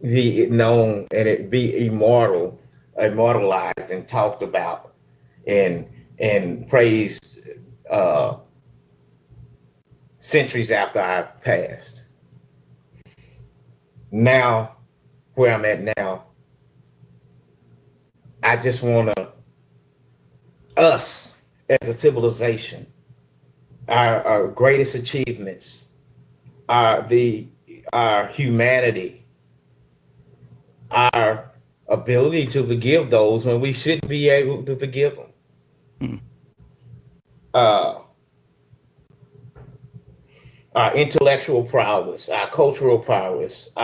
be known and it be immortalized and talked about and praised centuries after I passed. Now, where I'm at now, I just want us as a civilization, our greatest achievements, our humanity, our ability to forgive those when we shouldn't be able to forgive them. Our intellectual prowess, our cultural prowess,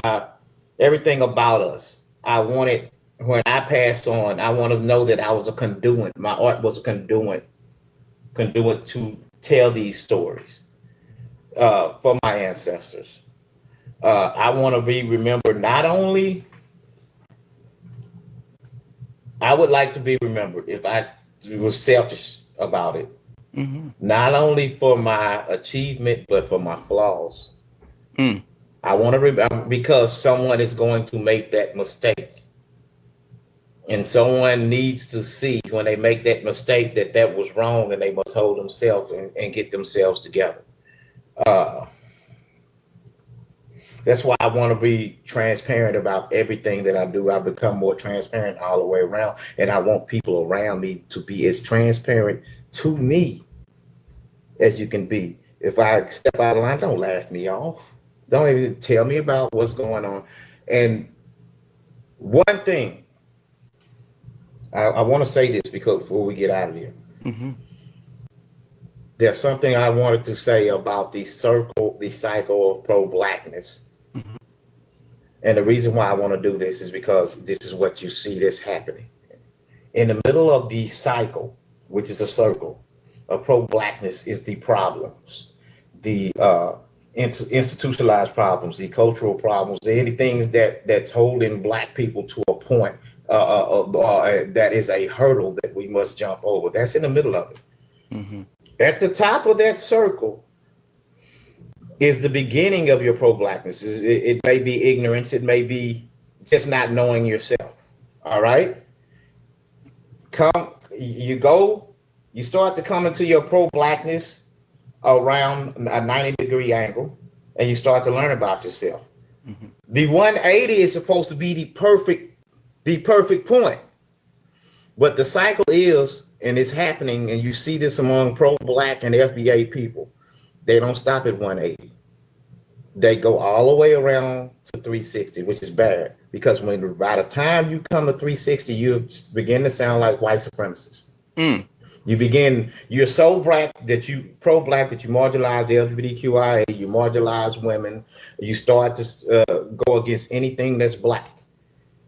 everything about us. I want it, when I pass on, I want to know that I was a conduit. My art was a conduit to tell these stories for my ancestors. I want to be remembered not only, I would like to be remembered, if I was selfish about it, not only for my achievement, but for my flaws. I want to remember, because someone is going to make that mistake. And someone needs to see when they make that mistake that that was wrong, and they must hold themselves and get themselves together. Uh, that's why I want to be transparent about everything that I do. I become more transparent all the way around, and I want people around me to be as transparent to me as you can be. If I step out of line, don't laugh me off. Don't even tell me about what's going on. And one thing, I want to say this because before we get out of here, Mm-hmm. there's something I wanted to say about the cycle of pro-blackness. Mm-hmm. And the reason why I want to do this is because this is what you see that's happening. In the middle of the cycle, which is a circle, of pro-blackness is the problems, the institutionalized problems, the cultural problems, anything that's holding black people to a point that is a hurdle that we must jump over. That's in the middle of it. Mm-hmm. At the top of that circle is the beginning of your pro-blackness. It may be ignorance. It may be just not knowing yourself. All right. You start to come into your pro-blackness around a 90-degree angle, and you start to learn about yourself. Mm-hmm. The 180 is supposed to be the perfect point. But the cycle is, and it's happening, and you see this among pro-black and FBA people. They don't stop at 180. They go all the way around to 360, which is bad, because by the time you come to 360, you begin to sound like white supremacists. Mm. You're so pro-black that you marginalize the LGBTQIA, you marginalize women, you start to go against anything that's black.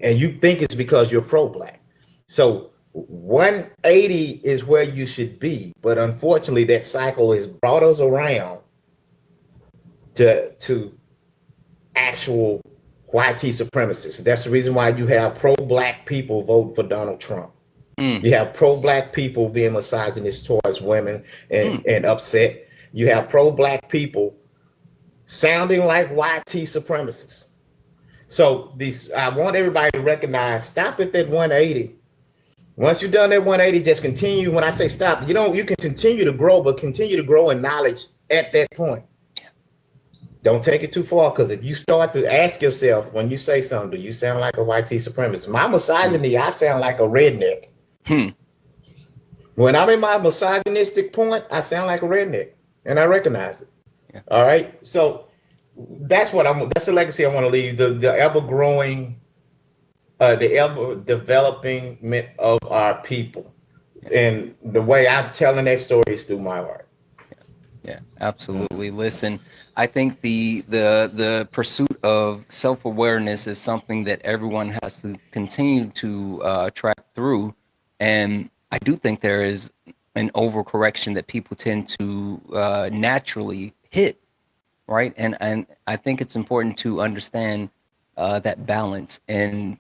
And you think it's because you're pro-black. So 180 is where you should be. But unfortunately, that cycle has brought us around to actual YT supremacists. That's the reason why you have pro-black people vote for Donald Trump. Mm. You have pro-black people being misogynist towards women and upset. You have pro-black people sounding like YT supremacists. So I want everybody to recognize, stop at that 180. Once you've done that 180, just continue. When I say stop, you can continue to grow, but continue to grow in knowledge at that point. Don't take it too far, because if you start to ask yourself when you say something, do you sound like a YT supremacist? My misogyny, I sound like a redneck. When I'm in my misogynistic point, I sound like a redneck, and I recognize it. Yeah. All right. So that's the legacy I want to leave. The ever growing, the ever developing of our people. And the way I'm telling that story is through my art. Yeah, absolutely. Listen, I think the pursuit of self-awareness is something that everyone has to continue to track through. And I do think there is an overcorrection that people tend to naturally hit, right? And I think it's important to understand that balance and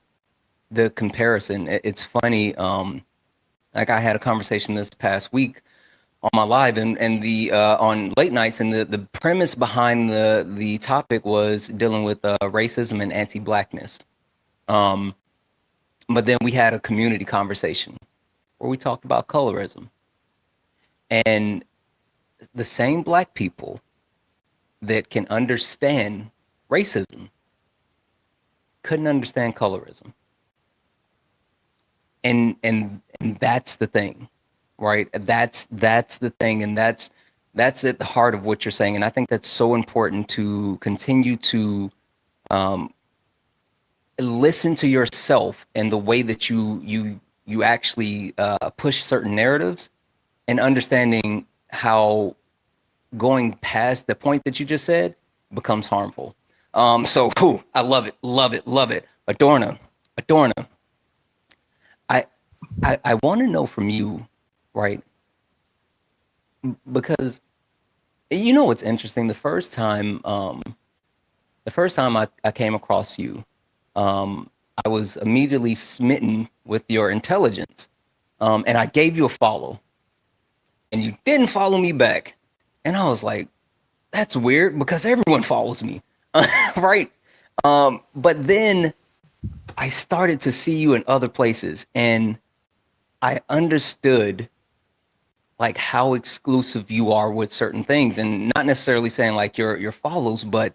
the comparison. It's funny, like I had a conversation this past week on my live and the on late nights, and the premise behind the topic was dealing with racism and anti-blackness. But then we had a community conversation where we talked about colorism, and the same black people that can understand racism couldn't understand colorism. And that's the thing, right? That's the thing, and that's at the heart of what you're saying. And I think that's so important to continue to listen to yourself and the way that you actually push certain narratives, and understanding how going past the point that you just said becomes harmful. So I love it. Adorna. I want to know from you, right? Because you know what's interesting. The first time I came across you, I was immediately smitten with your intelligence, and I gave you a follow, and you didn't follow me back, and I was like, that's weird because everyone follows me, right? But then I started to see you in other places, and I understood like how exclusive you are with certain things, and not necessarily saying like your follows, but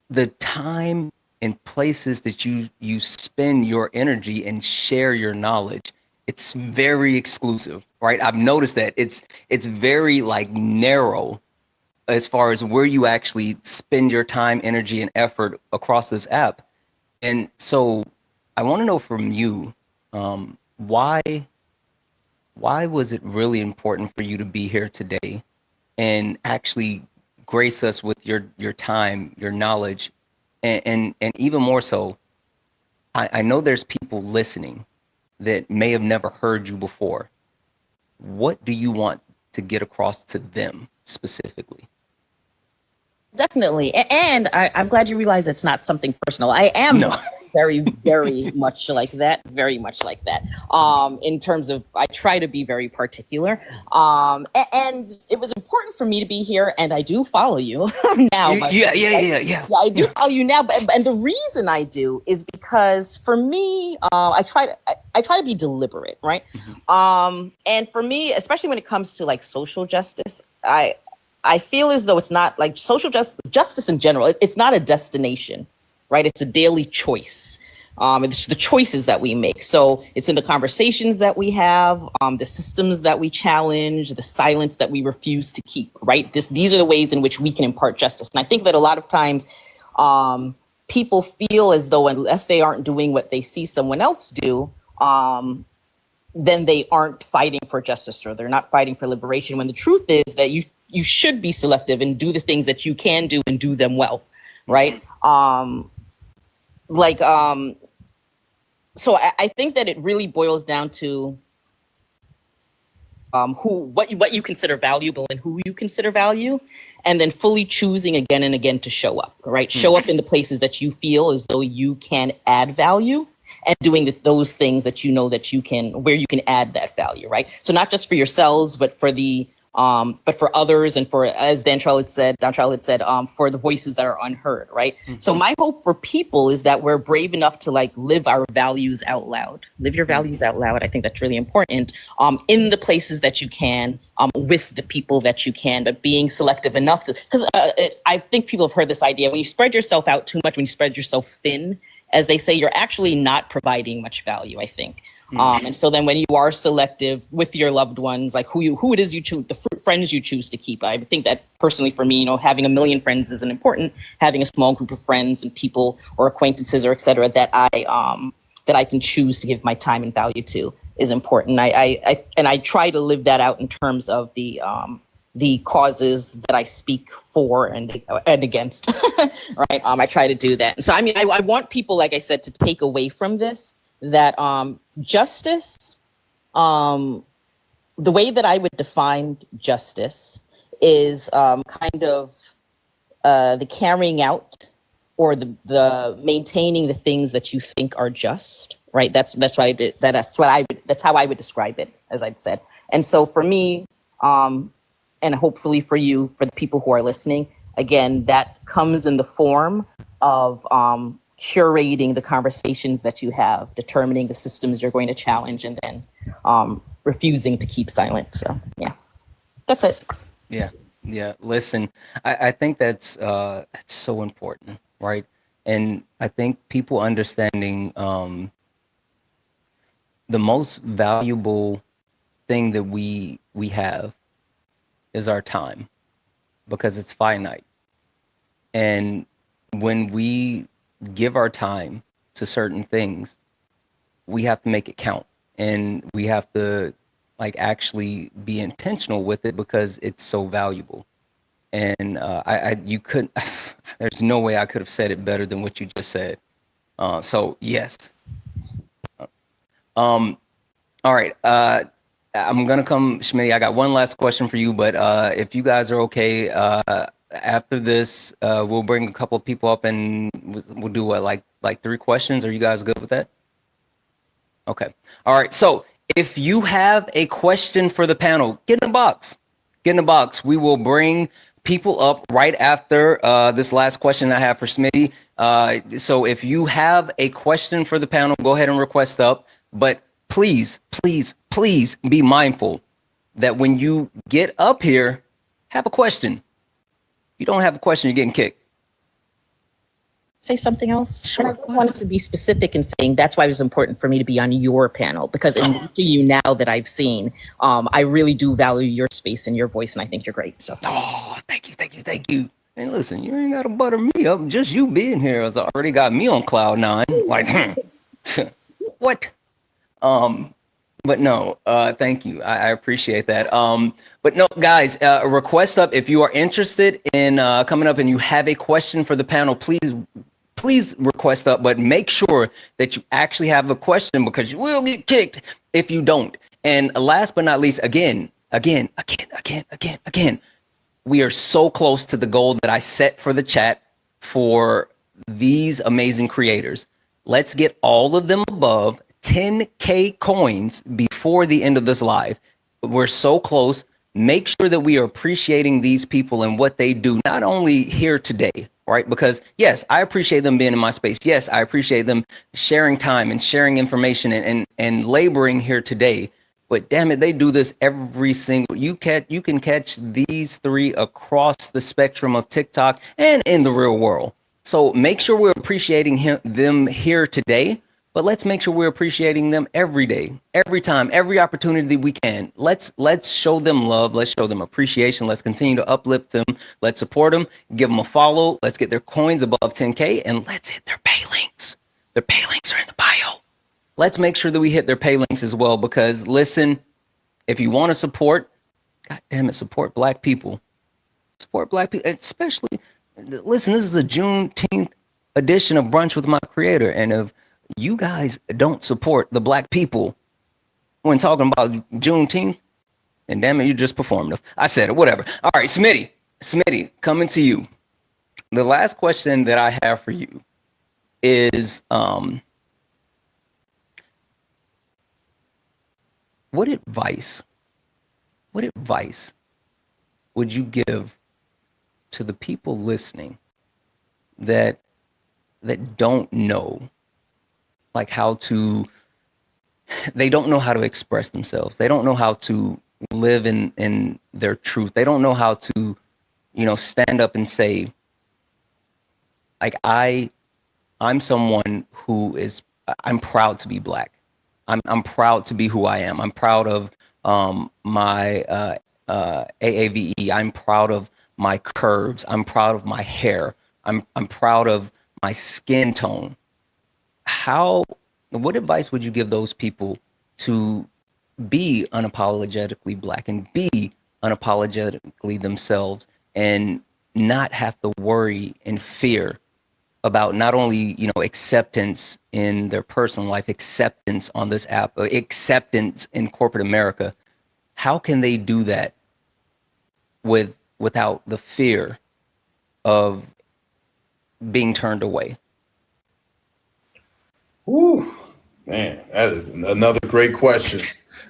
the time and places that you spend your energy and share your knowledge, it's very exclusive, right? I've noticed that it's very like narrow as far as where you actually spend your time, energy, and effort across this app. And so I want to know from you, why was it really important for you to be here today and actually grace us with your time, your knowledge, and even more so, I know there's people listening that may have never heard you before. What do you want to get across to them specifically? Definitely. And I'm glad you realize it's not something personal. I am No. very, very much like that. Very much like that. In terms of, I try to be very particular. And it was important for me to be here. And I do follow you now. Yeah. Yeah, I do follow you now. And the reason I do is because for me, I try to be deliberate, right? And for me, especially when it comes to like social justice, I feel as though it's not like social justice in general. It's not a destination, right? It's a daily choice. It's the choices that we make. So it's in the conversations that we have, the systems that we challenge, the silence that we refuse to keep, right? These are the ways in which we can impart justice. And I think that a lot of times people feel as though unless they aren't doing what they see someone else do, then they aren't fighting for justice or they're not fighting for liberation. When the truth is that you should be selective and do the things that you can do and do them well, right? So I think that it really boils down to what you consider valuable and who you consider value, and then fully choosing again and again to show up, right? Show up in the places that you feel as though you can add value, and doing those things that you know that you can, where you can add that value, right? So not just for yourselves, but for others, and for, as Dontrell had said, for the voices that are unheard, right? So my hope for people is that we're brave enough to like live our values out loud. Live your values out loud. I think that's really important. In the places that you can, with the people that you can, but being selective enough to, because I think people have heard this idea: when you spread yourself out too much, when you spread yourself thin, as they say, you're actually not providing much value, I think. And so then when you are selective with your loved ones, like who it is you choose, the friends you choose to keep. I think that personally for me, having a million friends isn't important. Having a small group of friends and people or acquaintances or et cetera that I can choose to give my time and value to is important. I try to live that out in terms of the causes that I speak for and against, right? I try to do that. So, I mean, I want people, like I said, to take away from this that justice, the way that I would define justice is kind of the carrying out or the maintaining the things that you think are just, right? That's what I did. That's how I would describe it, as I'd said. And so for me, and hopefully for you, for the people who are listening, again, that comes in the form of curating the conversations that you have, determining the systems you're going to challenge, and then refusing to keep silent. So yeah, that's it. Yeah. Listen, I think that's so important, right? And I think people understanding the most valuable thing that we have is our time, because it's finite. And when we give our time to certain things, we have to make it count, and we have to like actually be intentional with it because it's so valuable. And you couldn't there's no way I could have said it better than what you just said. So yes. All right. I'm gonna come, Schmitty. I got one last question for you, but if you guys are okay, after this, we'll bring a couple of people up and we'll do what, like 3 questions. Are you guys good with that? Okay. All right. So if you have a question for the panel, get in the box. Get in the box. We will bring people up right after this last question I have for Smitty. So if you have a question for the panel, go ahead and request up. But please, please, please be mindful that when you get up here, have a question. If you don't have a question, you're getting kicked. Say something else? Sure. And I wanted to be specific in saying that's why it was important for me to be on your panel, because in watching you now that I've seen, I really do value your space and your voice, and I think you're great. So Oh, thank you, thank you, thank you. And listen, you ain't got to butter me up. Just you being here has already got me on cloud nine. Like, what? But no, thank you. I appreciate that. But no, guys, request up if you are interested in coming up and you have a question for the panel. Please request up, but make sure that you actually have a question, because you will get kicked if you don't. And last but not least, again, we are so close to the goal that I set for the chat for these amazing creators. Let's get all of them above 10K coins before the end of this live. We're so close. Make sure that we are appreciating these people and what they do, not only here today, right? Because yes, I appreciate them being in my space. Yes, I appreciate them sharing time and sharing information and laboring here today. But damn it, they do this every single. You can catch these three across the spectrum of TikTok and in the real world. So make sure we're appreciating them here today. But let's make sure we're appreciating them every day, every time, every opportunity we can. Let's show them love. Let's show them appreciation. Let's continue to uplift them. Let's support them. Give them a follow. Let's get their coins above 10K, and let's hit their pay links. Their pay links are in the bio. Let's make sure that we hit their pay links as well, because listen, if you want to support, God damn it, support Black people. Support Black people, especially, listen, this is a Juneteenth edition of Brunch with My Creator, and if you guys don't support the Black people when talking about Juneteenth, and damn it, you just performed. I said it, whatever. All right, Smitty, coming to you. The last question that I have for you is, what advice would you give to the people listening that don't know, like they don't know how to express themselves. They don't know how to live in their truth. They don't know how to, stand up and say, like, I'm someone I'm proud to be Black. I'm proud to be who I am. I'm proud of my AAVE. I'm proud of my curves. I'm proud of my hair. I'm proud of my skin tone. What advice would you give those people to be unapologetically Black and be unapologetically themselves and not have to worry and fear about not only, acceptance in their personal life, acceptance on this app, acceptance in corporate America? How can they do that without the fear of being turned away? Ooh, man, that is another great question.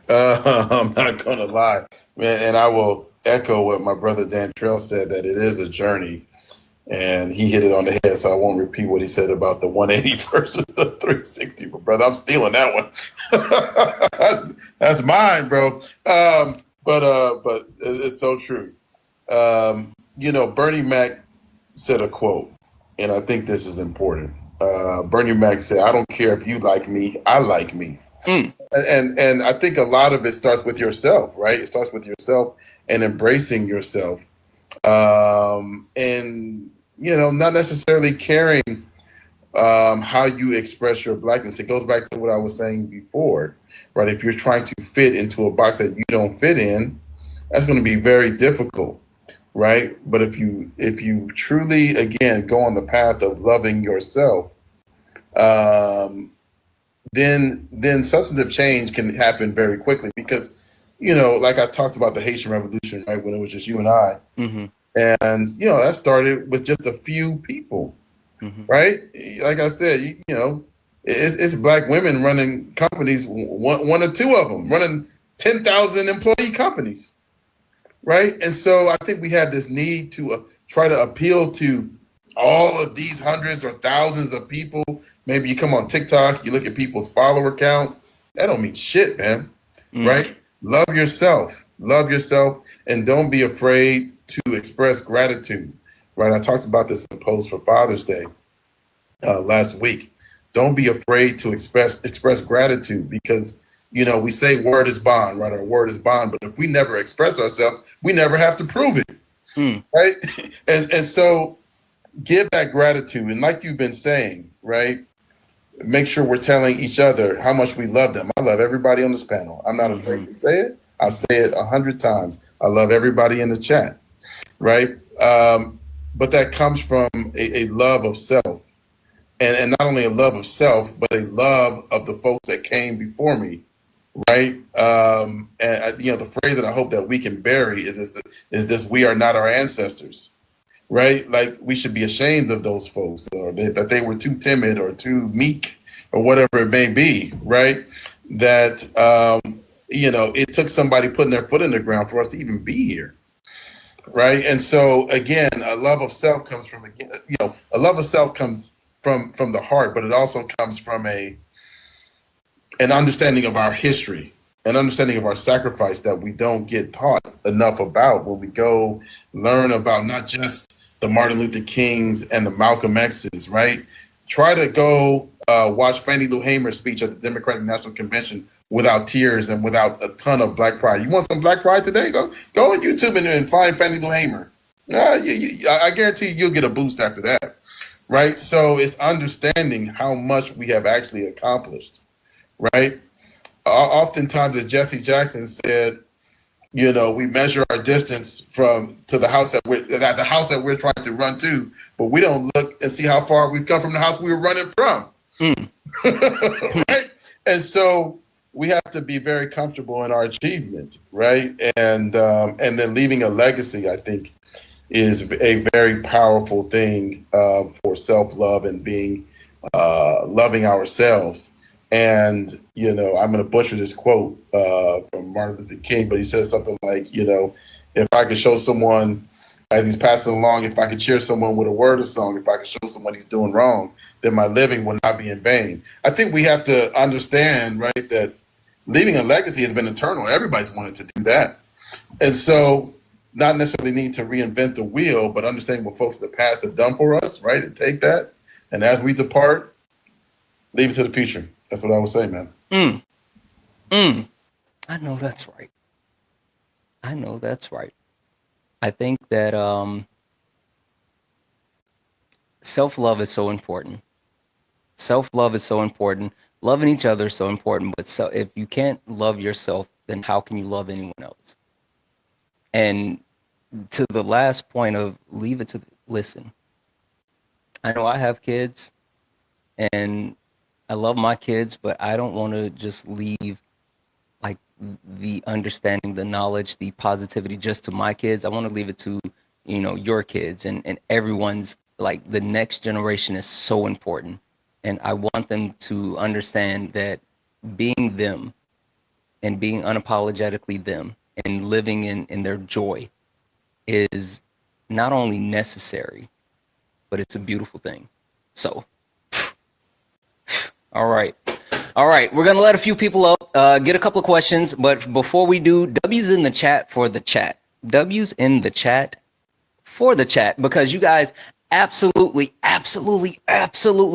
I'm not going to lie, man, and I will echo what my brother Dan Trail said, that it is a journey, and he hit it on the head, so I won't repeat what he said about the 180 versus the 360. But brother, I'm stealing that one. that's mine, bro. But it's so true. Bernie Mac said a quote, and I think this is important. Bernie Mac said, "I don't care if you like me, I like me." And I think a lot of it starts with yourself, right? It starts with yourself and embracing yourself, and not necessarily caring how you express your Blackness. It goes back to what I was saying before, right? If you're trying to fit into a box that you don't fit in, that's going to be very difficult, right? But if you truly, again, go on the path of loving yourself, then substantive change can happen very quickly, because, like I talked about the Haitian Revolution, right, when it was just you and I, and, that started with just a few people, right? Like I said, it's Black women running companies, one or two of them running 10,000 employee companies. right? And so I think we have this need to try to appeal to all of these hundreds or thousands of people. Maybe you come on TikTok, you look at people's follower count. That don't mean shit, man, right? Love yourself, and don't be afraid to express gratitude, right? I talked about this in a post for Father's Day last week. Don't be afraid to express gratitude, because we say word is bond, right? Our word is bond, but if we never express ourselves, we never have to prove it, right? And so give that gratitude, and like you've been saying, right? Make sure we're telling each other how much we love them. I love everybody on this panel. I'm not afraid to say it. I say it 100 times. I love everybody in the chat, right? But that comes from a love of self, and not only a love of self, but a love of the folks that came before me, right? And the phrase that I hope that we can bury is this: we are not our ancestors, right? Like, we should be ashamed of those folks, or that they were too timid or too meek or whatever it may be, right? That it took somebody putting their foot in the ground for us to even be here, right? And so again, a love of self comes from from the heart, but it also comes from an understanding of our history, an understanding of our sacrifice that we don't get taught enough about when we go learn about not just the Martin Luther Kings and the Malcolm X's, right? Try to go watch Fannie Lou Hamer's speech at the Democratic National Convention without tears and without a ton of black pride. You want some black pride today? Go on YouTube and find Fannie Lou Hamer. I guarantee you'll get a boost after that, right? So it's understanding how much we have actually accomplished, right? Oftentimes, as Jesse Jackson said, we measure our distance to the house that we're trying to run to, but we don't look and see how far we've come from the house we were running from. Right? And so we have to be very comfortable in our achievement, right? And then leaving a legacy, I think, is a very powerful thing for self-love and being loving ourselves. And, I'm going to butcher this quote from Martin Luther King, but he says something like, if I could show someone as he's passing along, if I could cheer someone with a word or song, if I could show someone he's doing wrong, then my living will not be in vain. I think we have to understand, right, that leaving a legacy has been eternal. Everybody's wanted to do that. And so not necessarily need to reinvent the wheel, but understanding what folks in the past have done for us, right, and take that. And as we depart, leave it to the future. That's what I would say, man. I know that's right. I think that self-love is so important. Loving each other is so important. But so if you can't love yourself, then how can you love anyone else? And to the last point of listen, I know I have kids and I love my kids, but I don't want to just leave like the understanding, the knowledge, the positivity just to my kids. I want to leave it to, your kids and everyone's, like, the next generation is so important. And I want them to understand that being them and being unapologetically them and living in their joy is not only necessary, but it's a beautiful thing. So, all right. We're going to let a few people up, get a couple of questions. But before we do, W's in the chat for the chat. W's in the chat for the chat, because you guys absolutely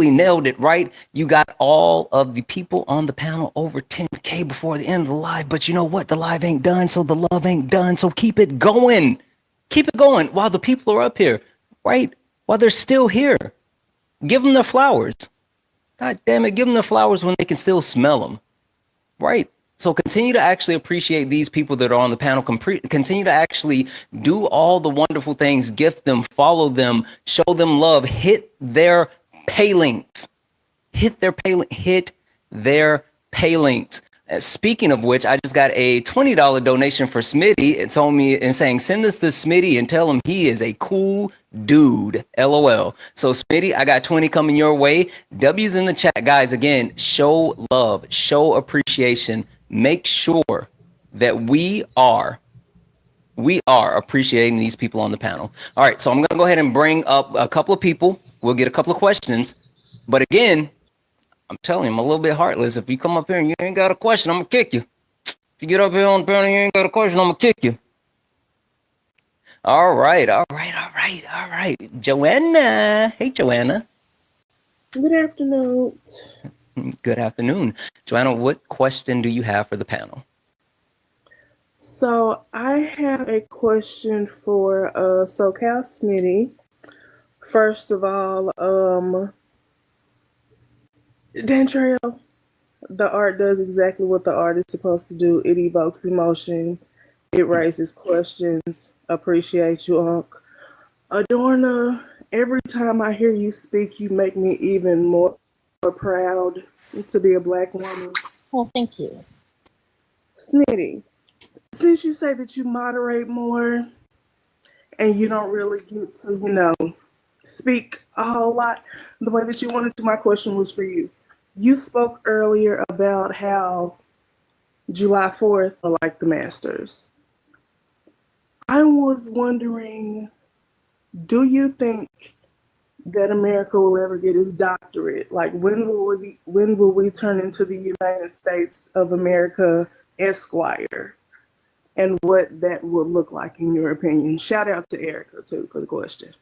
nailed it, right? You got all of the people on the panel over 10K before the end of the live. But you know what? The live ain't done, so the love ain't done. So keep it going. Keep it going while the people are up here, right? While they're still here. Give them their flowers. God damn it, give them their flowers when they can still smell them, right? So continue to actually appreciate these people that are on the panel. Continue to actually do all the wonderful things, gift them, follow them, show them love, hit their palings. Hit their palings. Speaking of which, I just got a $20 donation for Smitty. It told me and saying, send this to Smitty and tell him he is a cool dude. LOL. So Smitty, I got 20 coming your way. W's in the chat, guys. Again, show love, show appreciation. Make sure that we are We are appreciating these people on the panel. All right, so I'm going to go ahead and bring up a couple of people. We'll get a couple of questions. But again, I'm telling you, I'm a little bit heartless. If you come up here and you ain't got a question, I'm going to kick you. If you get up here on the panel and you ain't got a question, I'm going to kick you. All right. Joanna. Hey, Joanna. Good afternoon. Good afternoon. Joanna, what question do you have for the panel? So I have a question for SoCal Smitty. First of all, Dantrail, the art does exactly what the art is supposed to do. It evokes emotion. It raises questions. Appreciate you, Unc. Adorna, every time I hear you speak, you make me even more proud to be a Black woman. Well, thank you. Smitty, since you say that you moderate more and you don't really get to, speak a whole lot the way that you wanted to, my question was for you. You spoke earlier about how July 4th are like the Masters. I was wondering, do you think that America will ever get its doctorate? Like, when will we turn into the United States of America Esquire? And what that would look like in your opinion. Shout out to Erica too for the question.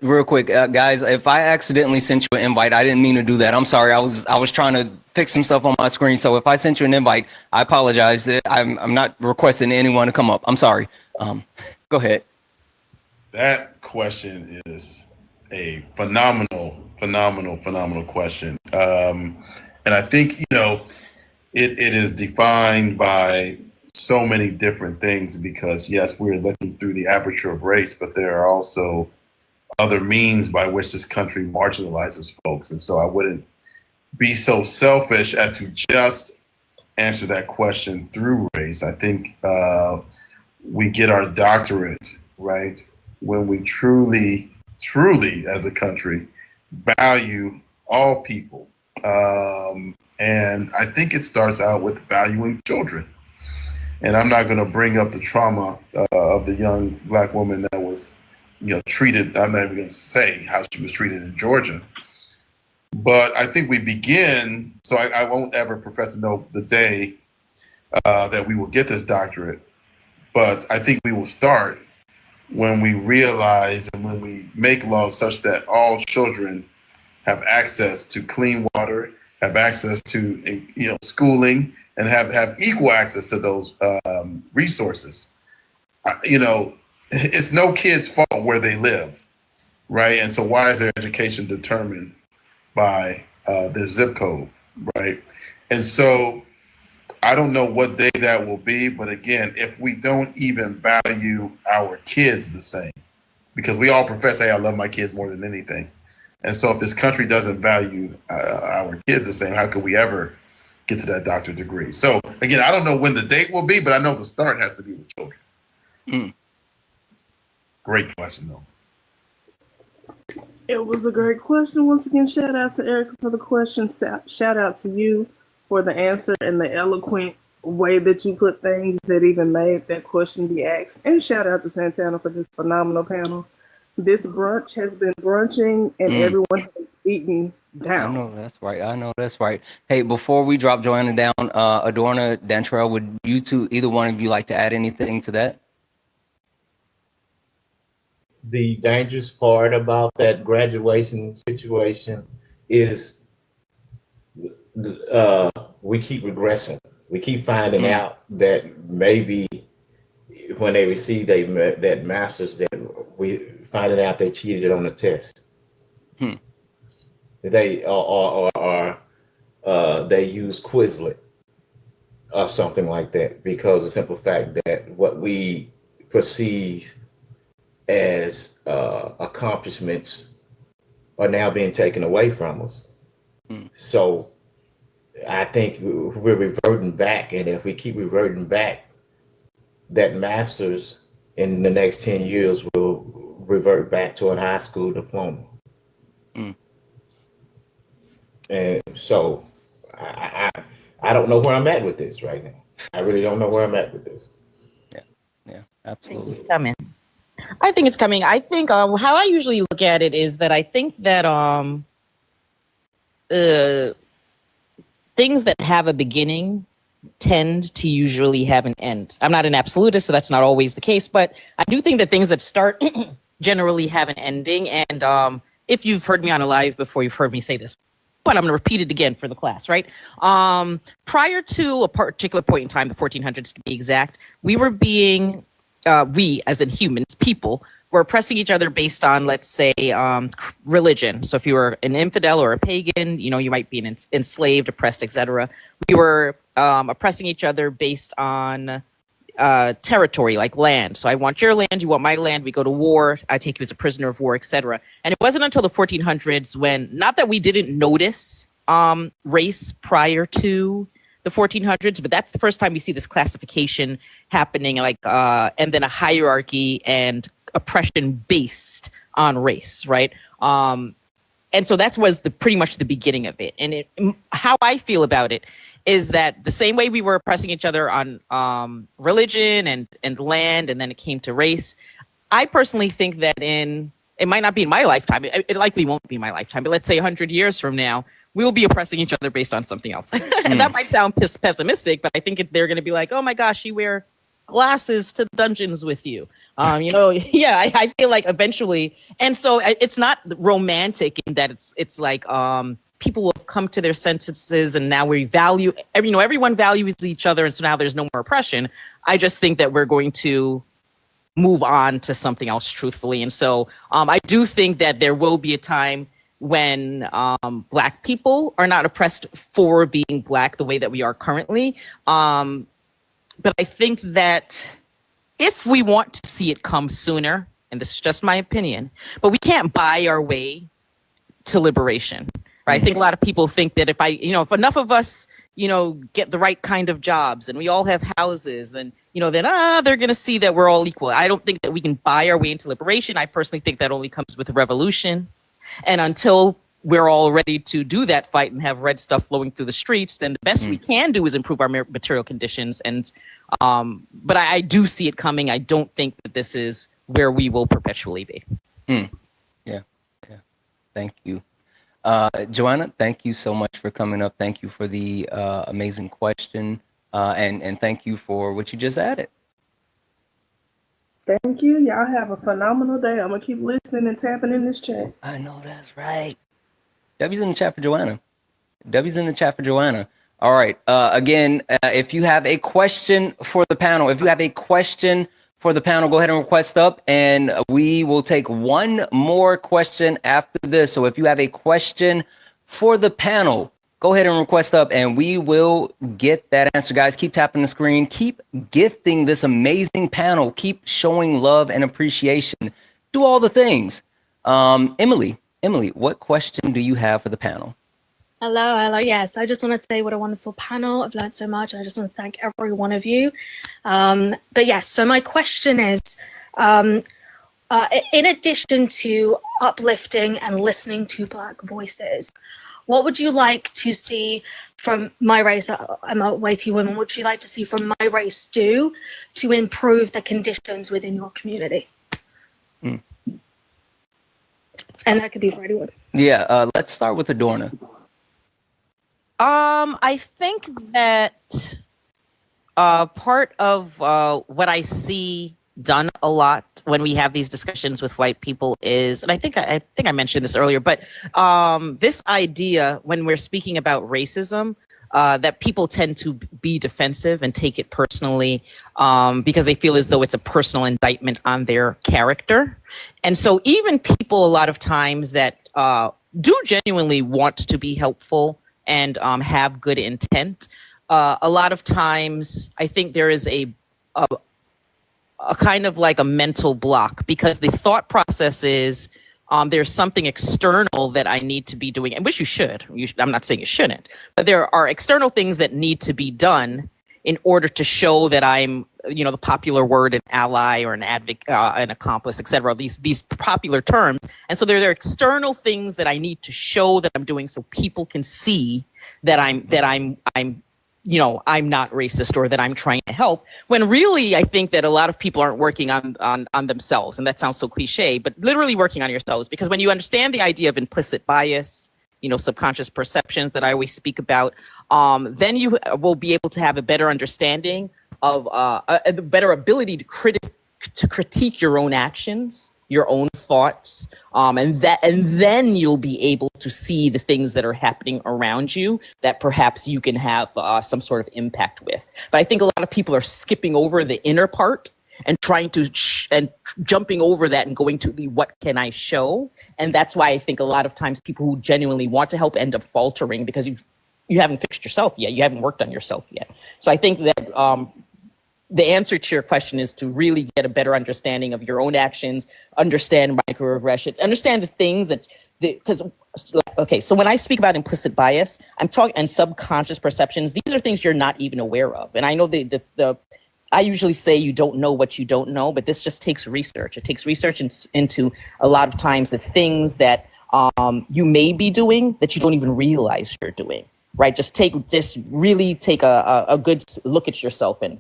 Real quick, guys, if I accidentally sent you an invite, I didn't mean to do that. I'm sorry. I was trying to fix some stuff on my screen. So if I sent you an invite, I apologize. I'm not requesting anyone to come up. I'm sorry. Go ahead. That question is a phenomenal question. And I think, it is defined by so many different things because, yes, we're looking through the aperture of race, but there are also other means by which this country marginalizes folks. And so I wouldn't be so selfish as to just answer that question through race. I think we get our doctorate, right, when we truly, as a country, value all people. And I think it starts out with valuing children. And I'm not going to bring up the trauma of the young Black woman that was, treated. I'm not even going to say how she was treated in Georgia. But I think we begin, so I won't ever profess to know the day that we will get this doctorate. But I think we will start when we realize and when we make laws such that all children have access to clean water, have access to schooling, and have equal access to those resources. It's no kid's fault where they live, right? And so why is their education determined by their zip code, right? And so I don't know what day that will be, but again, if we don't even value our kids the same, because we all profess, hey, I love my kids more than anything. And so if this country doesn't value our kids the same, how could we ever get to that doctorate degree? So again, I don't know when the date will be, but I know the start has to be with children. Great question, though. It was a great question. Once again, shout out to Erica for the question. Shout out to you for the answer and the eloquent way that you put things that even made that question be asked. And shout out to Santana for this phenomenal panel. This brunch has been brunching and everyone has eaten down. I know that's right. Hey, before we drop Joanna down, Adorna, Dantrell, would you two, either one of you, like to add anything to that? The dangerous part about that graduation situation is we keep regressing. We keep finding out that maybe when they receive that master's, that we finding out they cheated on the test. They or they use Quizlet or something like that, because of the simple fact that what we perceive as accomplishments are now being taken away from us. So I think we're reverting back, and if we keep reverting back, that master's in the next 10 years will revert back to a high school diploma. And so I don't know where I'm at with this right now. I really don't know where I'm at with this. Absolutely. It's coming. I think it's coming. I think how I usually look at it is that I think that things that have a beginning tend to usually have an end. I'm not an absolutist, so that's not always the case, but I do think that things that start generally have an ending. And if you've heard me on a live before, you've heard me say this, but I'm going to repeat it again for the class, right? Prior to a particular point in time, the 1400s to be exact, we were being, we as in humans, people, were oppressing each other based on, let's say, religion. So if you were an infidel or a pagan, you might be enslaved, oppressed, etc. We were oppressing each other based on territory, like land. So I want your land, you want my land, we go to war, I take you as a prisoner of war, etc. And it wasn't until the 1400s when, not that we didn't notice race prior to the 1400s, but that's the first time we see this classification happening, like and then a hierarchy and oppression based on race, right? And so that was pretty much the beginning of it. And how I feel about it is that the same way we were oppressing each other on religion and land, and then it came to race, I personally think that it might not be in my lifetime, it likely won't be in my lifetime, but let's say 100 years from now, we'll be oppressing each other based on something else. And that might sound pessimistic, but I think they're going to be like, oh my gosh, you wear glasses to dungeons with you. Yeah, I feel like eventually, and so it's not romantic in that it's like people will come to their senses, and now we value, everyone values each other, and so now there's no more oppression. I just think that we're going to move on to something else, truthfully. And so I do think that there will be a time when Black people are not oppressed for being Black the way that we are currently. But I think that if we want to see it come sooner, and this is just my opinion, but we can't buy our way to liberation, right? I think a lot of people think that if enough of us, get the right kind of jobs and we all have houses, then, they're going to see that we're all equal. I don't think that we can buy our way into liberation. I personally think that only comes with a revolution. And until we're all ready to do that fight and have red stuff flowing through the streets, then the best we can do is improve our material conditions. And but I do see it coming. I don't think that this is where we will perpetually be. Yeah. Thank you. Joanna, thank you so much for coming up. Thank you for the amazing question. And thank you for what you just added. Thank you. Y'all have a phenomenal day. I'm going to keep listening and tapping in this chat. I know that's right. W's in the chat for Joanna. W's in the chat for Joanna. All right. Again, if you have a question for the panel, go ahead and request up, and we will take one more question after this. So if you have a question for the panel, go ahead and request up, and we will get that answer, guys. Keep tapping the screen. Keep gifting this amazing panel. Keep showing love and appreciation. Do all the things. Emily, what question do you have for the panel? Hello. Yes, I just want to say what a wonderful panel. I've learned so much, and I just want to thank every one of you. But yes, so my question is, in addition to uplifting and listening to Black voices, what would you like to see from my race? I'm a Waity woman. What would you like to see from my race do to improve the conditions within your community? And that could be for anyone. Yeah, let's start with Adorna. I think that part of what I see done a lot when we have these discussions with white people is, and I think I mentioned this earlier, but this idea when we're speaking about racism, that people tend to be defensive and take it personally because they feel as though it's a personal indictment on their character. And so even people a lot of times that do genuinely want to be helpful and have good intent, a lot of times I think there is a kind of like a mental block, because the thought process is there's something external that I need to be doing, and which you should. I'm not saying you shouldn't, but there are external things that need to be done in order to show that I'm, the popular word, an ally or an advocate, an accomplice, etc. These popular terms, and so there are external things that I need to show that I'm doing, so people can see that I'm I'm not racist or that I'm trying to help, when really I think that a lot of people aren't working on themselves. And that sounds so cliche, but literally working on yourselves, because when you understand the idea of implicit bias, subconscious perceptions that I always speak about, then you will be able to have a better understanding of a better ability to critique your own actions, your own thoughts, and then you'll be able to see the things that are happening around you that perhaps you can have some sort of impact with. But I think a lot of people are skipping over the inner part and trying to and jumping over that and going to the what can I show. And that's why I think a lot of times people who genuinely want to help end up faltering, because you haven't fixed yourself yet. You haven't worked on yourself yet. So I think that the answer to your question is to really get a better understanding of your own actions, understand microaggressions, understand the things so when I speak about implicit bias, I'm talking and subconscious perceptions. These are things you're not even aware of. And I know I usually say you don't know what you don't know, but this just takes research. It takes research into a lot of times the things that you may be doing that you don't even realize you're doing, right? Just really take a good look at yourself and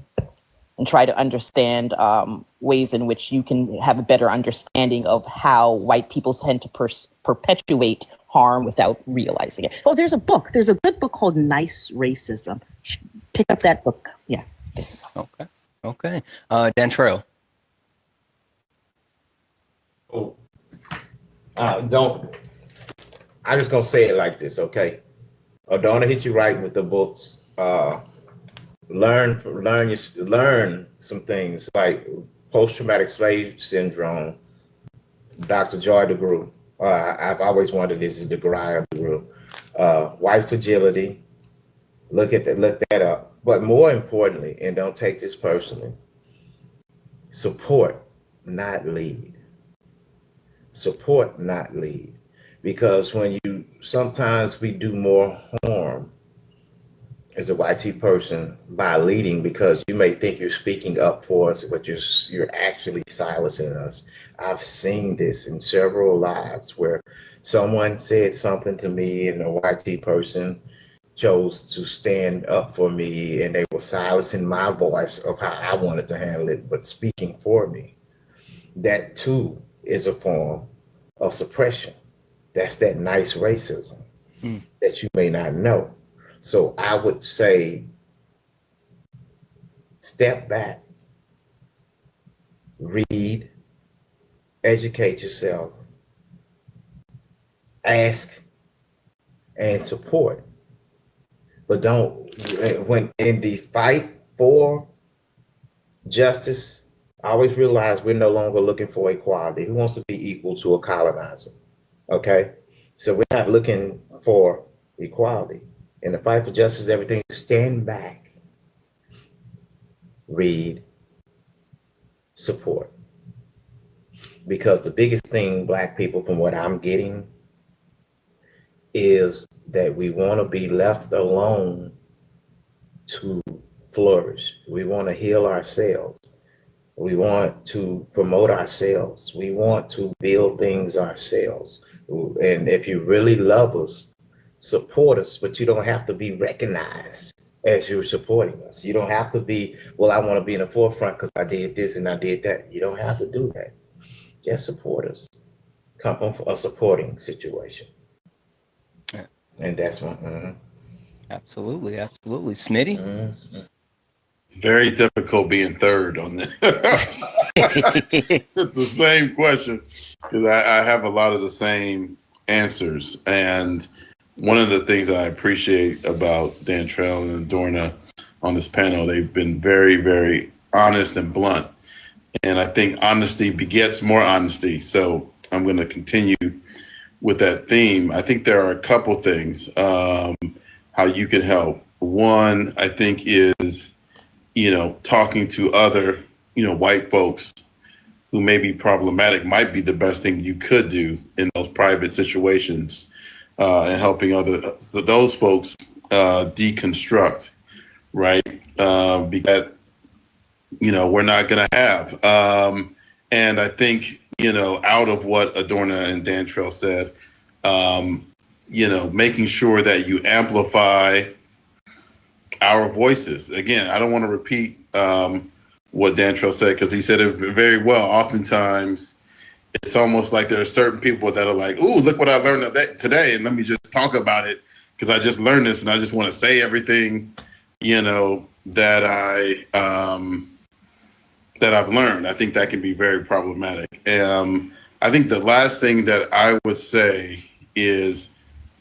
try to understand ways in which you can have a better understanding of how white people tend to perpetuate harm without realizing it. Oh, there's a book. There's a good book called Nice Racism. Pick up that book. Yeah. Okay. Dantrell. Oh, I'm just gonna say it like this, okay? Adorna hit you right with the books. Learn some things like post-traumatic slave syndrome. Dr. Joy DeGruy. I've always wondered, is it DeGruy or DeGruy? White fragility. Look that up. But more importantly, and don't take this personally, support, not lead. Support, not lead. Because sometimes we do more harm as a YT person by leading, because you may think you're speaking up for us, but you're actually silencing us. I've seen this in several lives where someone said something to me and a YT person chose to stand up for me, and they were silencing my voice of how I wanted to handle it, but speaking for me. That too is a form of suppression. That's that nice racism that you may not know. So I would say, step back, read, educate yourself, ask, and support. But when in the fight for justice, I always realize we're no longer looking for equality. Who wants to be equal to a colonizer? Okay? So we're not looking for equality. In the fight for justice, everything, stand back, read, support. Because the biggest thing, Black people, from what I'm getting, is that we want to be left alone to flourish. We want to heal ourselves. We want to promote ourselves. We want to build things ourselves. And if you really love us, support us, but you don't have to be recognized as you're supporting us. You don't have to be, well, I want to be in the forefront because I did this and I did that. You don't have to do that. Just support us. Come from a supporting situation. Yeah. And that's one. Absolutely. Smitty? Very difficult being third on this. It's the same question, because I have a lot of the same answers. And one of the things I appreciate about Dantrell and Adorna on this panel, they've been very, very honest and blunt. And I think honesty begets more honesty. So I'm going to continue with that theme. I think there are a couple things how you can help. One, I think, is, talking to other, white folks who may be problematic might be the best thing you could do in those private situations, and helping those folks deconstruct, right? Because, we're not going to have. And I think, out of what Adorna and Dantrell said, making sure that you amplify our voices. Again, I don't want to repeat what Dantrell said, because he said it very well. Oftentimes, it's almost like there are certain people that are like, "Ooh, look what I learned today, and let me just talk about it because I just learned this, and I just want to say everything, that I've learned." I think that can be very problematic. I think the last thing that I would say is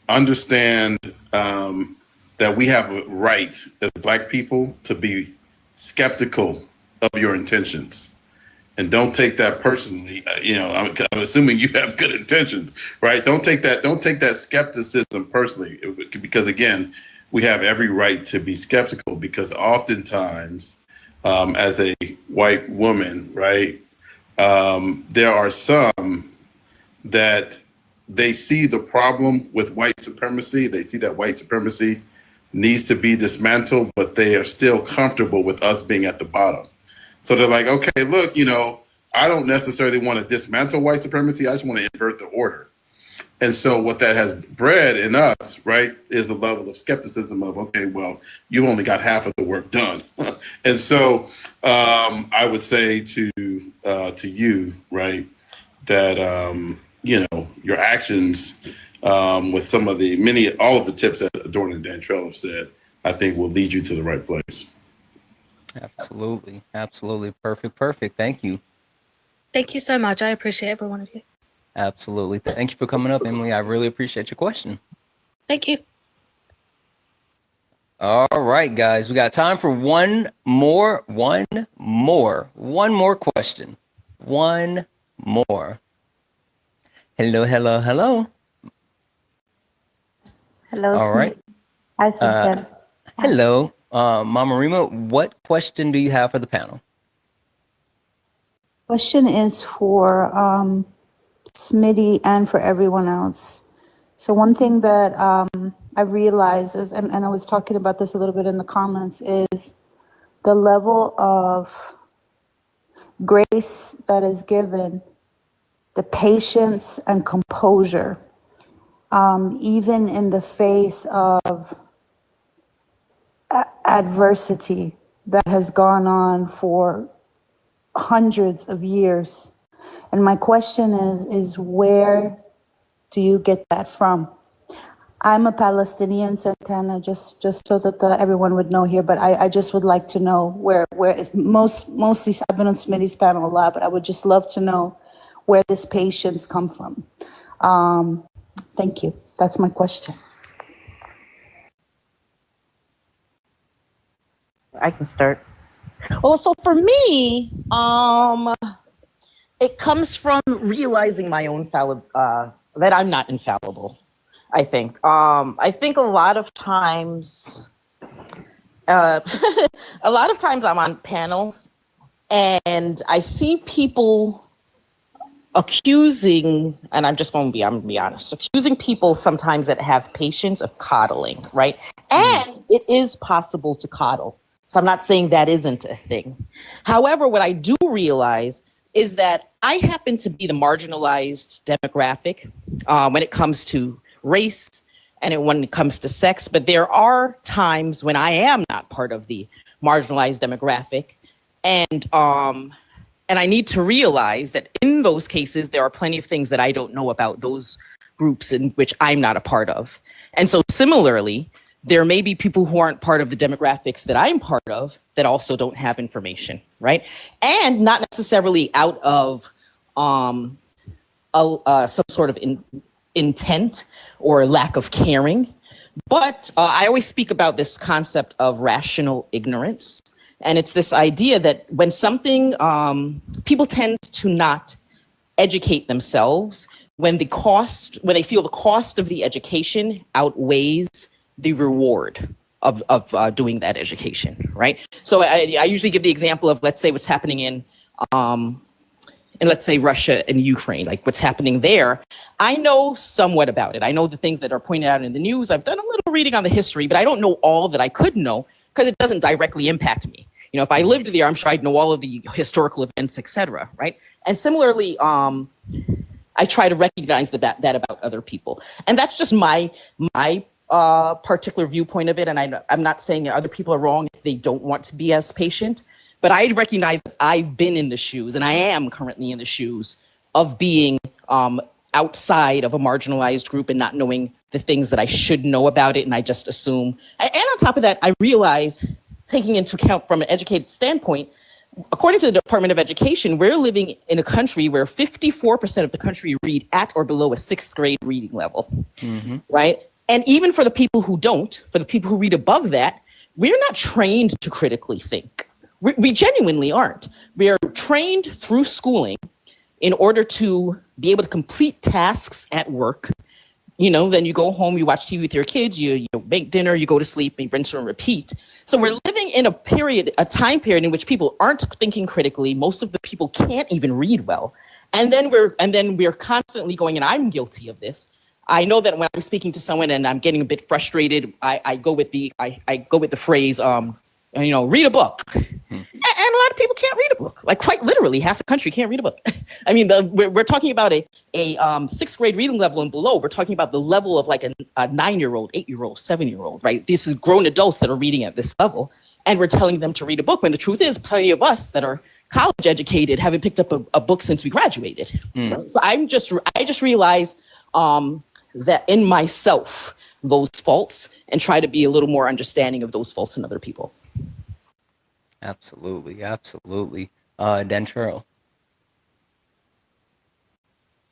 understand that we have a right as Black people to be skeptical of your intentions. And don't take that personally. I'm assuming you have good intentions, right? Don't take that skepticism personally, because again, we have every right to be skeptical, because oftentimes, as a white woman, right, there are some that they see the problem with white supremacy. They see that white supremacy needs to be dismantled, but they are still comfortable with us being at the bottom. So they're like, okay, look, I don't necessarily want to dismantle white supremacy. I just want to invert the order. And so what that has bred in us, right, is a level of skepticism of, okay, well, you only got half of the work done. And so I would say to you, right, that, your actions with all of the tips that Adorn and Dantrell have said, I think will lead you to the right place. Absolutely. Absolutely. Perfect. Thank you. Thank you so much. I appreciate every one of you. Absolutely. Thank you for coming up, Emily. I really appreciate your question. Thank you. All right, guys. We got time for one more question. One more. Hello. Hello, All right. Hi, Cynthia. Hello, Mama Rima. What question do you have for the panel? Question is for Smitty and for everyone else. So one thing that I realized is, and I was talking about this a little bit in the comments, is the level of grace that is given, the patience and composure, even in the face of adversity that has gone on for hundreds of years. And my question is where do you get that from? I'm a Palestinian, Santana, just so that everyone would know here, but I just would like to know where is mostly, I've been on Smitty's panel a lot, but I would just love to know where this patience come from. Thank you. That's my question. I can start. Well, so for me, it comes from realizing my own that I'm not infallible. I think a lot of times, I'm on panels and I see people accusing, and I'm going to be honest, accusing people sometimes that have patience of coddling, right? And it is possible to coddle. So I'm not saying that isn't a thing. However, what I do realize is that I happen to be the marginalized demographic when it comes to race and when it comes to sex, but there are times when I am not part of the marginalized demographic. And I need to realize that in those cases, there are plenty of things that I don't know about those groups in which I'm not a part of. And so similarly, there may be people who aren't part of the demographics that I'm part of that also don't have information, right? And not necessarily out of some sort of intent or lack of caring. But I always speak about this concept of rational ignorance. And it's this idea that when something, people tend to not educate themselves when they feel the cost of the education outweighs the reward of doing that education, right? So I usually give the example of, let's say, what's happening in let's say Russia and Ukraine, like what's happening there. I know somewhat about it. I know the things that are pointed out in the news. I've done a little reading on the history, but I don't know all that I could know because it doesn't directly impact me. You know, if I lived there, I'm sure I'd know all of the historical events, et cetera, right? And similarly, I try to recognize that about other people. And that's just my particular viewpoint of it, and I'm not saying other people are wrong if they don't want to be as patient, but I recognize that I've been in the shoes, and I am currently in the shoes of being outside of a marginalized group and not knowing the things that I should know about it, and I just assume. And on top of that, I realize, taking into account from an educated standpoint, according to the Department of Education, we're living in a country where 54% of the country read at or below a 6th grade reading level, right? And even for the people who don't, for the people who read above that, we're not trained to critically think. We genuinely aren't. We are trained through schooling in order to be able to complete tasks at work. You know, then you go home, you watch TV with your kids, you make dinner, you go to sleep, and you rinse and repeat. So we're living in a time period in which people aren't thinking critically. Most of the people can't even read well. And then we're constantly going, and I'm guilty of this. I know that when I'm speaking to someone and I'm getting a bit frustrated, I go with the phrase, read a book. And a lot of people can't read a book. Like, quite literally, half the country can't read a book. I mean, we're talking about a 6th grade reading level and below. We're talking about the level of like a 9-year-old, 8-year-old, 7-year-old, right? These is grown adults that are reading at this level, and we're telling them to read a book when the truth is plenty of us that are college educated haven't picked up a book since we graduated. Right? So I just realize that in myself, those faults, and try to be a little more understanding of those faults in other people. Absolutely. Dentrell.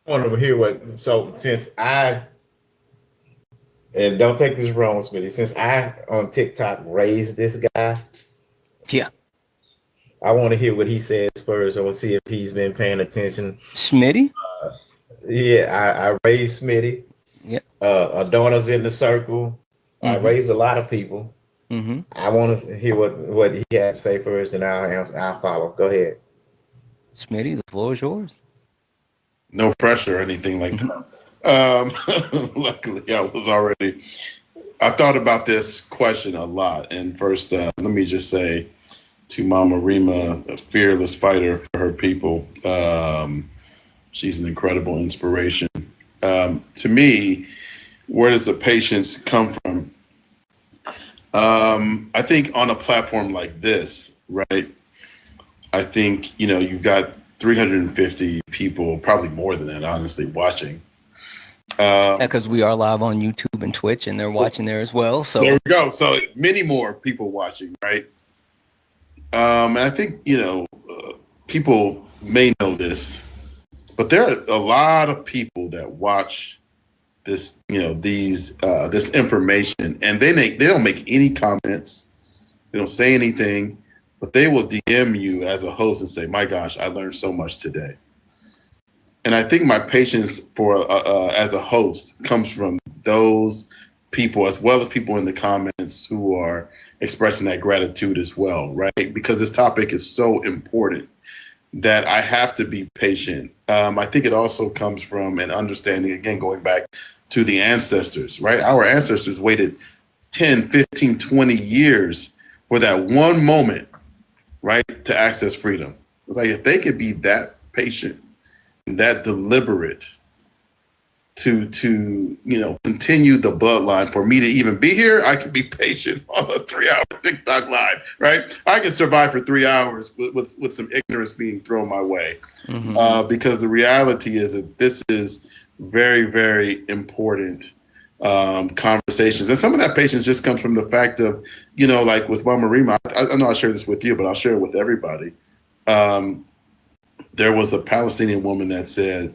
I want to hear since I, and don't take this wrong, Smitty, since I on TikTok raised this guy. Yeah. I want to hear what he says first. I want to see if he's been paying attention. Smitty? I raised Smitty. Yeah. Adorna's in the circle. I raised a lot of people. I want to hear what he has to say first, and I'll follow. Go ahead. Smitty, the floor is yours. No pressure or anything like that. Luckily, I thought about this question a lot. And first, let me just say to Mama Rima, a fearless fighter for her people. She's an incredible inspiration. To me, where does the patience come from? I think on a platform like this, right? I think, you've got 350 people, probably more than that, honestly, watching. Because we are live on YouTube and Twitch, and they're watching there as well. So there we go. So many more people watching, right? And I think, people may know this, but there are a lot of people that watch this, this information, and they don't make any comments. They don't say anything, but they will DM you as a host and say, "My gosh, I learned so much today." And I think my patience for as a host comes from those people, as well as people in the comments who are expressing that gratitude as well, right? Because this topic is so important that I have to be patient. I think it also comes from an understanding, again, going back to the ancestors, right? Our ancestors waited 10, 15, 20 years for that one moment, right, to access freedom. It's like, if they could be that patient and that deliberate to continue the bloodline for me to even be here, I can be patient on a 3-hour TikTok live, right? I can survive for 3 hours with some ignorance being thrown my way. Because the reality is that this is very, very important conversations. And some of that patience just comes from the fact of, like with Mama Rima, I know I shared this with you, but I'll share it with everybody. There was a Palestinian woman that said,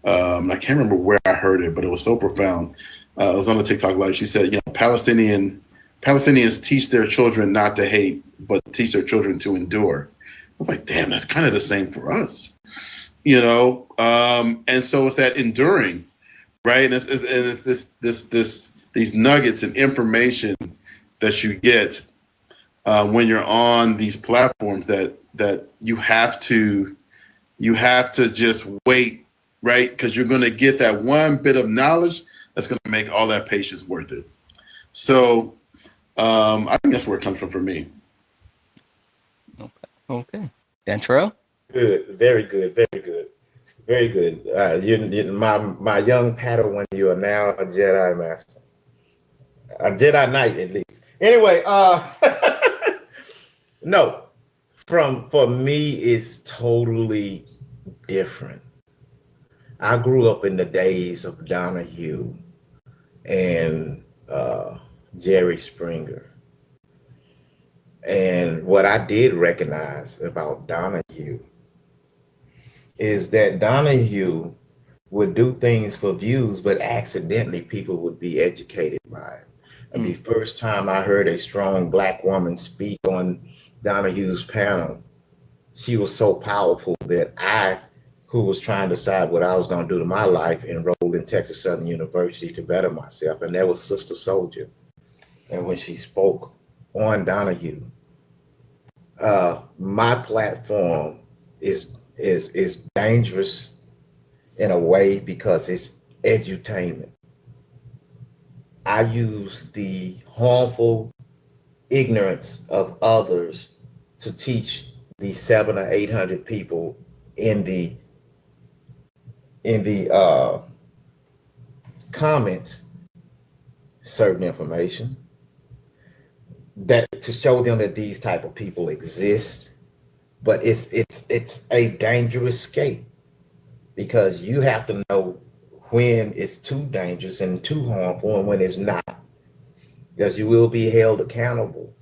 I can't remember where I heard it, but it was so profound. It was on the TikTok live. She said, Palestinians teach their children not to hate, but teach their children to endure. I was like, damn, that's kind of the same for us. And so it's that enduring, right? And it's these nuggets and information that you get when you're on these platforms that you have to just wait, right? Because you're going to get that one bit of knowledge that's going to make all that patience worth it. So I think that's where it comes from for me. Okay. Dentrell? Good, very good, very good, very good. My young Padawan, you are now a Jedi Master. A Jedi Knight, at least. Anyway, no, for me, it's totally different. I grew up in the days of Donahue and Jerry Springer. And what I did recognize about Donahue is that Donahue would do things for views, but accidentally people would be educated by it. The first time I heard a strong Black woman speak on Donahue's panel, she was so powerful that I, who was trying to decide what I was going to do to my life, enrolled in Texas Southern University to better myself. And that was Sister Soldier. And when she spoke on Donahue, my platform is dangerous in a way because it's edutainment. I use the harmful ignorance of others to teach the 700 or 800 people in the comments certain information, that to show them that these type of people exist. But it's a dangerous scape, because you have to know when it's too dangerous and too harmful and when it's not, because you will be held accountable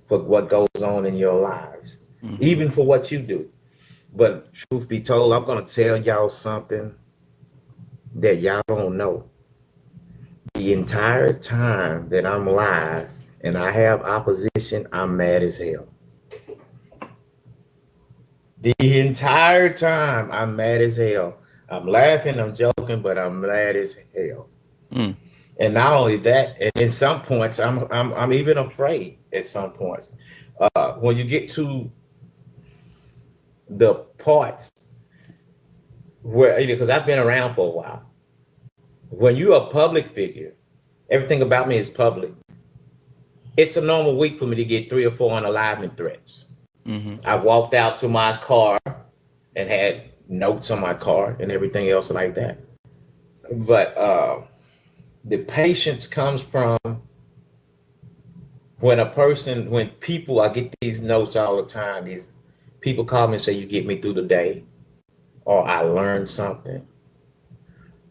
for what goes on in your lives, even for what you do. But truth be told, I'm going to tell y'all something that y'all don't know. The entire time that I'm live and I have opposition, I'm mad as hell. The entire time I'm mad as hell. I'm laughing, I'm joking, but I'm mad as hell. And not only that, and in some points, I'm even afraid at some points. When you get to the parts where, because I've been around for a while, when you're a public figure, everything about me is public. It's a normal week for me to get 3 or 4 unalivement threats. I walked out to my car and had notes on my car and everything else like that. But the patience comes from when people, I get these notes all the time. These people call me and say, you get me through the day, or I learned something,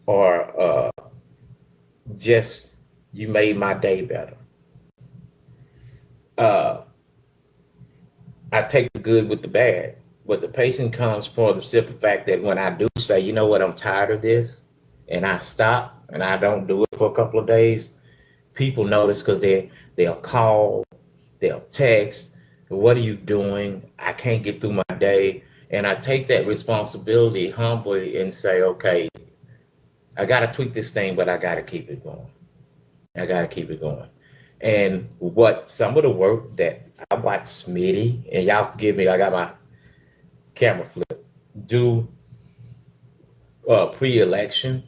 or just you made my day better. I take the good with the bad, but the patient comes for the simple fact that when I do say, you know what, I'm tired of this, and I stop and I don't do it for a couple of days, people notice, because they'll call, they'll text, what are you doing? I can't get through my day. And I take that responsibility humbly and say, okay, I got to tweak this thing, but I got to keep it going. I got to keep it going. And what some of the work that I watched Smitty, and y'all forgive me, I got my camera flipped, do pre-election,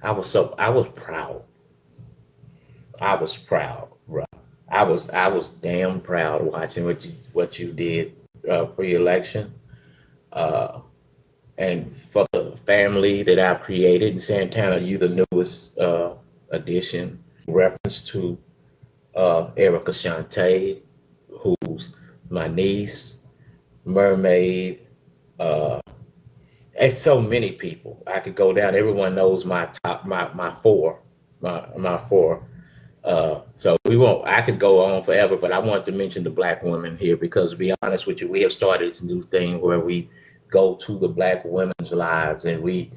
I was proud. I was proud, bro. I was damn proud watching what you did pre-election. And for the family that I've created in Santana, you the newest addition, reference to Erica Shante, who's my niece, Mermaid, and so many people. I could go down. Everyone knows my top, my four. So I could go on forever, but I wanted to mention the Black women here because, to be honest with you, we have started this new thing where we go to the Black women's lives and we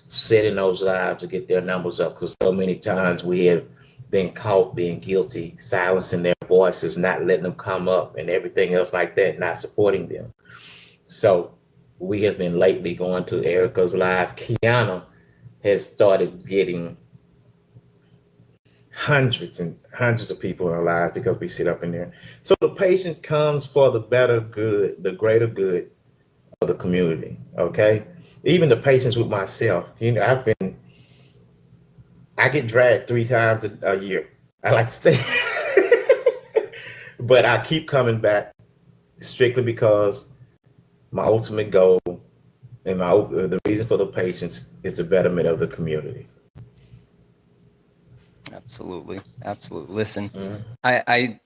sit in those lives to get their numbers up, because so many times we have been caught being guilty, silencing their voices, not letting them come up and everything else like that, not supporting them. So we have been lately going to Erica's live. Kiana has started getting hundreds and hundreds of people in our lives because we sit up in there. So the patience comes for the better good, the greater good of the community, okay? Even the patience with myself. You know, I get dragged 3 times a year. I like to say, but I keep coming back strictly because my ultimate goal and the reason for the patience is the betterment of the community. Absolutely. Absolutely. Listen, I,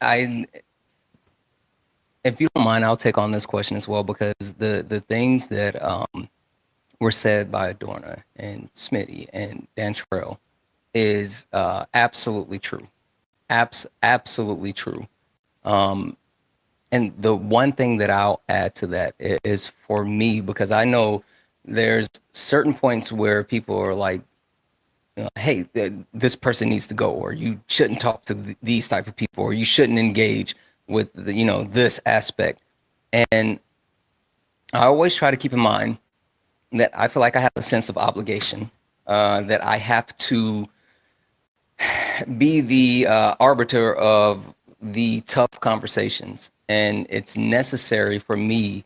if you don't mind, I'll take on this question as well, because the things that were said by Adorna and Smitty and Dantrell is absolutely true. Absolutely true. Um, and the one thing that I'll add to that is for me, because I know there's certain points where people are like, hey, this person needs to go, or you shouldn't talk to these type of people, or you shouldn't engage with this aspect. And I always try to keep in mind that I feel like I have a sense of obligation, that I have to be the arbiter of the tough conversations. And it's necessary for me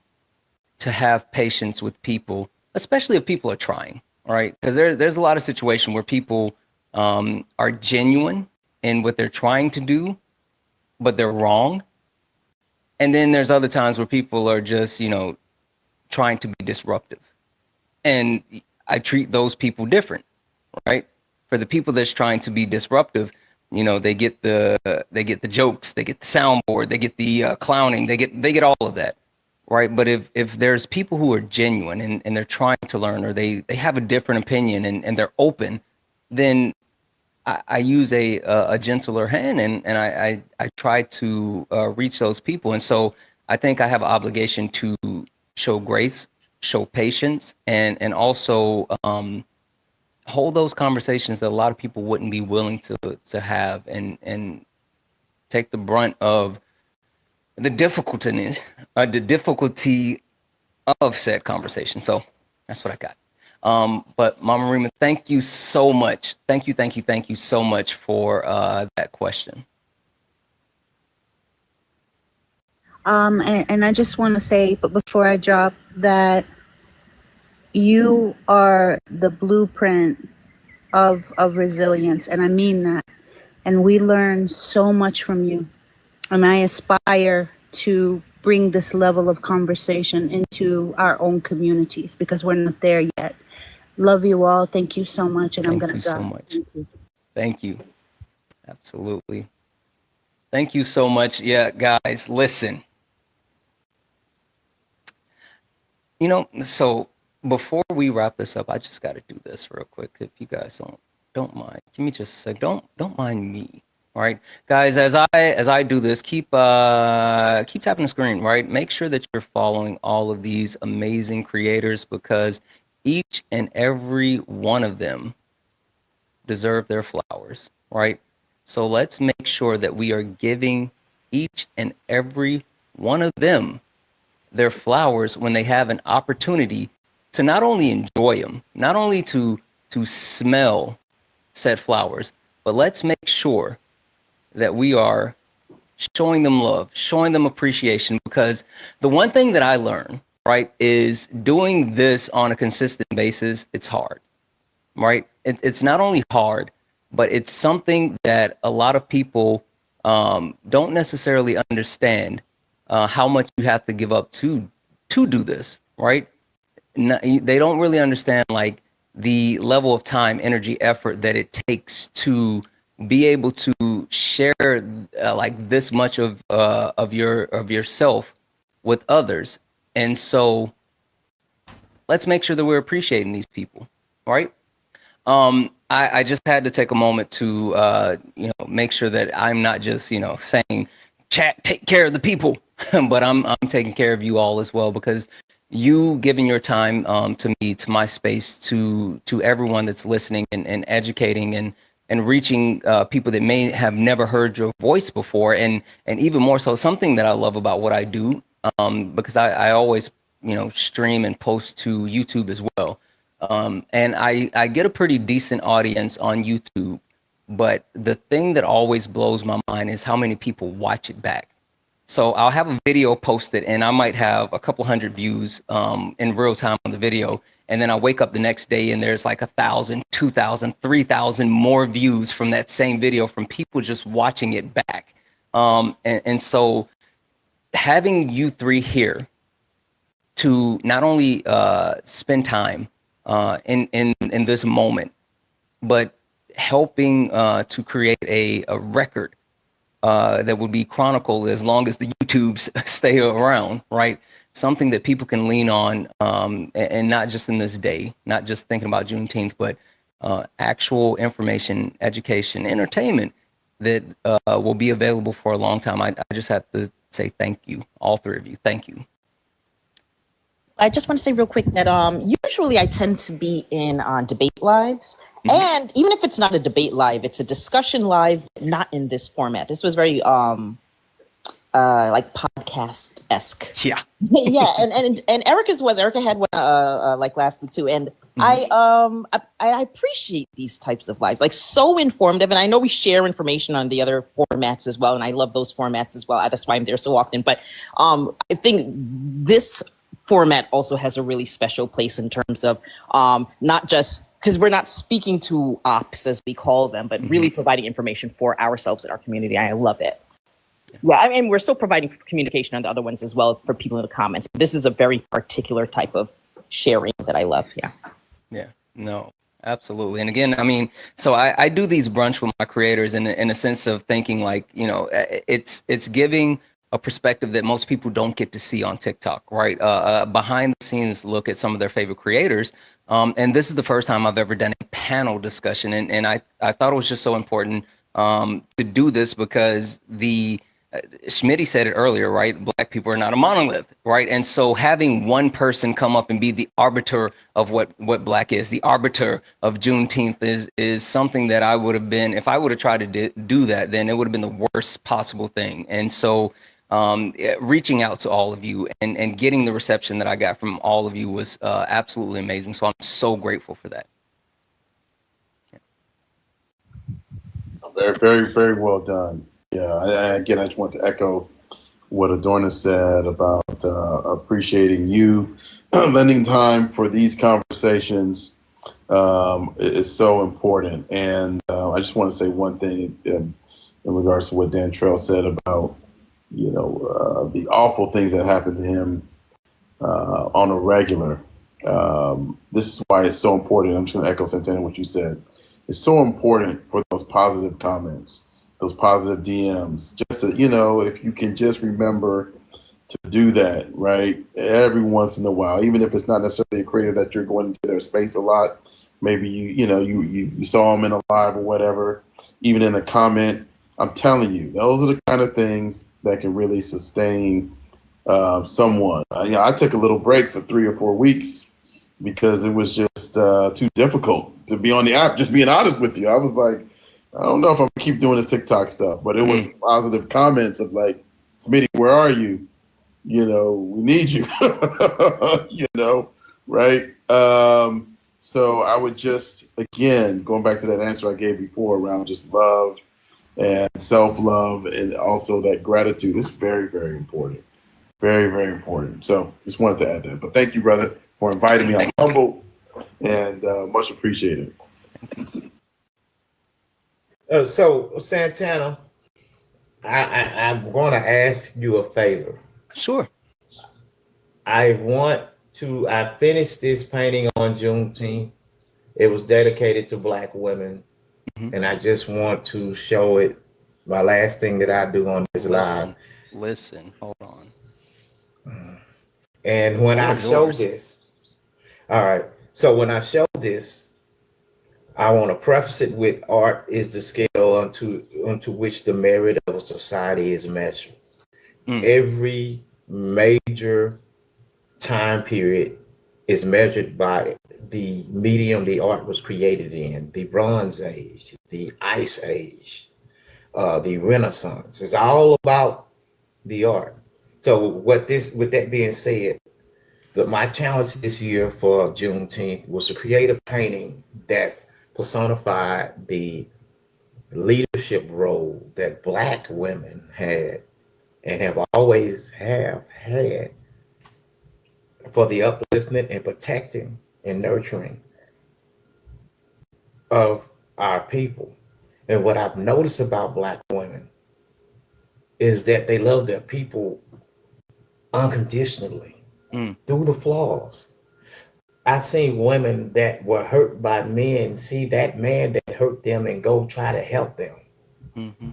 to have patience with people, especially if people are trying, right? Because there's a lot of situation where people are genuine in what they're trying to do, but they're wrong. And then there's other times where people are just, trying to be disruptive. And I treat those people different, right? For the people that's trying to be disruptive, they get the jokes, they get the soundboard, they get the clowning, they get all of that, right? But if there's people who are genuine and they're trying to learn, or they have a different opinion and they're open, then I use a gentler hand, and I try to reach those people. And so I think I have an obligation to show grace, show patience, and also hold those conversations that a lot of people wouldn't be willing to have, and take the brunt of the difficulty of said conversation. So that's what I got. But Mama Rima, thank you so much. Thank you so much for that question. And I just want to say, but before I drop, that you are the blueprint of resilience, and I mean that. And we learn so much from you. And I aspire to bring this level of conversation into our own communities, because we're not there yet. Love you all. Thank you so much. And I'm Thank going you to drop. so much. Thank you. Absolutely. Thank you so much. Yeah, guys, listen. So before we wrap this up, I just got to do this real quick. If you guys don't mind, give me just a sec. Don't mind me. All right, guys. As I do this, keep tapping the screen. Right. Make sure that you're following all of these amazing creators, because each and every one of them deserve their flowers. Right. So let's make sure that we are giving each and every one of them their flowers when they have an opportunity to not only enjoy them, not only to smell said flowers, but let's make sure that we are showing them love, showing them appreciation. Because the one thing that I learned, right, is doing this on a consistent basis, it's hard, right? It's not only hard, but it's something that a lot of people don't necessarily understand, how much you have to give up to do this, right? They don't really understand like the level of time, energy, effort that it takes to be able to share like this much of yourself with others. And so let's make sure that we're appreciating these people, right? I just had to take a moment to make sure that I'm not just saying, chat, take care of the people, but I'm taking care of you all as well, because you giving your time to me, to my space, to everyone that's listening, and educating and reaching people that may have never heard your voice before, and even more so, something that I love about what I do, because I always stream and post to YouTube as well. And I get a pretty decent audience on YouTube, but the thing that always blows my mind is how many people watch it back. So I'll have a video posted and I might have a couple hundred views in real time on the video. And then I wake up the next day and there's like 1,000, 2,000, 3,000 more views from that same video from people just watching it back. And so having you three here to not only spend time in this moment, but helping to create a record that would be chronicled as long as the YouTubes stay around, right? Something that people can lean on, and not just in this day, not just thinking about Juneteenth, but actual information, education, entertainment that will be available for a long time. I just have to say thank you, all three of you. Thank you. I just want to say real quick that usually I tend to be in debate lives. Mm-hmm. And even if it's not a debate live, it's a discussion live, not in this format. This was very like podcast-esque. Yeah. Yeah, and Erica's was, Erica had one like last week too. And I appreciate these types of lives, like so informative. And I know we share information on the other formats as well. And I love those formats as well. That's why I'm there so often. But I think this format also has a really special place in terms of not just because we're not speaking to ops as we call them, but really providing information for ourselves and our community. I love it. Yeah, I mean, we're still providing communication on the other ones as well for people in the comments. This is a very particular type of sharing that I love. Yeah. Yeah, no, absolutely. And again, I mean, so I do these brunch with my creators in a sense of thinking like, you know, it's giving a perspective that most people don't get to see on TikTok, right? Behind the scenes look at some of their favorite creators. And this is the first time I've ever done a panel discussion. And I thought it was just so important to do this because Schmitty said it earlier, right? Black people are not a monolith, right? And so having one person come up and be the arbiter of what Black is, the arbiter of Juneteenth is something that I would have been, if I would have tried to do that, then it would have been the worst possible thing. And so reaching out to all of you and getting the reception that I got from all of you was absolutely amazing. So I'm so grateful for that. Very, very, very well done. Yeah, again, I just want to echo what Adorna said about appreciating you. Lending time for these conversations is so important. And I just want to say one thing in regards to what Dan Trail said about, you know, the awful things that happen to him on a regular. This is why it's so important. I'm just going to echo Santana what you said. It's so important for those positive comments, those positive DMs, just to, you know, if you can just remember to do that, right? Every once in a while, even if it's not necessarily a creator that you're going into their space a lot, maybe you saw them in a live or whatever, even in a comment. I'm telling you, those are the kind of things that can really sustain someone. I took a little break for 3 or 4 weeks because it was just too difficult to be on the app. Just being honest with you, I was like, I don't know if I'm gonna keep doing this TikTok stuff, but it was positive comments of like, Smitty, where are you? You know, we need you. You know, right? So I would just, again, going back to that answer I gave before around just love and self-love and also that gratitude is very, very important. Very, very important. So just wanted to add that. But thank you, brother, for inviting me. I'm humbled and much appreciated. So Santana, I'm going to ask you a favor. Sure. I finished this painting on Juneteenth. It was dedicated to Black women. And I just want to show it. My last thing that I do on this live. Listen, hold on. And when I show this, all right. So when I show this, I want to preface it with art is the scale unto which the merit of a society is measured. Every major time period is measured by the medium the art was created in, the Bronze Age, the Ice Age, the Renaissance. It's all about the art. So with that being said, my challenge this year for Juneteenth was to create a painting that personified the leadership role that Black women had and have always had for the upliftment and protecting and nurturing of our people. And what I've noticed about Black women is that they love their people unconditionally through the flaws. I've seen women that were hurt by men see that man that hurt them and go try to help them. Mm-hmm.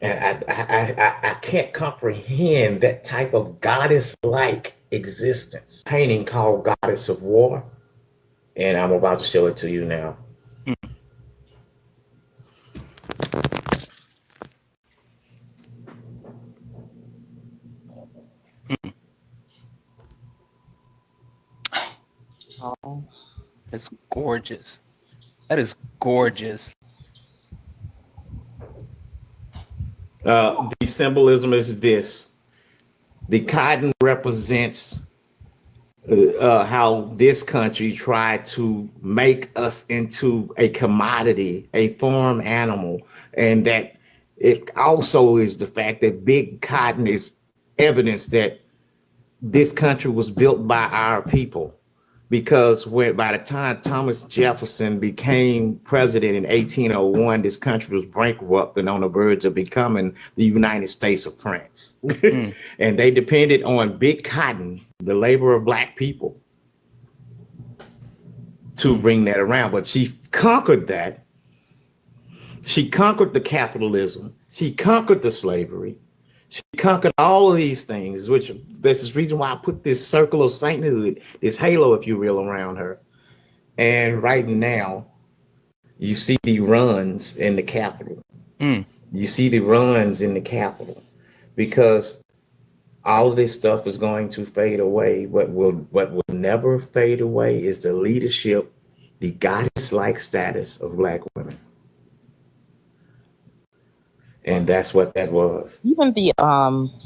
And I can't comprehend that type of goddess-like existence. Painting called Goddess of War, and I'm about to show it to you now. Oh. It's gorgeous. That is gorgeous. The symbolism is this. The cotton represents how this country tried to make us into a commodity, a farm animal, and that it also is the fact that big cotton is evidence that this country was built by our people. Because by the time Thomas Jefferson became president in 1801, this country was bankrupt and on the verge of becoming the United States of France. And they depended on big cotton, the labor of Black people, to bring that around. But she conquered that. She conquered the capitalism. She conquered the slavery. She conquered all of these things, which this is the reason why I put this circle of sainthood, this halo, if you will, around her. And right now, you see the runs in the Capitol. You see the runs in the Capitol, because all of this stuff is going to fade away. What will never fade away is the leadership, the goddess-like status of Black women. And that's what that was. Even the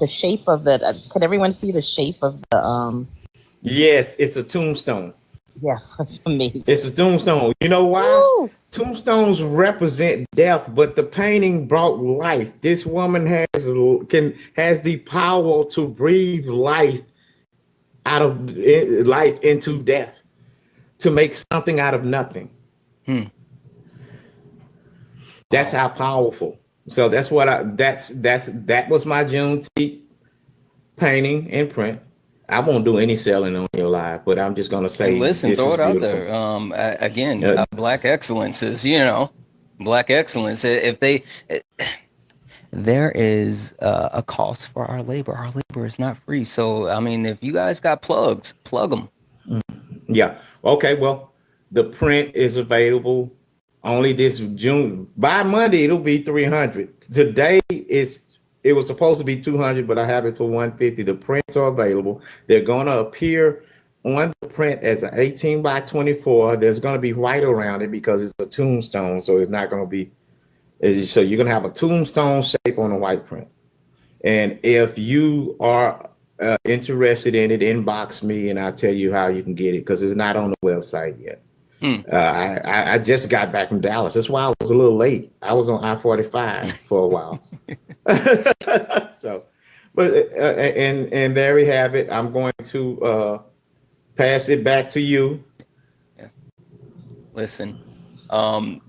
shape of it. Can everyone see the shape of the? Yes, it's a tombstone. Yeah, that's amazing. It's a tombstone. You know why? Woo! Tombstones represent death, but the painting brought life. This woman has the power to breathe life out of life into death, to make something out of nothing. That's how powerful. So that's what that was my Juneteenth painting and print. I won't do any selling on your live, but I'm just gonna say, listen, this throw is it out beautiful. there. Again, Black excellence is, Black excellence. There is a cost for our labor. Our labor is not free. So, I mean, if you guys got plugs, plug them. Yeah. Okay. Well, the print is available only this June. By Monday, it'll be 300. Today it was supposed to be 200, but I have it for 150. The prints are available. They're going to appear on the print as an 18 by 24. There's going to be white around it because it's a tombstone, so it's not going to be. So you're going to have a tombstone shape on a white print. And if you are interested in it, inbox me and I'll tell you how you can get it, because it's not on the website yet. I just got back from Dallas. That's why I was a little late. I was on I-45 for a while. So, but and there we have it. I'm going to pass it back to you. Yeah. Listen, I've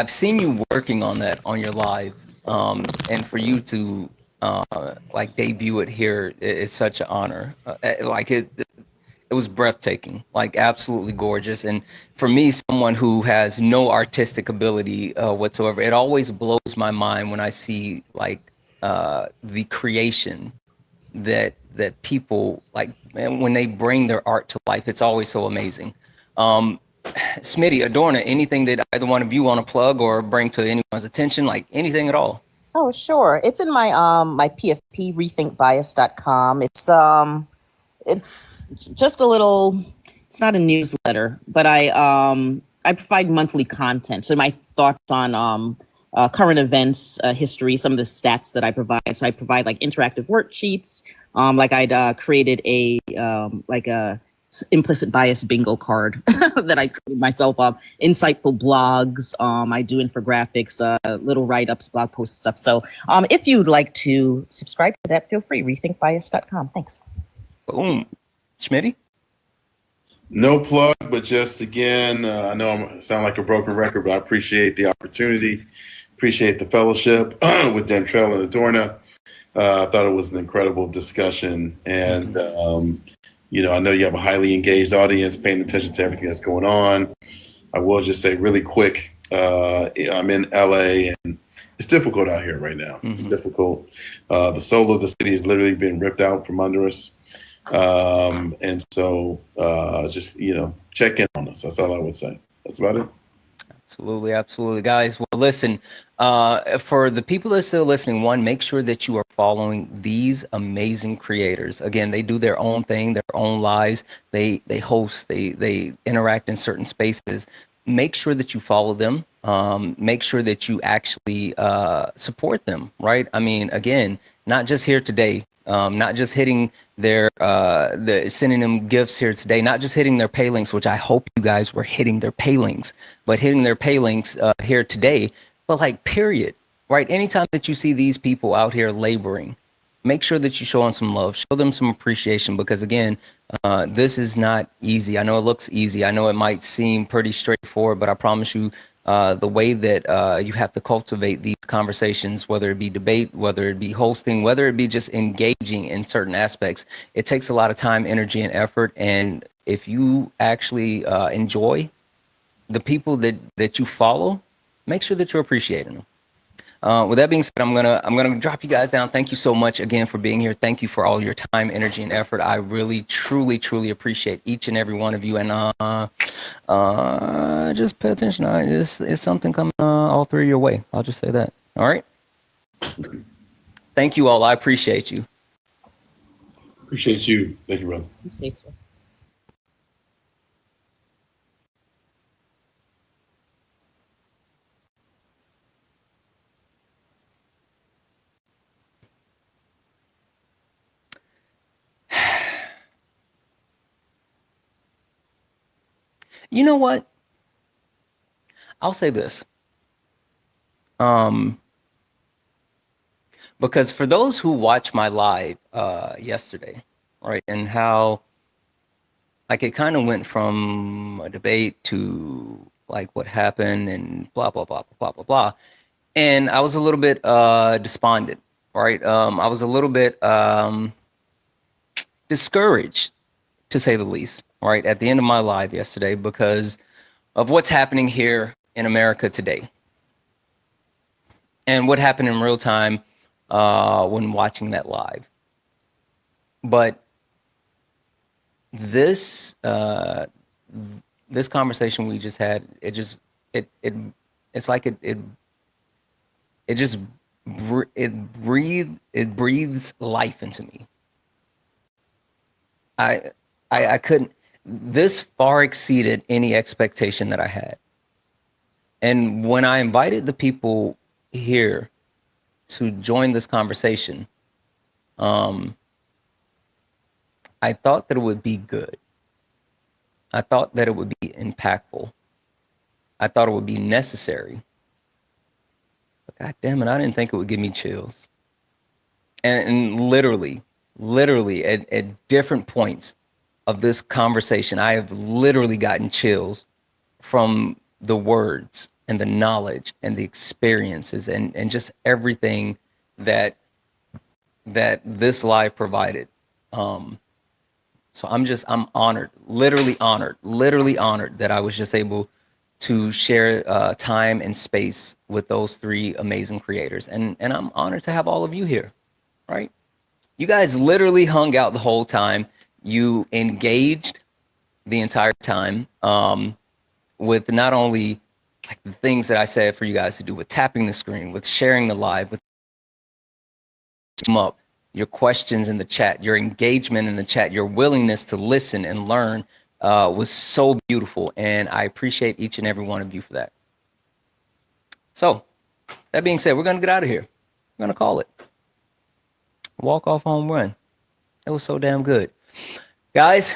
seen you working on that on your lives, and for you to debut it here is such an honor. It was breathtaking, absolutely gorgeous. And for me, someone who has no artistic ability whatsoever, it always blows my mind when I see the creation that people and when they bring their art to life. It's always so amazing. Smitty, Adorna, anything that either one of you want to plug or bring to anyone's attention, anything at all? Oh, sure. It's in my my PFP, rethinkbias.com. It's just a little, it's not a newsletter, but I provide monthly content. So my thoughts on current events, history, some of the stats that I provide. So I provide interactive worksheets. I'd created a implicit bias bingo card that I created myself. Insightful blogs. I do infographics, little write-ups, blog posts, stuff. So if you'd like to subscribe to that, feel free. Rethinkbias.com. Thanks. Boom. Schmitty? No plug, but just again, I know I sound like a broken record, but I appreciate the opportunity, appreciate the fellowship with Dentrell and Adorna. I thought it was an incredible discussion, and I know you have a highly engaged audience paying attention to everything that's going on. I will just say really quick, I'm in LA and it's difficult out here right now. It's difficult. The soul of the city is literally being ripped out from under us. And so just, check in on us. That's all I would say. That's about it. Absolutely, absolutely, guys. Well, listen, for the people that are still listening, one, make sure that you are following these amazing creators. Again, they do their own thing, their own lives. They host, they interact in certain spaces. Make sure that you follow them. Make sure that you actually support them, right? I mean, again, not just here today, not just hitting their sending them gifts here today, not just hitting their pay links, which I hope you guys were hitting their pay links, but hitting their pay links here today, but like period, right? Anytime that you see these people out here laboring, make sure that you show them some love, show them some appreciation, because again, this is not easy. I know it looks easy. I know it might seem pretty straightforward, but I promise you, the way that you have to cultivate these conversations, whether it be debate, whether it be hosting, whether it be just engaging in certain aspects, it takes a lot of time, energy, and effort. And if you actually enjoy the people that you follow, make sure that you're appreciating them. With that being said, I'm gonna drop you guys down. Thank you so much again for being here. Thank you for all your time, energy, and effort. I really, truly, truly appreciate each and every one of you. And just pay attention. It's something coming all three your way. I'll just say that. All right. Thank you all. I appreciate you. Appreciate you. Thank you, brother. Appreciate you. You know what? I'll say this. Because for those who watched my live yesterday, right, and how like it kind of went from a debate to like what happened and blah blah blah blah blah blah, and I was a little bit despondent, right? I was a little bit discouraged, to say the least, right, at the end of my live yesterday because of what's happening here in America today and what happened in real time when watching that live. But this this conversation we just had, it's like it breathes life into me. I couldn't, this far exceeded any expectation that I had. And when I invited the people here to join this conversation, I thought that it would be good. I thought that it would be impactful. I thought it would be necessary. But God damn it, I didn't think it would give me chills. And literally at different points of this conversation, I have literally gotten chills from the words and the knowledge and the experiences and just everything that this live provided. So I'm honored, literally honored that I was just able to share time and space with those three amazing creators. And I'm honored to have all of you here, right? You guys literally hung out the whole time. You engaged the entire time with not only like the things that I said for you guys to do, with tapping the screen, with sharing the live, with them up, your questions in the chat, your engagement in the chat, your willingness to listen and learn was so beautiful. And I appreciate each and every one of you for that. So that being said, we're going to get out of here. We're going to call it walk off home run. It was so damn good. Guys,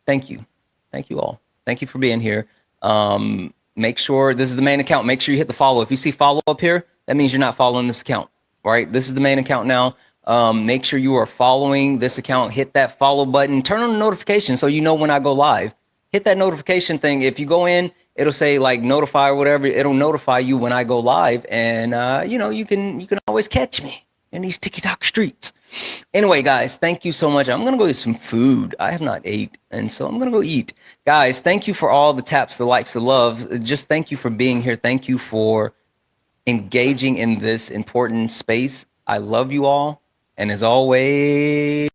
thank you. Thank you all. Thank you for being here. Make sure this is the main account. Make sure you hit the follow. If you see follow up here, that means you're not following this account, right? This is the main account now. Make sure you are following this account. Hit that follow button. Turn on the notification so you know when I go live. Hit that notification thing. If you go in, it'll say like notify or whatever. It'll notify you when I go live. And, you can always catch me in these TikTok streets. Anyway, guys, thank you so much. I'm gonna go eat some food. I have not ate, and so I'm gonna go eat. Guys, thank you for all the taps, the likes, the love. Just thank you for being here. Thank you for engaging in this important space. I love you all, and as always.